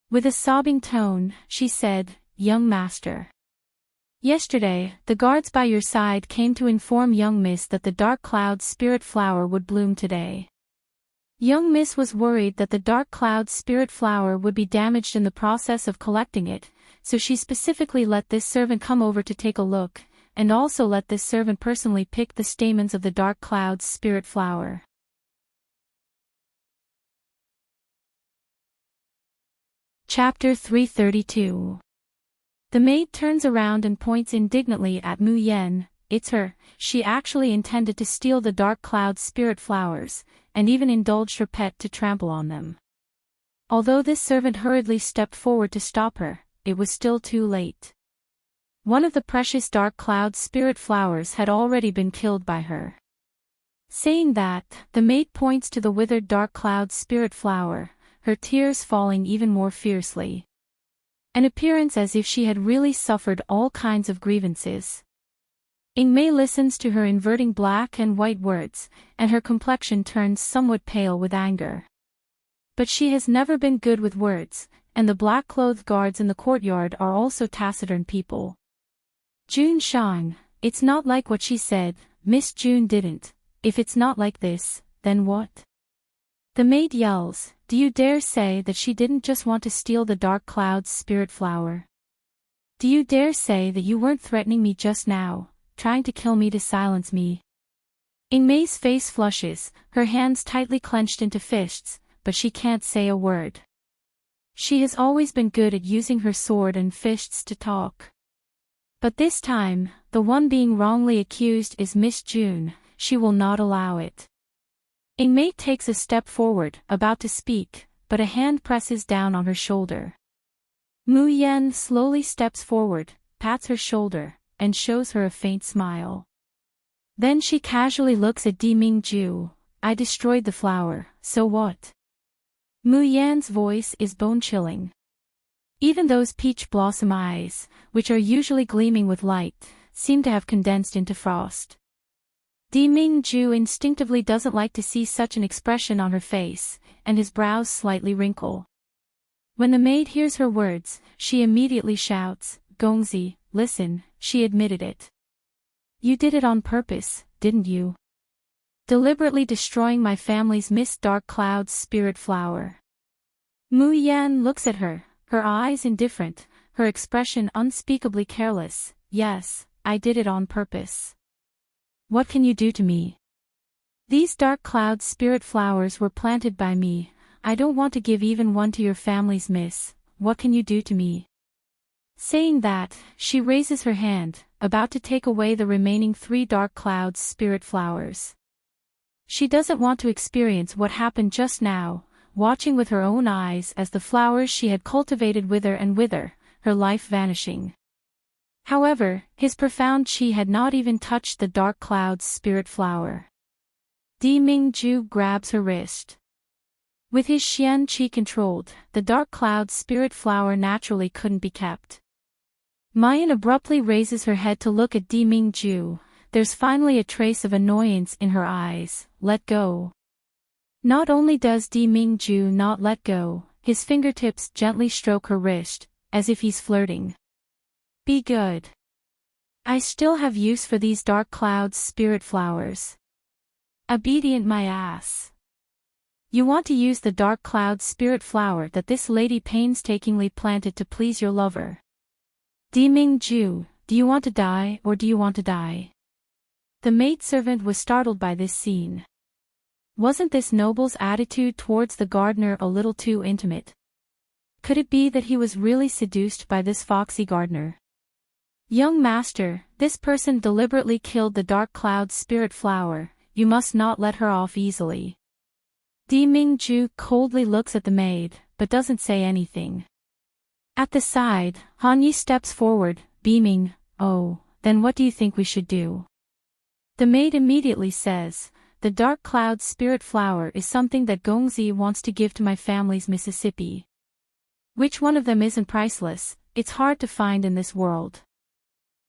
S1: With a sobbing tone, she said, "Young master. Yesterday, the guards by your side came to inform young miss that the dark cloud spirit flower would bloom today. Young miss was worried that the dark cloud spirit flower would be damaged in the process of collecting it, so she specifically let this servant come over to take a look, and also let this servant personally pick the stamens of the dark cloud spirit flower." Chapter 332. The maid turns around and points indignantly at Mu Yen. It's her. She actually intended to steal the dark cloud spirit flowers, and even indulged her pet to trample on them. Although this servant hurriedly stepped forward to stop her, it was still too late. One of the precious dark cloud spirit flowers had already been killed by her. Saying that, the maid points to the withered dark cloud spirit flower, her tears falling even more fiercely. An appearance as if she had really suffered all kinds of grievances. Ingmei listens to her inverting black and white words, and her complexion turns somewhat pale with anger. But she has never been good with words, and the black-clothed guards in the courtyard are also taciturn people. Jun Shang, it's not like what she said, Miss June didn't. If it's not like this, then what? The maid yells, "Do you dare say that she didn't just want to steal the dark cloud's spirit flower? Do you dare say that you weren't threatening me just now, trying to kill me to silence me?" Ingmei's face flushes, her hands tightly clenched into fists, but she can't say a word. She has always been good at using her sword and fists to talk. But this time, the one being wrongly accused is Miss June. She will not allow it. Ingmei takes a step forward, about to speak, but a hand presses down on her shoulder. Mu Yen slowly steps forward, pats her shoulder, and shows her a faint smile. Then she casually looks at Di Mingju. "I destroyed the flower, so what?" Mu Yan's voice is bone-chilling. Even those peach blossom eyes, which are usually gleaming with light, seem to have condensed into frost. Di Mingju instinctively doesn't like to see such an expression on her face, and his brows slightly wrinkle. When the maid hears her words, she immediately shouts, "Gongzi, listen," she admitted it. "You did it on purpose, didn't you? Deliberately destroying my family's Miss Dark Cloud's spirit flower." Mu Yan looks at her, her eyes indifferent, her expression unspeakably careless. "Yes, I did it on purpose. What can you do to me? These dark cloud spirit flowers were planted by me. I don't want to give even one to your family's miss. What can you do to me?" Saying that, she raises her hand, about to take away the remaining 3 dark clouds spirit flowers. She doesn't want to experience what happened just now, watching with her own eyes as the flowers she had cultivated wither and wither, her life vanishing. However, his profound chi had not even touched the dark cloud's spirit flower. Di Mingju grabs her wrist. With his Xian chi controlled, the dark cloud's spirit flower naturally couldn't be kept. Mayan abruptly raises her head to look at Di Mingju. There's finally a trace of annoyance in her eyes. Let go. Not only does Di Mingju not let go, his fingertips gently stroke her wrist, as if he's flirting. Be good. I still have use for these dark clouds spirit flowers. Obedient my ass. You want to use the dark cloud spirit flower that this lady painstakingly planted to please your lover. Di Mingju, do you want to die or do you want to die? The maidservant was startled by this scene. Wasn't this noble's attitude towards the gardener a little too intimate? Could it be that he was really seduced by this foxy gardener? Young master, this person deliberately killed the dark cloud spirit flower, you must not let her off easily. Di Mingju coldly looks at the maid, but doesn't say anything. At the side, Han Yi steps forward, beaming, oh, then what do you think we should do? The maid immediately says, the dark cloud spirit flower is something that Gongzi wants to give to my family's Mississippi. Which one of them isn't priceless? It's hard to find in this world.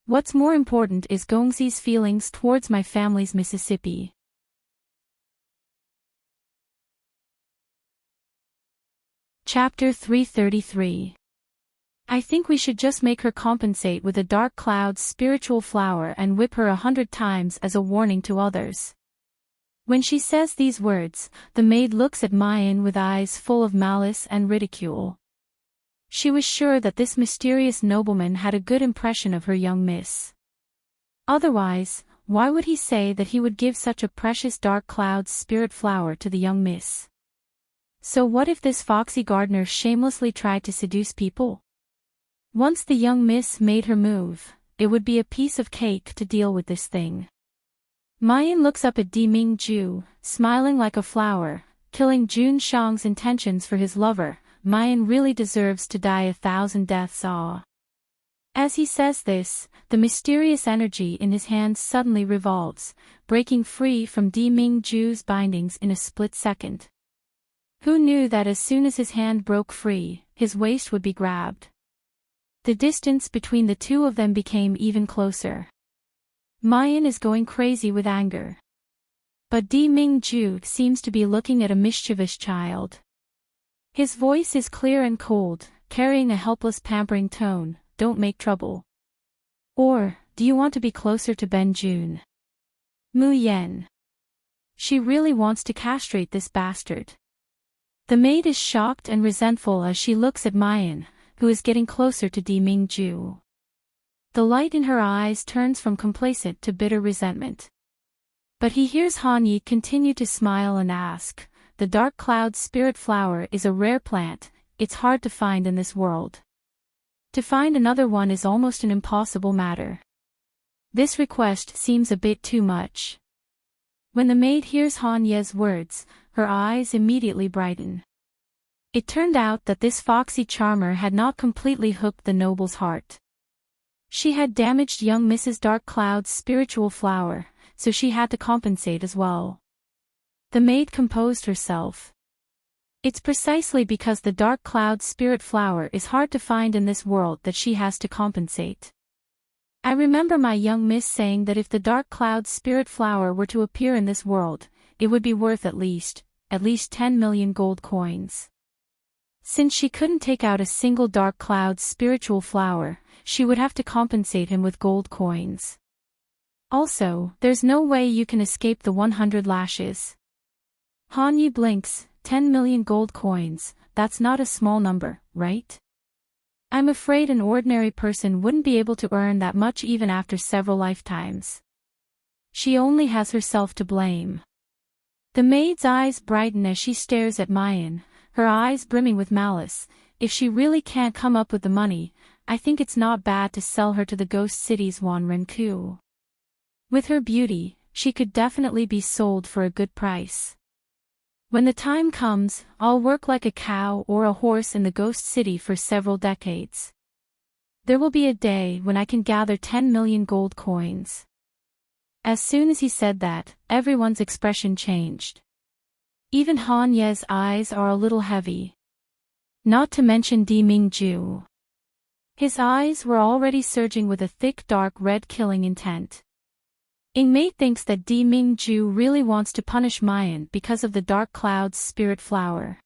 S1: What's more important is Gongzi's feelings towards my family's Mississippi. Chapter 333. I think we should just make her compensate with a dark cloud's spiritual flower and whip her 100 times as a warning to others. When she says these words, the maid looks at Mayan with eyes full of malice and ridicule. She was sure that this mysterious nobleman had a good impression of her young miss. Otherwise, why would he say that he would give such a precious dark cloud's spirit flower to the young miss? So what if this foxy gardener shamelessly tried to seduce people? Once the young miss made her move, it would be a piece of cake to deal with this thing. Mayan looks up at Di Mingju, smiling like a flower, killing Jun Shang's intentions for his lover. Mayan really deserves to die 1,000 deaths. As he says this, the mysterious energy in his hands suddenly revolves, breaking free from Di Mingju's bindings in a split second. Who knew that as soon as his hand broke free, his waist would be grabbed? The distance between the two of them became even closer. Mayan is going crazy with anger. But Di Mingju seems to be looking at a mischievous child. His voice is clear and cold, carrying a helpless pampering tone, don't make trouble. Or, do you want to be closer to Ben Jun? Mu Yen. She really wants to castrate this bastard. The maid is shocked and resentful as she looks at Mayan, who is getting closer to Di Mingju. The light in her eyes turns from complacent to bitter resentment. But he hears Han Yi continue to smile and ask, the dark cloud spirit flower is a rare plant, it's hard to find in this world. To find another one is almost an impossible matter. This request seems a bit too much. When the maid hears Han Ye's words, her eyes immediately brighten. It turned out that this foxy charmer had not completely hooked the noble's heart. She had damaged young Mrs. Dark Cloud's spiritual flower, so she had to compensate as well. The maid composed herself. It's precisely because the Dark Cloud spirit flower is hard to find in this world that she has to compensate. I remember my young miss saying that if the Dark Cloud spirit flower were to appear in this world, it would be worth at least 10 million gold coins. Since she couldn't take out a single Dark Cloud spiritual flower, she would have to compensate him with gold coins. Also, there's no way you can escape the 100 lashes. Han Yi blinks, 10 million gold coins, that's not a small number, right? I'm afraid an ordinary person wouldn't be able to earn that much even after several lifetimes. She only has herself to blame. The maid's eyes brighten as she stares at Mayan, her eyes brimming with malice. If she really can't come up with the money, I think it's not bad to sell her to the ghost city's Wanrenku. With her beauty, she could definitely be sold for a good price. When the time comes, I'll work like a cow or a horse in the ghost city for several decades. There will be a day when I can gather 10 million gold coins. As soon as he said that, everyone's expression changed. Even Han Ye's eyes are a little heavy. Not to mention Di Mingju. His eyes were already surging with a thick dark red killing intent. Ingmei thinks that Di Mingju really wants to punish Mayan because of the dark cloud's spirit flower.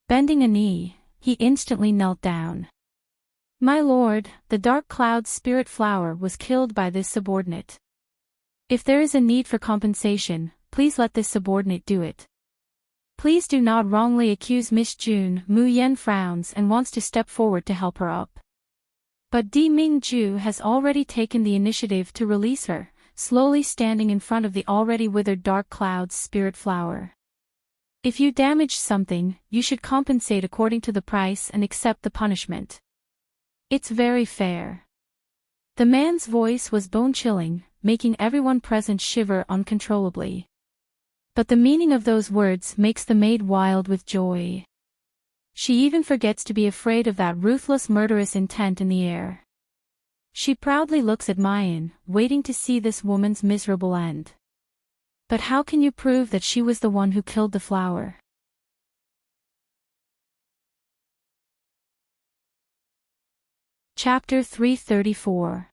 S1: Bending a knee, he instantly knelt down. My lord, the dark cloud's spirit flower was killed by this subordinate. If there is a need for compensation, please let this subordinate do it. Please do not wrongly accuse Miss June. Mu Yen frowns and wants to step forward to help her up. But Di Mingju has already taken the initiative to release her, slowly standing in front of the already withered dark cloud's spirit flower. If you damage something, you should compensate according to the price and accept the punishment. It's very fair. The man's voice was bone-chilling, making everyone present shiver uncontrollably. But the meaning of those words makes the maid wild with joy. She even forgets to be afraid of that ruthless murderous intent in the air. She proudly looks at Mayan, waiting to see this woman's miserable end. But how can you prove that she was the one who killed the flower? Chapter 334.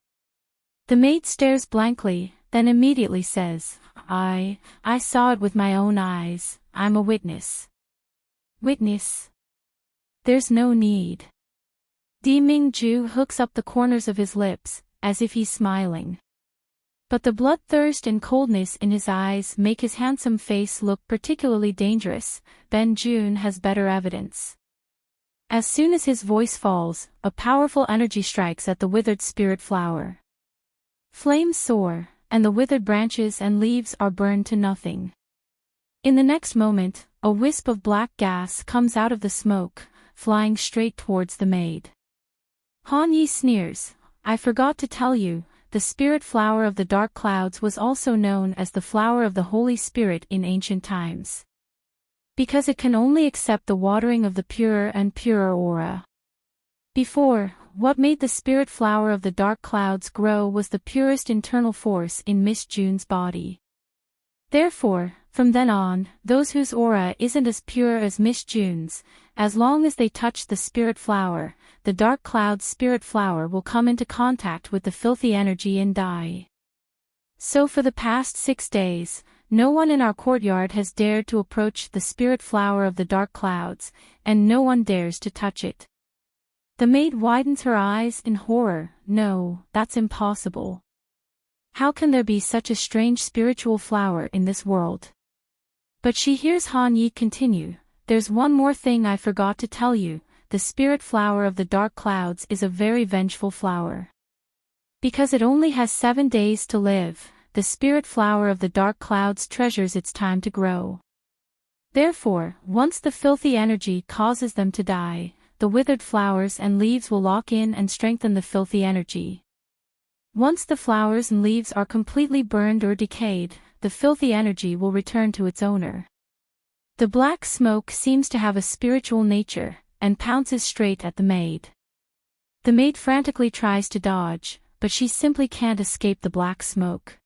S1: The maid stares blankly, then immediately says, I saw it with my own eyes, I'm a witness. Witness? There's no need. Di Mingju hooks up the corners of his lips, as if he's smiling. But the bloodthirst and coldness in his eyes make his handsome face look particularly dangerous. Ben Jun has better evidence. As soon as his voice falls, a powerful energy strikes at the withered spirit flower. Flames soar, and the withered branches and leaves are burned to nothing. In the next moment, a wisp of black gas comes out of the smoke, flying straight towards the maid. Han Yi sneers, I forgot to tell you, the spirit flower of the dark clouds was also known as the flower of the Holy Spirit in ancient times. Because it can only accept the watering of the purer and purer aura. Before, what made the spirit flower of the dark clouds grow was the purest internal force in Miss June's body. Therefore, from then on, those whose aura isn't as pure as Miss June's, as long as they touch the spirit flower, the dark cloud's spirit flower will come into contact with the filthy energy and die. So for the past 6 days, no one in our courtyard has dared to approach the spirit flower of the dark clouds, and no one dares to touch it. The maid widens her eyes in horror. No, that's impossible. How can there be such a strange spiritual flower in this world? But she hears Han Yi continue, there's one more thing I forgot to tell you, the spirit flower of the dark clouds is a very vengeful flower. Because it only has 7 days to live, the spirit flower of the dark clouds treasures its time to grow. Therefore, once the filthy energy causes them to die, the withered flowers and leaves will lock in and strengthen the filthy energy. Once the flowers and leaves are completely burned or decayed, the filthy energy will return to its owner. The black smoke seems to have a spiritual nature, and pounces straight at the maid. The maid frantically tries to dodge, but she simply can't escape the black smoke.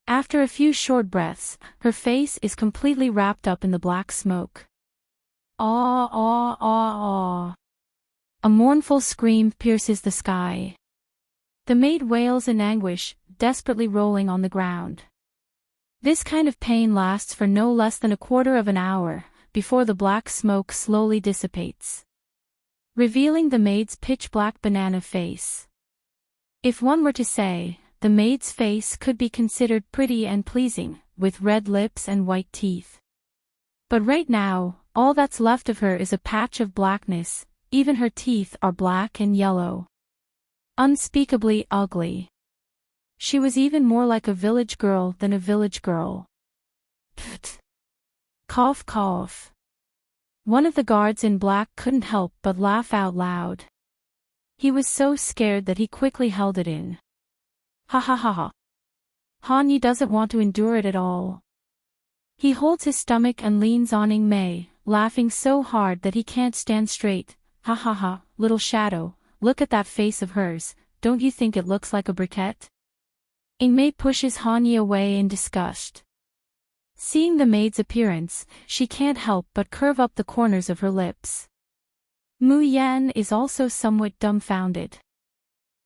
S1: After a few short breaths, her face is completely wrapped up in the black smoke. Aw, aw, aw, aw. A mournful scream pierces the sky. The maid wails in anguish, desperately rolling on the ground. This kind of pain lasts for no less than a quarter of an hour, before the black smoke slowly dissipates, revealing the maid's pitch-black banana face. If one were to say, the maid's face could be considered pretty and pleasing, with red lips and white teeth. But right now, all that's left of her is a patch of blackness, even her teeth are black and yellow. Unspeakably ugly. She was even more like a village girl than a village girl. Pfft. Cough cough. One of the guards in black couldn't help but laugh out loud. He was so scared that he quickly held it in. Ha ha ha ha. Han Yi doesn't want to endure it at all. He holds his stomach and leans on Ing Mei, laughing so hard that he can't stand straight. Ha ha ha, little shadow, look at that face of hers, don't you think it looks like a briquette? Ing Mei pushes Han Yi away in disgust. Seeing the maid's appearance, she can't help but curve up the corners of her lips. Mu Yan is also somewhat dumbfounded.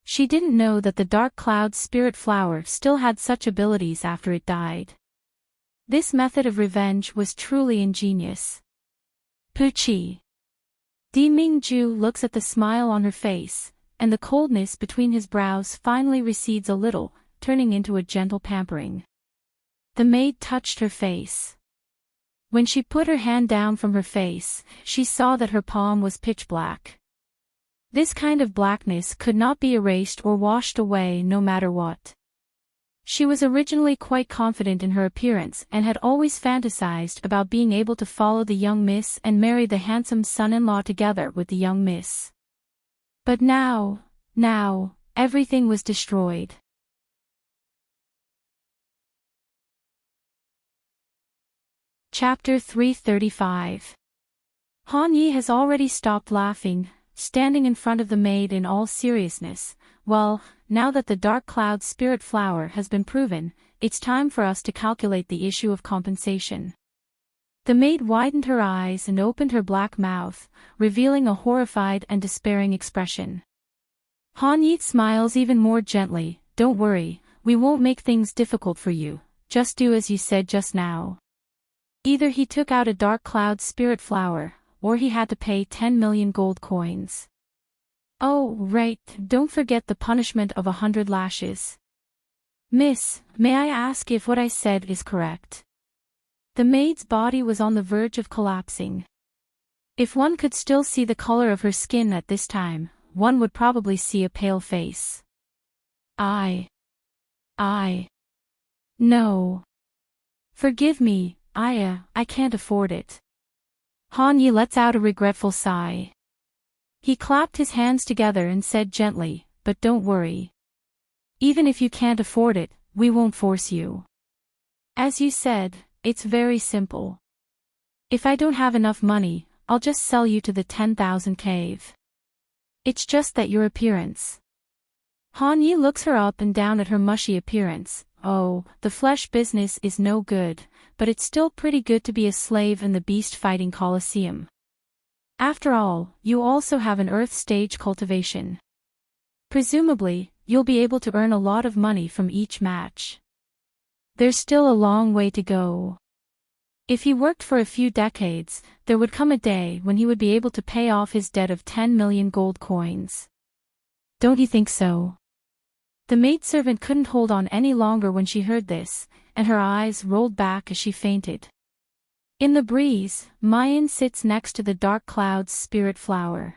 S1: She didn't know that the Dark Cloud Spirit Flower still had such abilities after it died. This method of revenge was truly ingenious. Puchi. Di Mingju looks at the smile on her face, and the coldness between his brows finally recedes a little, turning into a gentle pampering. The maid touched her face. When she put her hand down from her face, she saw that her palm was pitch black. This kind of blackness could not be erased or washed away no matter what. She was originally quite confident in her appearance and had always fantasized about being able to follow the young miss and marry the handsome son-in-law together with the young miss. But now, everything was destroyed. Chapter 335. Han Yi has already stopped laughing, standing in front of the maid in all seriousness. Well, now that the Dark Cloud Spirit Flower has been proven, it's time for us to calculate the issue of compensation. The maid widened her eyes and opened her black mouth, revealing a horrified and despairing expression. Han Yi smiles even more gently. Don't worry, we won't make things difficult for you, just do as you said just now. Either he took out a Dark Cloud Spirit Flower, or he had to pay 10 million gold coins. Oh, right, don't forget the punishment of 100 lashes. Miss, may I ask if what I said is correct? The maid's body was on the verge of collapsing. If one could still see the color of her skin at this time, one would probably see a pale face. No. Forgive me, I can't afford it. Han Yi lets out a regretful sigh. He clapped his hands together and said gently, but don't worry. Even if you can't afford it, we won't force you. As you said, it's very simple. If I don't have enough money, I'll just sell you to the 10,000 cave. It's just that your appearance. Han Yi looks her up and down at her mushy appearance. Oh, the flesh business is no good, but it's still pretty good to be a slave in the beast-fighting coliseum. After all, you also have an earth stage cultivation. Presumably, you'll be able to earn a lot of money from each match. There's still a long way to go. If he worked for a few decades, there would come a day when he would be able to pay off his debt of 10 million gold coins. Don't you think so? The maidservant couldn't hold on any longer when she heard this, and her eyes rolled back as she fainted. In the breeze, Mayan sits next to the Dark Cloud's Spirit Flower.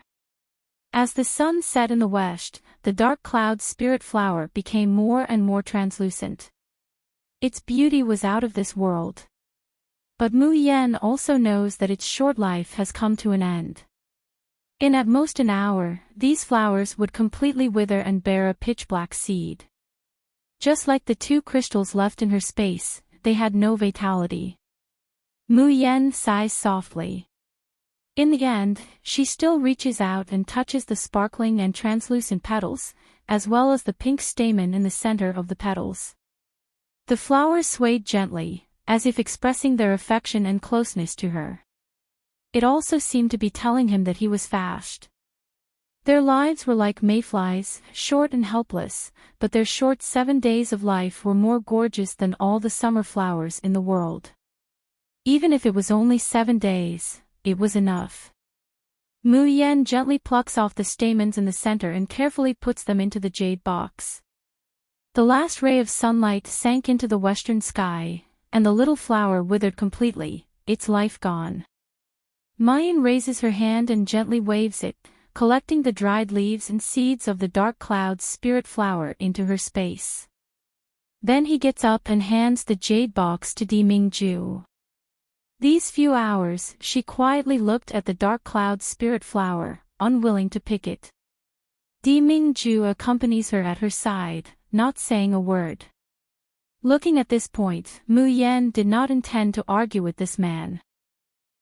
S1: As the sun set in the west, the Dark Cloud's Spirit Flower became more and more translucent. Its beauty was out of this world. But Mu Yan also knows that its short life has come to an end. In at most an hour, these flowers would completely wither and bear a pitch-black seed. Just like the two crystals left in her space, they had no vitality. Mu Yan sighs softly. In the end, she still reaches out and touches the sparkling and translucent petals, as well as the pink stamen in the center of the petals. The flowers swayed gently, as if expressing their affection and closeness to her. It also seemed to be telling him that he was fast. Their lives were like mayflies, short and helpless, but their short 7 days of life were more gorgeous than all the summer flowers in the world. Even if it was only 7 days, it was enough. Mu Yan gently plucks off the stamens in the center and carefully puts them into the jade box. The last ray of sunlight sank into the western sky, and the little flower withered completely, its life gone. Mayan raises her hand and gently waves it, collecting the dried leaves and seeds of the Dark Cloud's Spirit Flower into her space. Then he gets up and hands the jade box to Di Mingju. These few hours, she quietly looked at the Dark Cloud's Spirit Flower, unwilling to pick it. Di Mingju accompanies her at her side, not saying a word. Looking at this point, Mu Yan did not intend to argue with this man.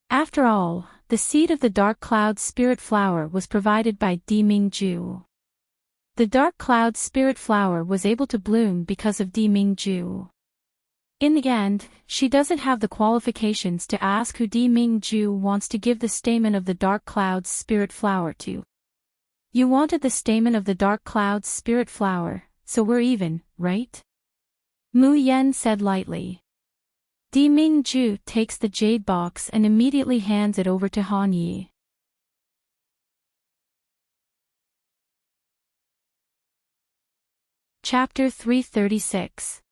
S1: After all, the seed of the dark cloud spirit flower was provided by Di Mingju. The dark cloud spirit flower was able to bloom because of Di Mingju. In the end, she doesn't have the qualifications to ask who Di Mingju wants to give the stamen of the dark cloud spirit flower to. You wanted the stamen of the dark cloud spirit flower, so we're even, right? Mu Yan said lightly. Di Mingju takes the jade box and immediately hands it over to Han Yi. Chapter 336.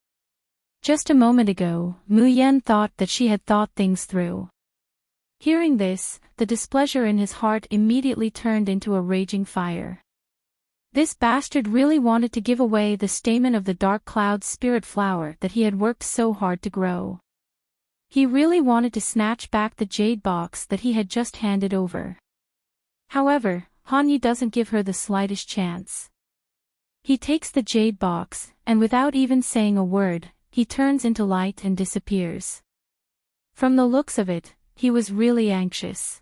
S1: Just a moment ago, Mu Yan thought that she had thought things through. Hearing this, the displeasure in his heart immediately turned into a raging fire. This bastard really wanted to give away the stamen of the dark cloud spirit flower that he had worked so hard to grow. He really wanted to snatch back the jade box that he had just handed over. However, Han Yi doesn't give her the slightest chance. He takes the jade box, and without even saying a word, he turns into light and disappears. From the looks of it, he was really anxious.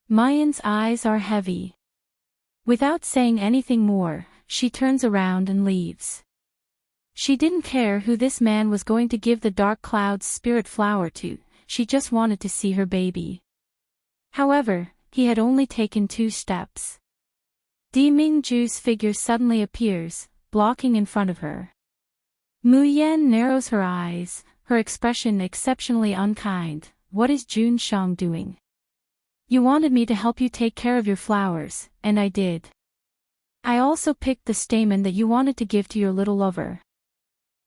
S1: Mayan's eyes are heavy. Without saying anything more, she turns around and leaves. She didn't care who this man was going to give the dark cloud's spirit flower to, she just wanted to see her baby. However, he had only taken 2 steps. Di Mingju's figure suddenly appears, blocking in front of her. Mu Yan narrows her eyes, her expression exceptionally unkind. What is Jun Shang doing? You wanted me to help you take care of your flowers, and I did. I also picked the stamen that you wanted to give to your little lover.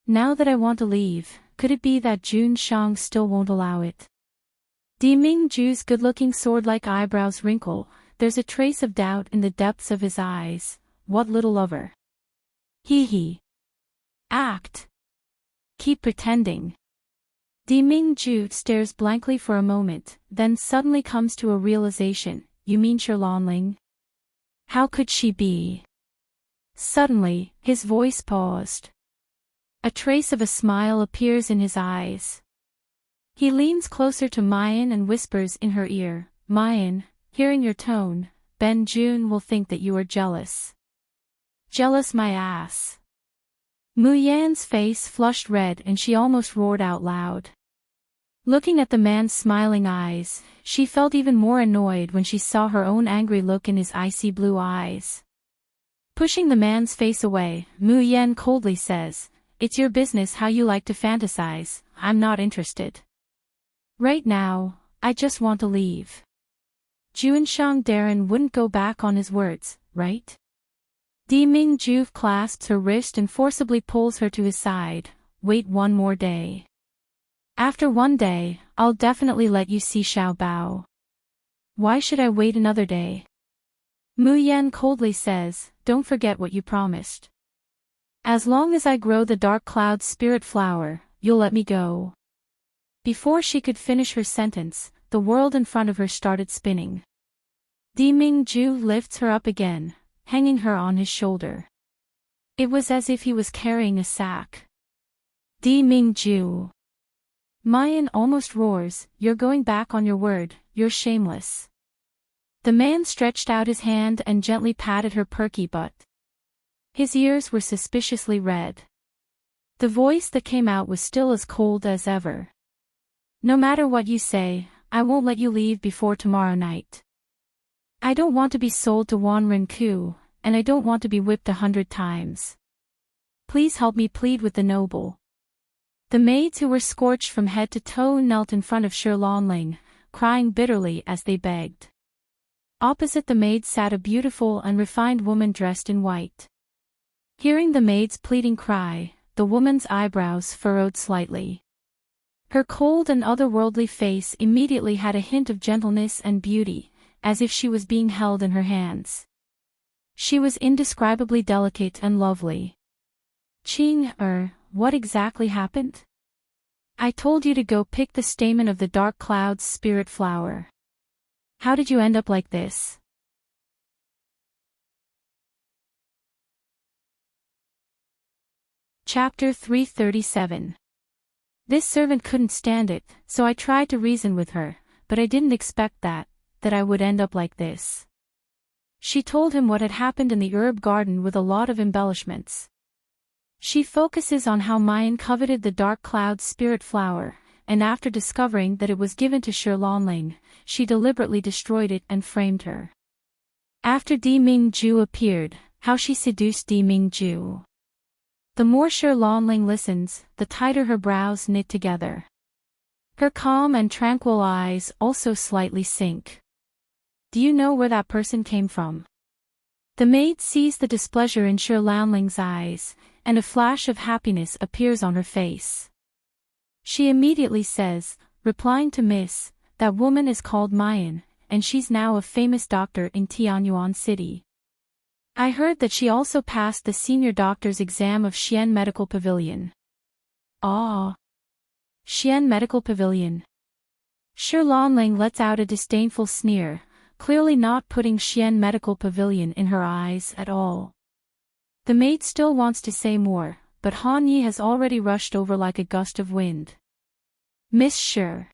S1: Now that I want to leave, could it be that Jun Shang still won't allow it? Di Mingju's good-looking sword-like eyebrows wrinkle, there's a trace of doubt in the depths of his eyes. What little lover? Hee. Act. Keep pretending. Di Mingju stares blankly for a moment, then suddenly comes to a realization. You mean Shirlanling? How could she be? Suddenly, his voice paused. A trace of a smile appears in his eyes. He leans closer to Mayan and whispers in her ear, Mayan, hearing your tone, Ben Jun will think that you are jealous. Jealous my ass. Mu Yan's face flushed red and she almost roared out loud. Looking at the man's smiling eyes, she felt even more annoyed when she saw her own angry look in his icy blue eyes. Pushing the man's face away, Mu Yan coldly says, It's your business how you like to fantasize, I'm not interested. Right now, I just want to leave. Juanshang Darren wouldn't go back on his words, right? Di Mingju clasps her wrist and forcibly pulls her to his side. Wait 1 more day. After 1 day, I'll definitely let you see Xiao Bao. Why should I wait another day? Mu Yan coldly says, Don't forget what you promised. As long as I grow the dark cloud spirit flower, you'll let me go. Before she could finish her sentence, the world in front of her started spinning. Di Mingju lifts her up again, hanging her on his shoulder. It was as if he was carrying a sack. Di Mingju. Mayan almost roars, You're going back on your word, you're shameless. The man stretched out his hand and gently patted her perky butt. His ears were suspiciously red. The voice that came out was still as cold as ever. No matter what you say, I won't let you leave before tomorrow night. I don't want to be sold to Wan Renku, and I don't want to be whipped 100 times. Please help me plead with the noble. The maids who were scorched from head to toe knelt in front of Shirlanling, crying bitterly as they begged. Opposite the maids sat a beautiful and refined woman dressed in white. Hearing the maid's pleading cry, the woman's eyebrows furrowed slightly. Her cold and otherworldly face immediately had a hint of gentleness and beauty, as if she was being held in her hands. She was indescribably delicate and lovely. What exactly happened? I told you to go pick the stamen of the dark cloud's spirit flower. How did you end up like this? Chapter 337. This servant couldn't stand it, so I tried to reason with her, but I didn't expect that I would end up like this. She told him what had happened in the herb garden with a lot of embellishments. She focuses on how Mayan coveted the dark cloud's spirit flower, and after discovering that it was given to Shirlanling, she deliberately destroyed it and framed her. After Di Mingju appeared, how she seduced Di Mingju. The more Shirlanling listens, the tighter her brows knit together. Her calm and tranquil eyes also slightly sink. Do you know where that person came from? The maid sees the displeasure in Shirlanling's eyes, and a flash of happiness appears on her face. She immediately says, replying to Miss, that woman is called Mayan, and she's now a famous doctor in Tianyuan City. I heard that she also passed the senior doctor's exam of Xian Medical Pavilion. Ah. Xian Medical Pavilion. Shirlanling lets out a disdainful sneer, clearly not putting Xian Medical Pavilion in her eyes at all. The maid still wants to say more, but Han Yi has already rushed over like a gust of wind. Miss Shir.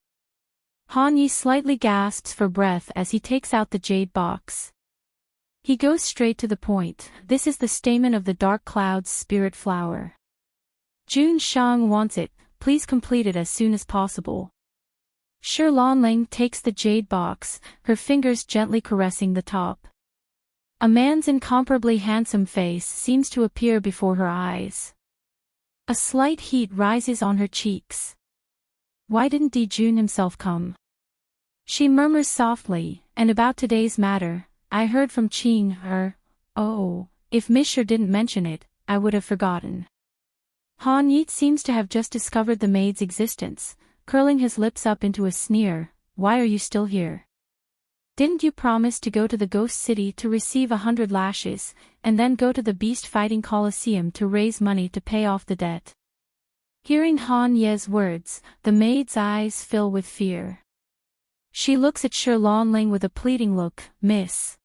S1: Han Yi slightly gasps for breath as he takes out the jade box. He goes straight to the point. This is the stamen of the dark cloud's spirit flower. Jun Shang wants it, please complete it as soon as possible. Shirlanling takes the jade box, her fingers gently caressing the top. A man's incomparably handsome face seems to appear before her eyes. A slight heat rises on her cheeks. Why didn't Di Jun himself come? She murmurs softly, and about today's matter, I heard from Qing. Oh, if Miss Shir didn't mention it, I would have forgotten. Han Yi seems to have just discovered the maid's existence, curling his lips up into a sneer. Why are you still here? Didn't you promise to go to the ghost city to receive 100 lashes, and then go to the beast fighting coliseum to raise money to pay off the debt? Hearing Han Ye's words, the maid's eyes fill with fear. She looks at Shirlanling with a pleading look. Miss.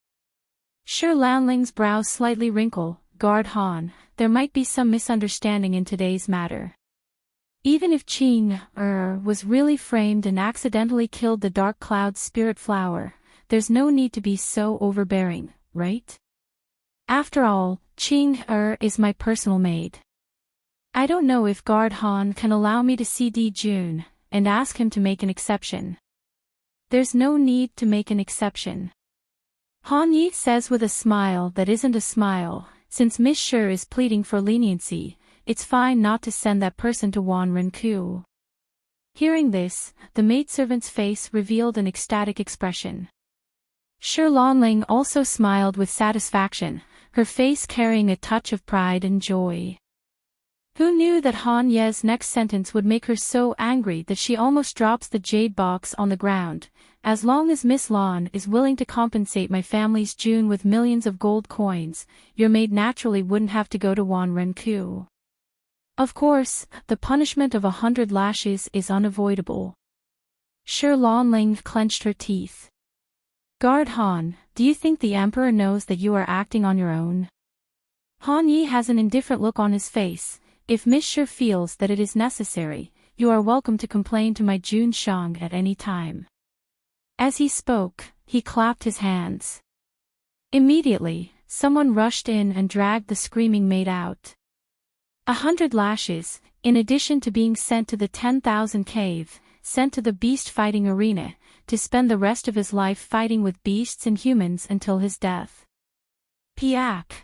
S1: Shirlanling's brows slightly wrinkle. Guard Han, there might be some misunderstanding in today's matter. Even if Qing was really framed and accidentally killed the dark cloud spirit flower, there's no need to be so overbearing, right? After all, Qing is my personal maid. I don't know if Guard Han can allow me to see Di Jun, and ask him to make an exception. There's no need to make an exception. Han Yi says with a smile that isn't a smile, since Miss Shir is pleading for leniency, it's fine not to send that person to Wanrenku. Hearing this, the maidservant's face revealed an ecstatic expression. Shirlanling also smiled with satisfaction, her face carrying a touch of pride and joy. Who knew that Han Ye's next sentence would make her so angry that she almost drops the jade box on the ground? As long as Miss Lan is willing to compensate my family's June with millions of gold coins, your maid naturally wouldn't have to go to Wanrenku. Of course, the punishment of 100 lashes is unavoidable. Shirlanling clenched her teeth. Guard Han, do you think the Emperor knows that you are acting on your own? Han Yi has an indifferent look on his face. If Miss Shir feels that it is necessary, you are welcome to complain to my Jun Shang at any time. As he spoke, he clapped his hands. Immediately, someone rushed in and dragged the screaming maid out. 100 lashes, in addition to being sent to the 10,000 cave, sent to the beast fighting arena, to spend the rest of his life fighting with beasts and humans until his death. Piak.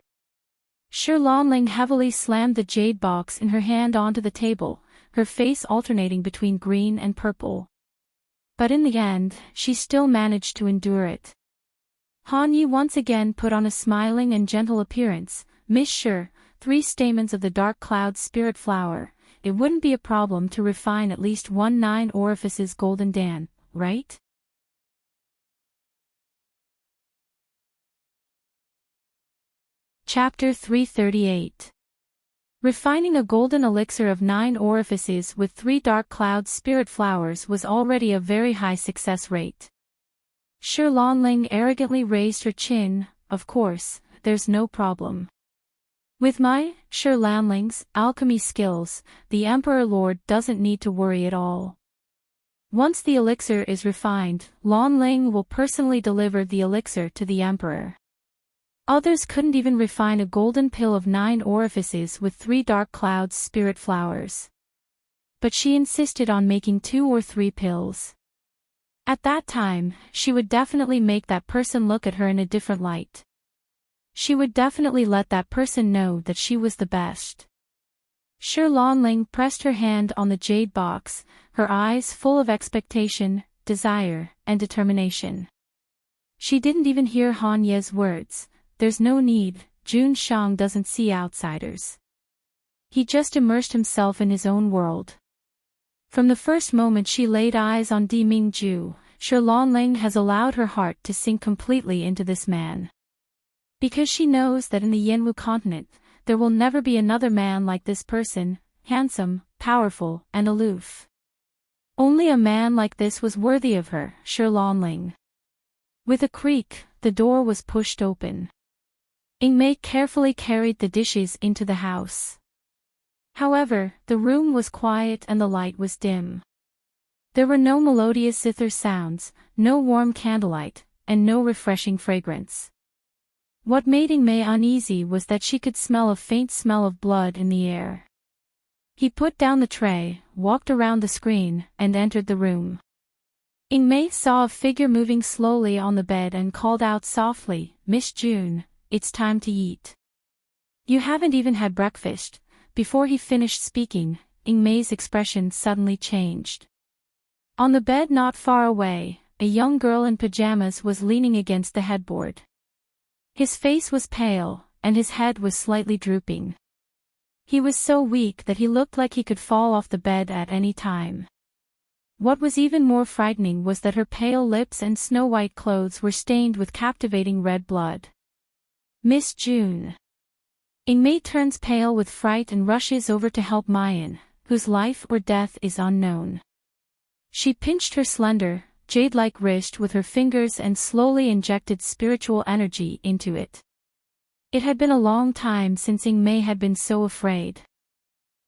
S1: Shirlanling heavily slammed the jade box in her hand onto the table, her face alternating between green and purple. But in the end, she still managed to endure it. Han Yi once again put on a smiling and gentle appearance. Miss Shir, 3 stamens of the dark cloud spirit flower, it wouldn't be a problem to refine at least 9 orifices golden dan, right? Chapter 338. Refining a golden elixir of 9 orifices with 3 dark cloud spirit flowers was already a very high success rate. Shirlanling arrogantly raised her chin. Of course, there's no problem. With my Sure Lanling's alchemy skills, the Emperor Lord doesn't need to worry at all. Once the elixir is refined, Lanling will personally deliver the elixir to the Emperor. Others couldn't even refine a golden pill of 9 orifices with 3 dark clouds spirit flowers. But she insisted on making 2 or 3 pills. At that time, she would definitely make that person look at her in a different light. She would definitely let that person know that she was the best. Sure Lanling pressed her hand on the jade box, her eyes full of expectation, desire, and determination. She didn't even hear Han Ye's words, "There's no need, Jun Shang doesn't see outsiders." He just immersed himself in his own world. From the first moment she laid eyes on Di Mingju, Sure Lanling has allowed her heart to sink completely into this man. Because she knows that in the Yanwu continent, there will never be another man like this person, handsome, powerful, and aloof. Only a man like this was worthy of her, Sure Lanling. With a creak, the door was pushed open. Ingmei carefully carried the dishes into the house. However, the room was quiet and the light was dim. There were no melodious zither sounds, no warm candlelight, and no refreshing fragrance. What made Ingmei uneasy was that she could smell a faint smell of blood in the air. He put down the tray, walked around the screen, and entered the room. Ingmei saw a figure moving slowly on the bed and called out softly, "Miss June, it's time to eat. You haven't even had breakfast." Before he finished speaking, Ingmei's expression suddenly changed. On the bed not far away, a young girl in pajamas was leaning against the headboard. His face was pale, and his head was slightly drooping. He was so weak that he looked like he could fall off the bed at any time. What was even more frightening was that her pale lips and snow-white clothes were stained with captivating red blood. "Miss June." Ingmei turns pale with fright and rushes over to help Mayan, whose life or death is unknown. She pinched her slender, jade-like wrist with her fingers and slowly injected spiritual energy into it. It had been a long time since Ingmei had been so afraid.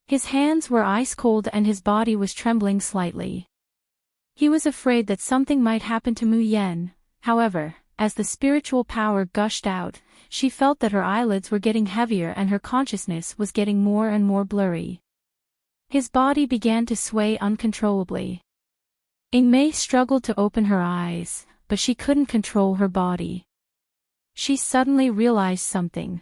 S1: His hands were ice-cold and his body was trembling slightly. He was afraid that something might happen to Mu Yen. However, as the spiritual power gushed out, she felt that her eyelids were getting heavier and her consciousness was getting more and more blurry. His body began to sway uncontrollably. Ingmei struggled to open her eyes, but she couldn't control her body. She suddenly realized something.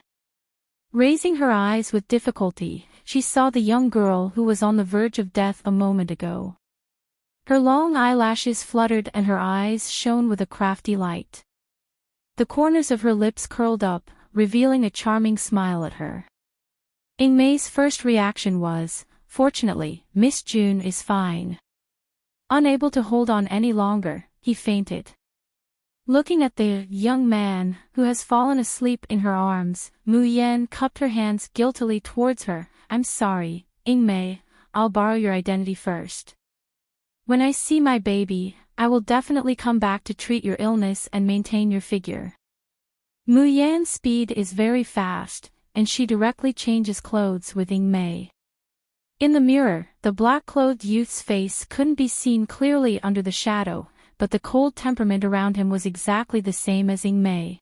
S1: Raising her eyes with difficulty, she saw the young girl who was on the verge of death a moment ago. Her long eyelashes fluttered and her eyes shone with a crafty light. The corners of her lips curled up, revealing a charming smile at her. Ingmei's first reaction was, "Fortunately, Miss June is fine." Unable to hold on any longer, he fainted. Looking at the young man, who has fallen asleep in her arms, Mu Yen cupped her hands guiltily towards her. "I'm sorry, Ingmei, I'll borrow your identity first. When I see my baby, I will definitely come back to treat your illness and maintain your figure." Mu Yan's speed is very fast, and she directly changes clothes with Ingmei. In the mirror, the black-clothed youth's face couldn't be seen clearly under the shadow, but the cold temperament around him was exactly the same as Ingmei.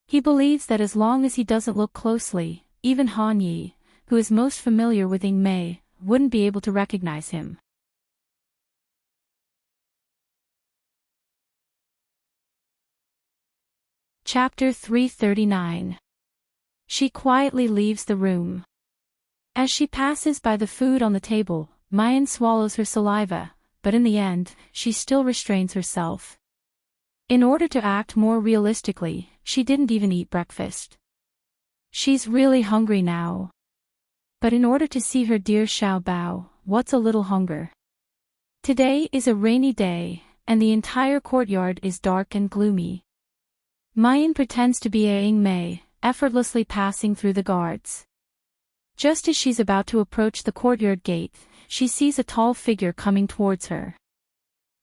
S1: He believes that as long as he doesn't look closely, even Han Yi, who is most familiar with Ingmei, wouldn't be able to recognize him. Chapter 339. She quietly leaves the room. As she passes by the food on the table, Mayan swallows her saliva, but in the end, she still restrains herself. In order to act more realistically, she didn't even eat breakfast. She's really hungry now. But in order to see her dear Xiao Bao, what's a little hunger? Today is a rainy day, and the entire courtyard is dark and gloomy. Mayan pretends to be a Ingmei, effortlessly passing through the guards. Just as she's about to approach the courtyard gate, she sees a tall figure coming towards her.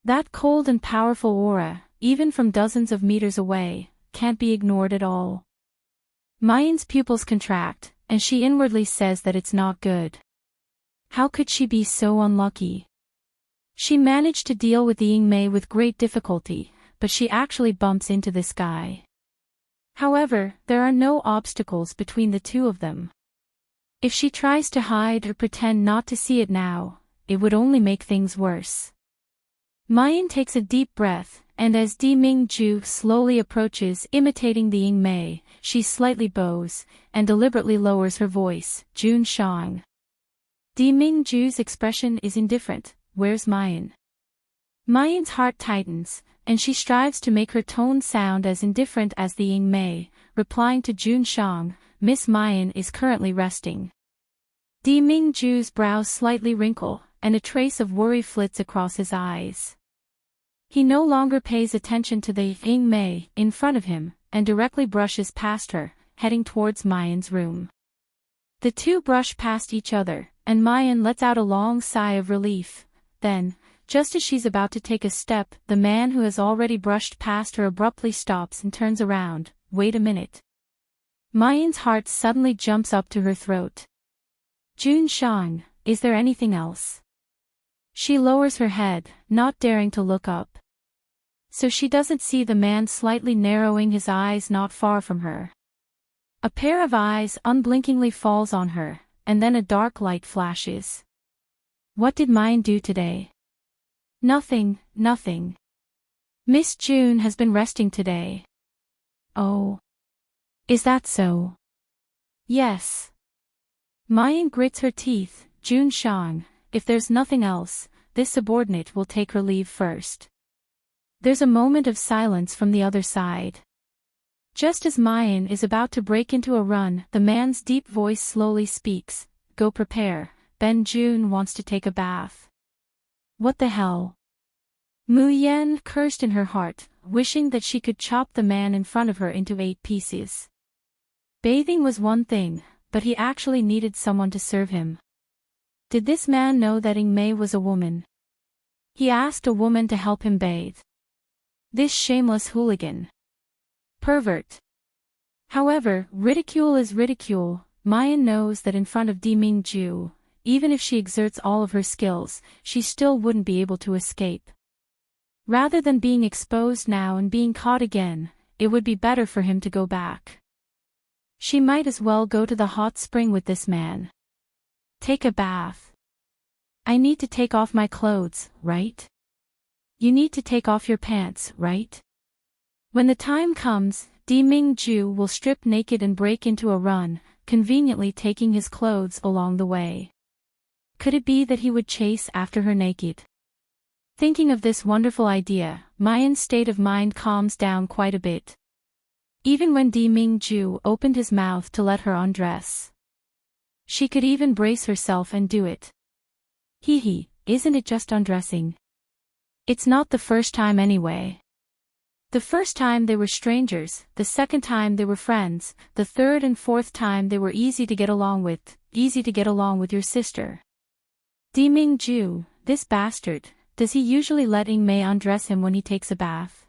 S1: That cold and powerful aura, even from dozens of meters away, can't be ignored at all. Mayan's pupils contract, and she inwardly says that it's not good. How could she be so unlucky? She managed to deal with the Yingmei with great difficulty, but she actually bumps into this guy. However, there are no obstacles between the two of them. If she tries to hide or pretend not to see it now, it would only make things worse. Mayan takes a deep breath, and as Di Mingju slowly approaches imitating the Yingmei, she slightly bows, and deliberately lowers her voice, Jun Shang. Di Mingju's expression is indifferent. Where's Mayan? Mayan's heart tightens, and she strives to make her tone sound as indifferent as the Yingmei, replying to Jun Shang, Miss Mayan is currently resting. Di Mingju's brows slightly wrinkle, and a trace of worry flits across his eyes. He no longer pays attention to the Yingmei in front of him, and directly brushes past her, heading towards Mayan's room. The two brush past each other, and Mayan lets out a long sigh of relief. Then, just as she's about to take a step, the man who has already brushed past her abruptly stops and turns around. Wait a minute. Mayan's heart suddenly jumps up to her throat. Jun Shang, is there anything else? She lowers her head, not daring to look up. So she doesn't see the man slightly narrowing his eyes not far from her. A pair of eyes unblinkingly falls on her, and then a dark light flashes. What did Mayan do today? Nothing, nothing. Miss June has been resting today. Oh. Is that so? Yes. Mayan grits her teeth. Jun Shang, if there's nothing else, this subordinate will take her leave first. There's a moment of silence from the other side. Just as Mayan is about to break into a run, the man's deep voice slowly speaks. Go prepare, Ben Jun wants to take a bath. What the hell? Mu Yan cursed in her heart, wishing that she could chop the man in front of her into 8 pieces. Bathing was one thing, but he actually needed someone to serve him. Did this man know that Yingmei was a woman? He asked a woman to help him bathe. This shameless hooligan. Pervert. However, ridicule is ridicule. Mayan knows that in front of Di Mingju, even if she exerts all of her skills, she still wouldn't be able to escape. Rather than being exposed now and being caught again, it would be better for him to go back. She might as well go to the hot spring with this man. Take a bath. I need to take off my clothes, right? You need to take off your pants, right? When the time comes, Di Mingju will strip naked and break into a run, conveniently taking his clothes along the way. Could it be that he would chase after her naked? Thinking of this wonderful idea, Mayan's state of mind calms down quite a bit. Even when Di Mingju opened his mouth to let her undress, she could even brace herself and do it. Hee, isn't it just undressing? It's not the first time anyway. The first time they were strangers, the second time they were friends, the third and fourth time they were easy to get along with your sister. Di Mingju, this bastard, does he usually let Yingmei undress him when he takes a bath?